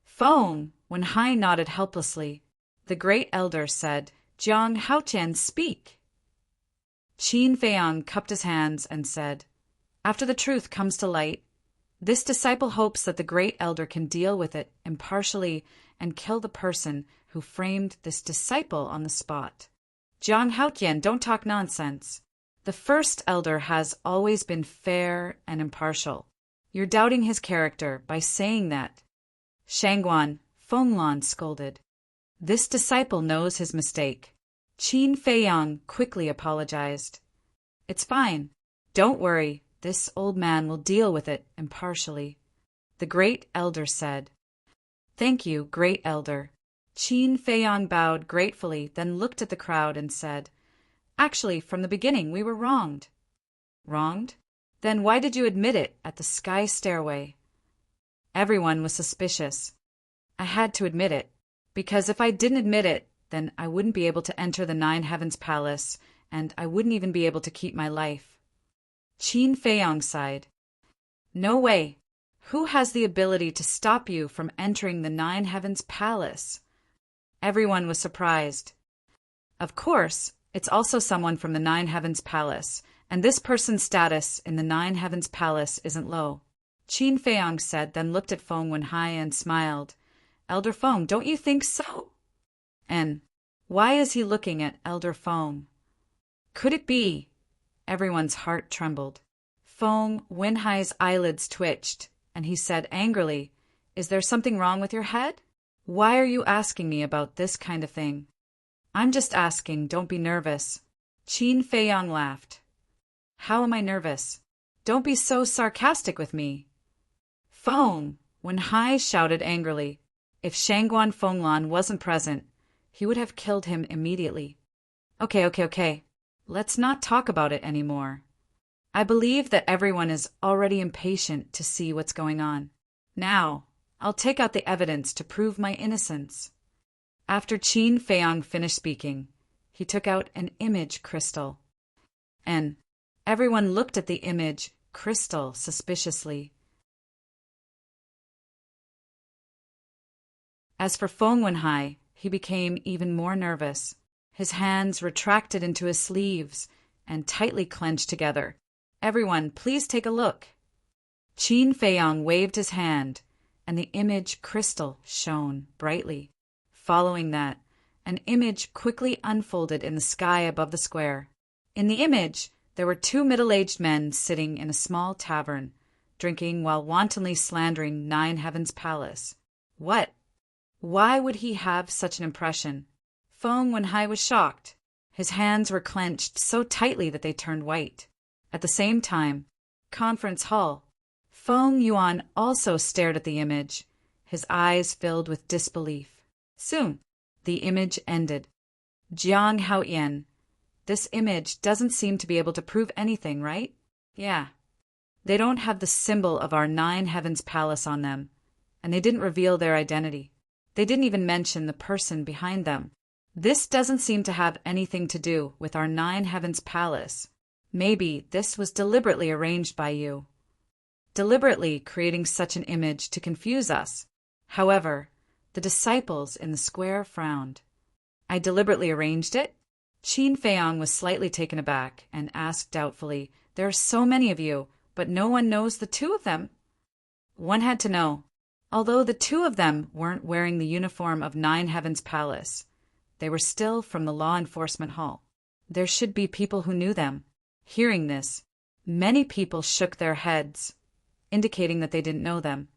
Feng Wenhai nodded helplessly. The great elder said, "Jiang Haoqian, speak." Qin Feiyong cupped his hands and said, "After the truth comes to light, this disciple hopes that the great elder can deal with it impartially and kill the person who framed this disciple on the spot." "Jiang Haoqian, don't talk nonsense. The first elder has always been fair and impartial. You're doubting his character by saying that." "Shangguan," Fenglan scolded. "This disciple knows his mistake." Qin Feiyong quickly apologized. "It's fine. Don't worry. This old man will deal with it impartially." The great elder said. "Thank you, great elder." Qin Feiyong bowed gratefully, then looked at the crowd and said, "Actually, from the beginning, we were wronged." "Wronged? Then why did you admit it at the sky stairway?" "Everyone was suspicious. I had to admit it, because if I didn't admit it, then I wouldn't be able to enter the Nine Heavens Palace, and I wouldn't even be able to keep my life." Qin Feiyong sighed. "No way. Who has the ability to stop you from entering the Nine Heavens Palace?" Everyone was surprised. "Of course, it's also someone from the Nine Heavens Palace, and this person's status in the Nine Heavens Palace isn't low." Qin Feiyong said, then looked at Feng Wenhai and smiled. "Elder Feng, don't you think so?" And why is he looking at Elder Feng? Could it be? Everyone's heart trembled. Feng Wenhai's eyelids twitched, and he said angrily, "Is there something wrong with your head? Why are you asking me about this kind of thing?" "I'm just asking, don't be nervous." Qin Feiyong laughed. "How am I nervous? Don't be so sarcastic with me." Feng Wenhai shouted angrily. If Shangguan Fenglan wasn't present, he would have killed him immediately. Okay. Let's not talk about it anymore. I believe that everyone is already impatient to see what's going on. Now, I'll take out the evidence to prove my innocence." After Qin Feiyong finished speaking, he took out an image crystal. And everyone looked at the image crystal suspiciously. As for Feng Wenhai, he became even more nervous. His hands retracted into his sleeves and tightly clenched together. Everyone, please take a look. Qin Feiyong waved his hand, and the image crystal shone brightly. Following that, an image quickly unfolded in the sky above the square. In the image, there were two middle-aged men sitting in a small tavern, drinking while wantonly slandering Nine Heavens Palace. What? Why would he have such an impression? Feng Wenhai was shocked. His hands were clenched so tightly that they turned white. At the same time, conference hall. Feng Yuan also stared at the image, his eyes filled with disbelief. Soon, the image ended. Jiang Haoyan, this image doesn't seem to be able to prove anything, right? Yeah. They don't have the symbol of our Nine Heavens Palace on them, and they didn't reveal their identity. They didn't even mention the person behind them. This doesn't seem to have anything to do with our Nine Heavens Palace. Maybe this was deliberately arranged by you, deliberately creating such an image to confuse us. However, the disciples in the square frowned. I deliberately arranged it? Qin Feiyong was slightly taken aback and asked doubtfully, there are so many of you, but no one knows the two of them. One had to know. Although the two of them weren't wearing the uniform of Nine Heavens Palace, they were still from the law enforcement hall. There should be people who knew them. Hearing this, many people shook their heads, indicating that they didn't know them.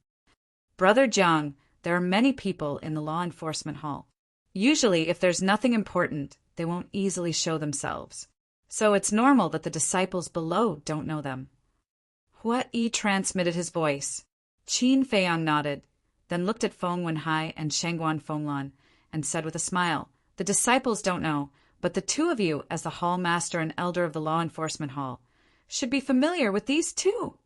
Brother Jiang, there are many people in the law enforcement hall. Usually, if there's nothing important, they won't easily show themselves. So it's normal that the disciples below don't know them. Hua Yi transmitted his voice. Qin Feiyong nodded, then looked at Feng Wenhai and Shangguan Fenglan, and said with a smile, the disciples don't know, but the two of you, as the hall master and elder of the law enforcement hall, should be familiar with these two.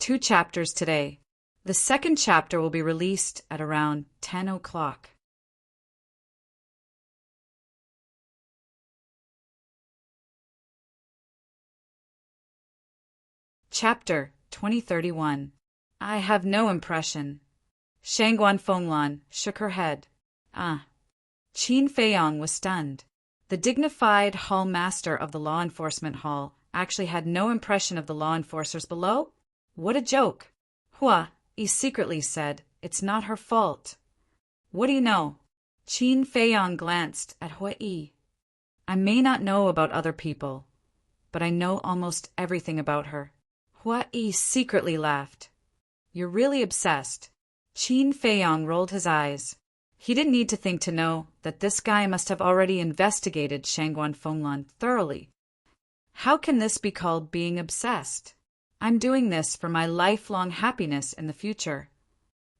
2 chapters today. The second chapter will be released at around 10 o'clock. Chapter 2031. I have no impression. Shangguan Fenglan shook her head. Qin Feiyong was stunned. The dignified hall master of the law enforcement hall actually had no impression of the law enforcers below? What a joke! Hua Yi secretly said, it's not her fault. What do you know? Qin Feiyong glanced at Hua Yi. I may not know about other people, but I know almost everything about her. Hua Yi secretly laughed. You're really obsessed. Qin Feiyong rolled his eyes. He didn't need to think to know that this guy must have already investigated Shangguan Fenglan thoroughly. How can this be called being obsessed? I'm doing this for my lifelong happiness in the future.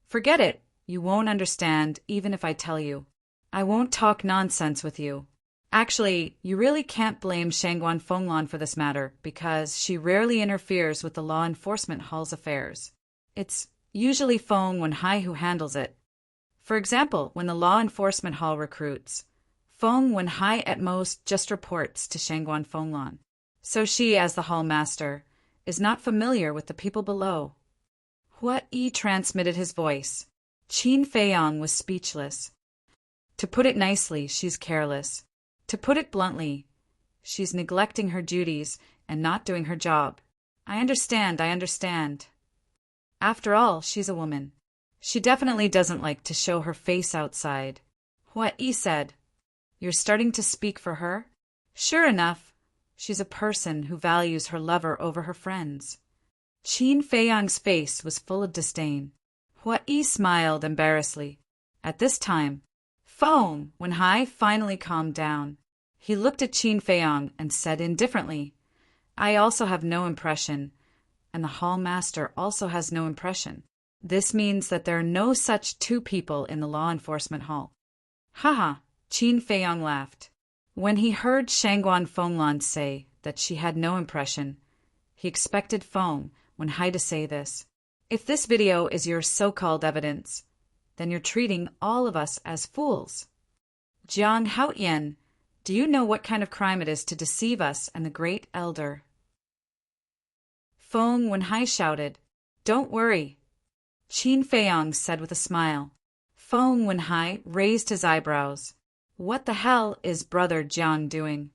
Forget it. You won't understand even if I tell you. I won't talk nonsense with you. Actually, you really can't blame Shangguan Fenglan for this matter because she rarely interferes with the law enforcement hall's affairs. It's usually Feng Wenhai who handles it. For example, when the law enforcement hall recruits, Feng Wenhai at most just reports to Shangguan Fenglan. So she, as the hall master, is not familiar with the people below. Hua Yi transmitted his voice. Qin Feiyong was speechless. To put it nicely, she's careless. To put it bluntly, she's neglecting her duties and not doing her job. I understand. After all, she's a woman. She definitely doesn't like to show her face outside. Hua Yi said, you're starting to speak for her? Sure enough, she's a person who values her lover over her friends. Qin Feiyong's face was full of disdain. Hua Yi smiled embarrassedly. At this time, Feng Wenhai finally calmed down. He looked at Qin Feiyong and said indifferently, I also have no impression, and the hall master also has no impression. This means that there are no such two people in the law enforcement hall. Haha, Qin Feiyong laughed. When he heard Shangguan Fenglan say that she had no impression, he expected Feng Wenhai to say this. If this video is your so-called evidence, then you're treating all of us as fools. Jiang Haoyan, do you know what kind of crime it is to deceive us and the great elder? Feng Wenhai shouted, Don't worry. Qin Feiyong said with a smile. Feng Wenhai raised his eyebrows. What the hell is Brother Jiang doing?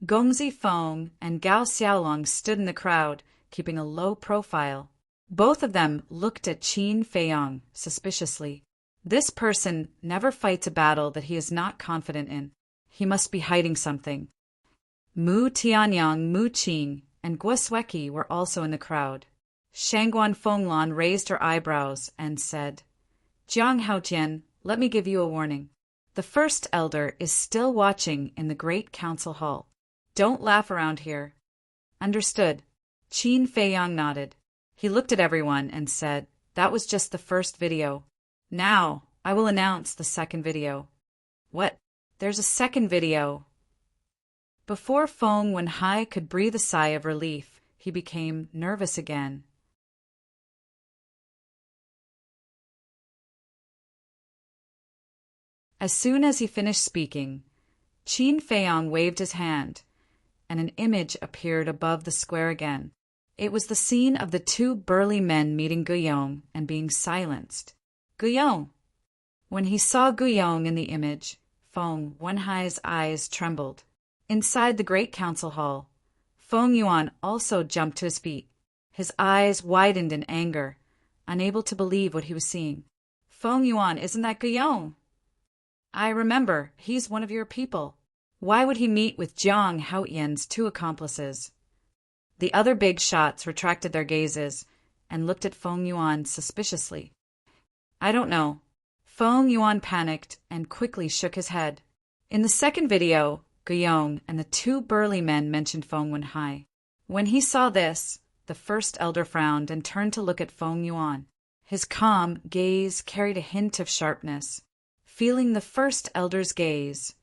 Gongzi Feng and Gao Xiaolong stood in the crowd, keeping a low profile. Both of them looked at Qin Feiyang suspiciously. This person never fights a battle that he is not confident in. He must be hiding something. Mu Tianyang, Mu Qing, and Guo Sueki were also in the crowd. Shangguan Fenglan raised her eyebrows and said, Jiang Haojian, let me give you a warning. The first elder is still watching in the great council hall. Don't laugh around here. Understood. Qin Feiyang nodded. He looked at everyone and said, that was just the first video. Now, I will announce the second video. What? There's a second video. Before Feng Wenhai could breathe a sigh of relief, he became nervous again. As soon as he finished speaking, Qin Feiyang waved his hand, and an image appeared above the square again. It was the scene of the two burly men meeting Guiyong and being silenced. Guiyong! When he saw Guiyong in the image, Feng Wenhai's eyes trembled. Inside the great council hall, Feng Yuan also jumped to his feet. His eyes widened in anger, unable to believe what he was seeing. Feng Yuan, isn't that Guiyong? I remember, he's one of your people. Why would he meet with Jiang Haoyan's two accomplices? The other big shots retracted their gazes and looked at Feng Yuan suspiciously. I don't know. Feng Yuan panicked and quickly shook his head. In the second video, Guiyong and the two burly men mentioned Feng Wenhai. When he saw this, the first elder frowned and turned to look at Feng Yuan. His calm gaze carried a hint of sharpness. Feeling the first elder's gaze,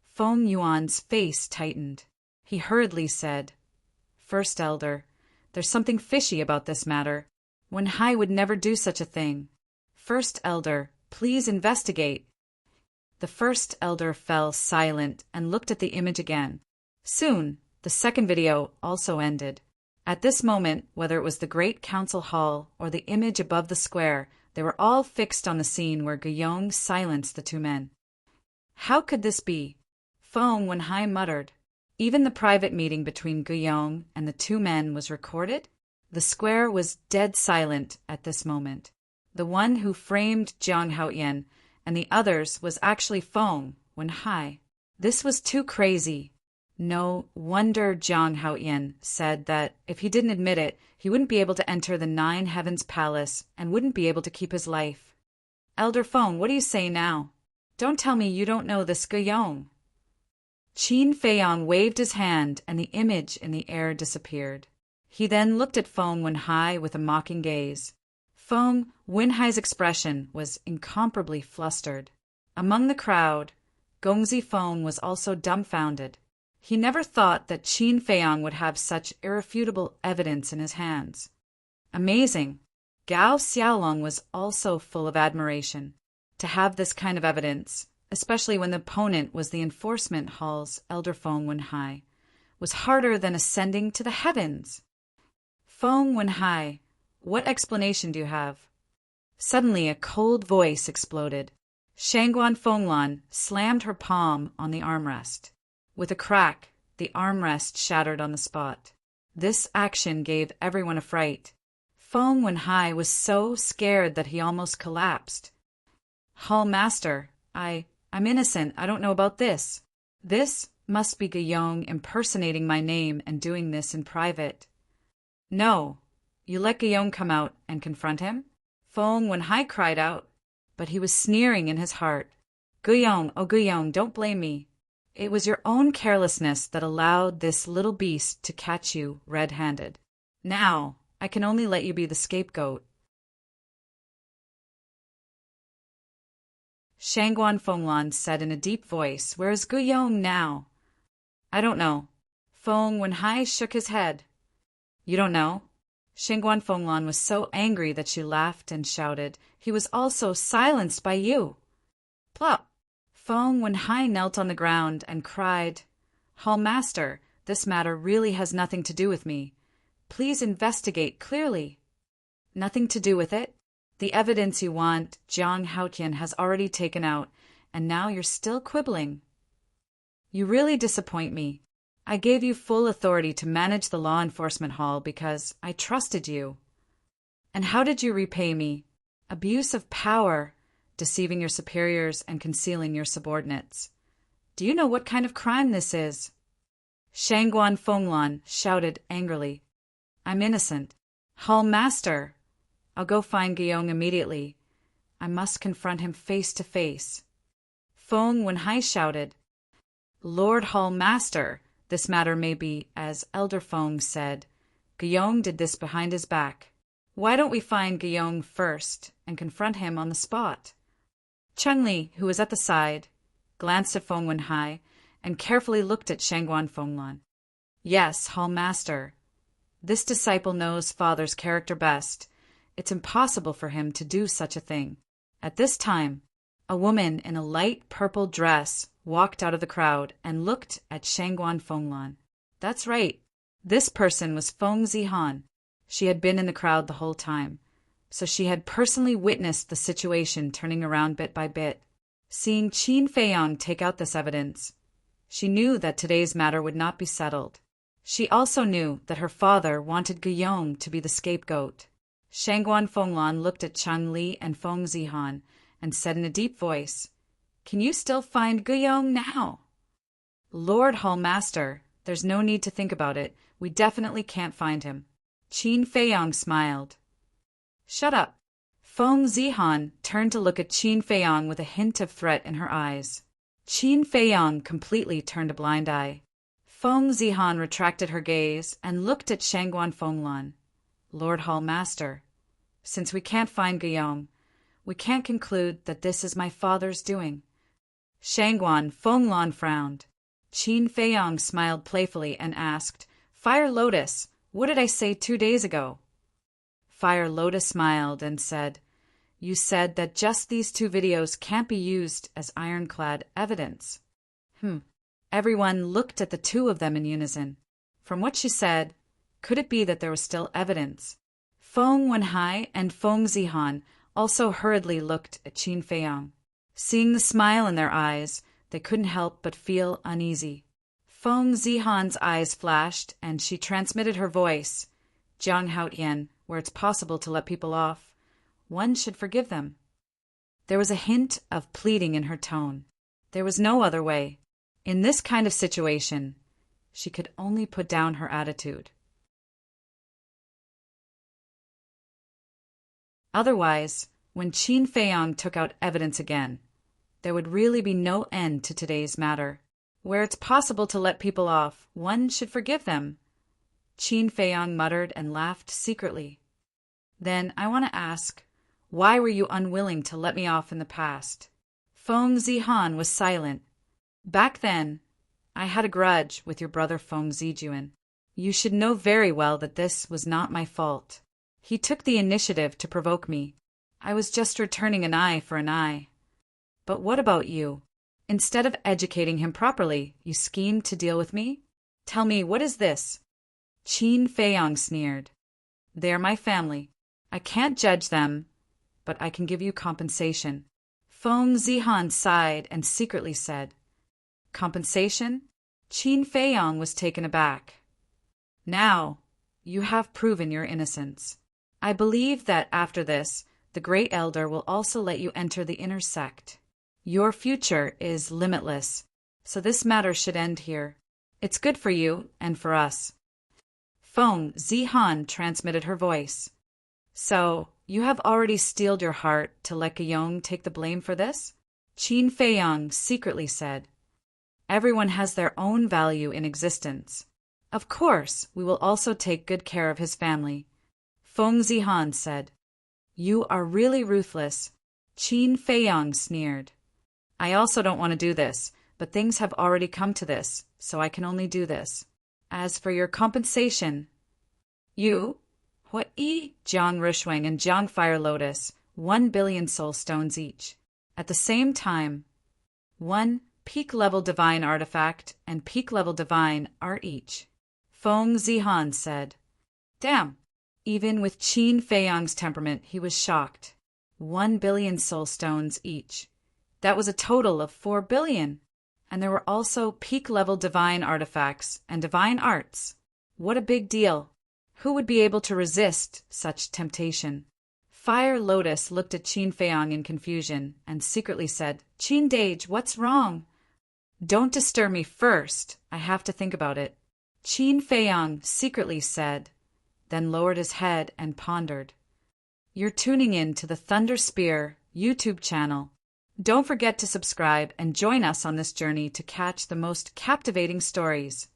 Feng Yuan's face tightened. He hurriedly said, First elder, there's something fishy about this matter. Wenhai would never do such a thing. First elder, please investigate. The first elder fell silent and looked at the image again. Soon, the second video also ended. At this moment, whether it was the great council hall or the image above the square, they were all fixed on the scene where Guiyong silenced the two men. How could this be? Feng Wenhai muttered. Even the private meeting between Guiyong and the two men was recorded? The square was dead silent at this moment. The one who framed Jiang Haoyan and the others was actually Feng Wenhai. This was too crazy. No wonder Jiang Haoyan said that if he didn't admit it, he wouldn't be able to enter the Nine Heavens Palace and wouldn't be able to keep his life. Elder Feng, what do you say now? Don't tell me you don't know this Guiyong. Qin Feiyang waved his hand and the image in the air disappeared. He then looked at Feng Wenhai with a mocking gaze. Feng Wenhai's expression was incomparably flustered. Among the crowd, Gongzi Feng was also dumbfounded. He never thought that Qin Feiyang would have such irrefutable evidence in his hands. Amazing. Gao Xiaolong was also full of admiration. To have this kind of evidence, especially when the opponent was the enforcement hall's elder Feng Wenhai, was harder than ascending to the heavens. Feng Wenhai, what explanation do you have? Suddenly a cold voice exploded. Shangguan Fenglan slammed her palm on the armrest. With a crack, the armrest shattered on the spot. This action gave everyone a fright. Feng Wenhai was so scared that he almost collapsed. Hall Master, I'm innocent. I don't know about this. This must be Guiyong impersonating my name and doing this in private. No. You let Guiyong come out and confront him? Feng Wenhai cried out, but he was sneering in his heart. Guiyong, oh Guiyong, don't blame me. It was your own carelessness that allowed this little beast to catch you red-handed. Now, I can only let you be the scapegoat. Shangguan Fenglan said in a deep voice, Where is Guiyong now? I don't know. Feng Wenhai shook his head. You don't know? Shangguan Fenglan was so angry that she laughed and shouted, He was also silenced by you. Plop! Feng Wenhai knelt on the ground and cried, Hall Master, this matter really has nothing to do with me. Please investigate clearly. Nothing to do with it? The evidence you want, Jiang Haotian has already taken out, and now you're still quibbling. You really disappoint me. I gave you full authority to manage the law enforcement hall because I trusted you. And how did you repay me? Abuse of power, deceiving your superiors and concealing your subordinates. Do you know what kind of crime this is? Shangguan Fenglan shouted angrily. I'm innocent. Hall Master! I'll go find Guillaume immediately. I must confront him face to face. Feng Wenhai shouted. Lord Hall Master, this matter may be, as Elder Feng said. Guillaume did this behind his back. Why don't we find Guillaume first and confront him on the spot? Cheng-Li, who was at the side, glanced at Feng Wenhai and carefully looked at Shangguan Fenglan. Yes, Hall Master. This disciple knows father's character best. It's impossible for him to do such a thing. At this time, a woman in a light purple dress walked out of the crowd and looked at Shangguan Fenglan. That's right. This person was Feng Zihan. She had been in the crowd the whole time, so she had personally witnessed the situation turning around bit by bit. Seeing Qin Feiyang take out this evidence, she knew that today's matter would not be settled. She also knew that her father wanted Guillaume to be the scapegoat. Shangguan Fenglan looked at Cheng-Li and Feng Zihan and said in a deep voice, Can you still find Guillaume now? Lord Hall Master, there's no need to think about it. We definitely can't find him. Qin Feiyang smiled. Shut up. Feng Zihan turned to look at Qin Feiyang with a hint of threat in her eyes. Qin Feiyang completely turned a blind eye. Feng Zihan retracted her gaze and looked at Shangguan Fenglan. Lord Hall Master, since we can't find Guillaume, we can't conclude that this is my father's doing. Shangguan Fenglan frowned. Qin Feiyang smiled playfully and asked, Fire Lotus, what did I say 2 days ago? Fire Lotus smiled and said, You said that just these 2 videos can't be used as ironclad evidence. Everyone looked at the 2 of them in unison. From what she said, could it be that there was still evidence? Feng Wenhai and Feng Zihan also hurriedly looked at Qin Feiyang. Seeing the smile in their eyes, they couldn't help but feel uneasy. Feng Zihan's eyes flashed, and she transmitted her voice. Jiang Haotian, where it's possible to let people off, one should forgive them. There was a hint of pleading in her tone. There was no other way. In this kind of situation, she could only put down her attitude. Otherwise, when Qin Feiyang took out evidence again, there would really be no end to today's matter. Where it's possible to let people off, one should forgive them. Qin Feiyang muttered and laughed secretly. Then I want to ask, why were you unwilling to let me off in the past? Feng Zihan was silent. Back then, I had a grudge with your brother Feng Zijuan. You should know very well that this was not my fault. He took the initiative to provoke me. I was just returning an eye for an eye. But what about you? Instead of educating him properly, you schemed to deal with me? Tell me, what is this? Qin Feiyang sneered. They are my family. I can't judge them, but I can give you compensation. Feng Zihan sighed and secretly said, Compensation? Qin Feiyang was taken aback. Now, you have proven your innocence. I believe that after this, the Great Elder will also let you enter the inner sect. Your future is limitless, so this matter should end here. It's good for you and for us. Feng Zihan transmitted her voice. So, you have already steeled your heart to let Guillaume take the blame for this? Qin Feiyang secretly said. Everyone has their own value in existence. Of course, we will also take good care of his family. Feng Zihan said. You are really ruthless. Qin Feiyang sneered. I also don't want to do this, but things have already come to this, so I can only do this. As for your compensation, you, Hui, Jiang Rishuang and Jiang Fire Lotus, 1 billion soul stones each. At the same time, 1 peak-level divine artifact and peak-level divine art each. Feng Zihan said. Damn. Even with Qin Feiyang's temperament, he was shocked. 1 billion soul stones each. That was a total of 4 billion. And there were also peak-level divine artifacts and divine arts. What a big deal. Who would be able to resist such temptation? Fire Lotus looked at Qin Feiyang in confusion and secretly said, "Qin Dage, what's wrong?" "Don't disturb me first. I have to think about it," Qin Feiyang secretly said, then lowered his head and pondered. You're tuning in to the Thunder Spear YouTube channel. Don't forget to subscribe and join us on this journey to catch the most captivating stories.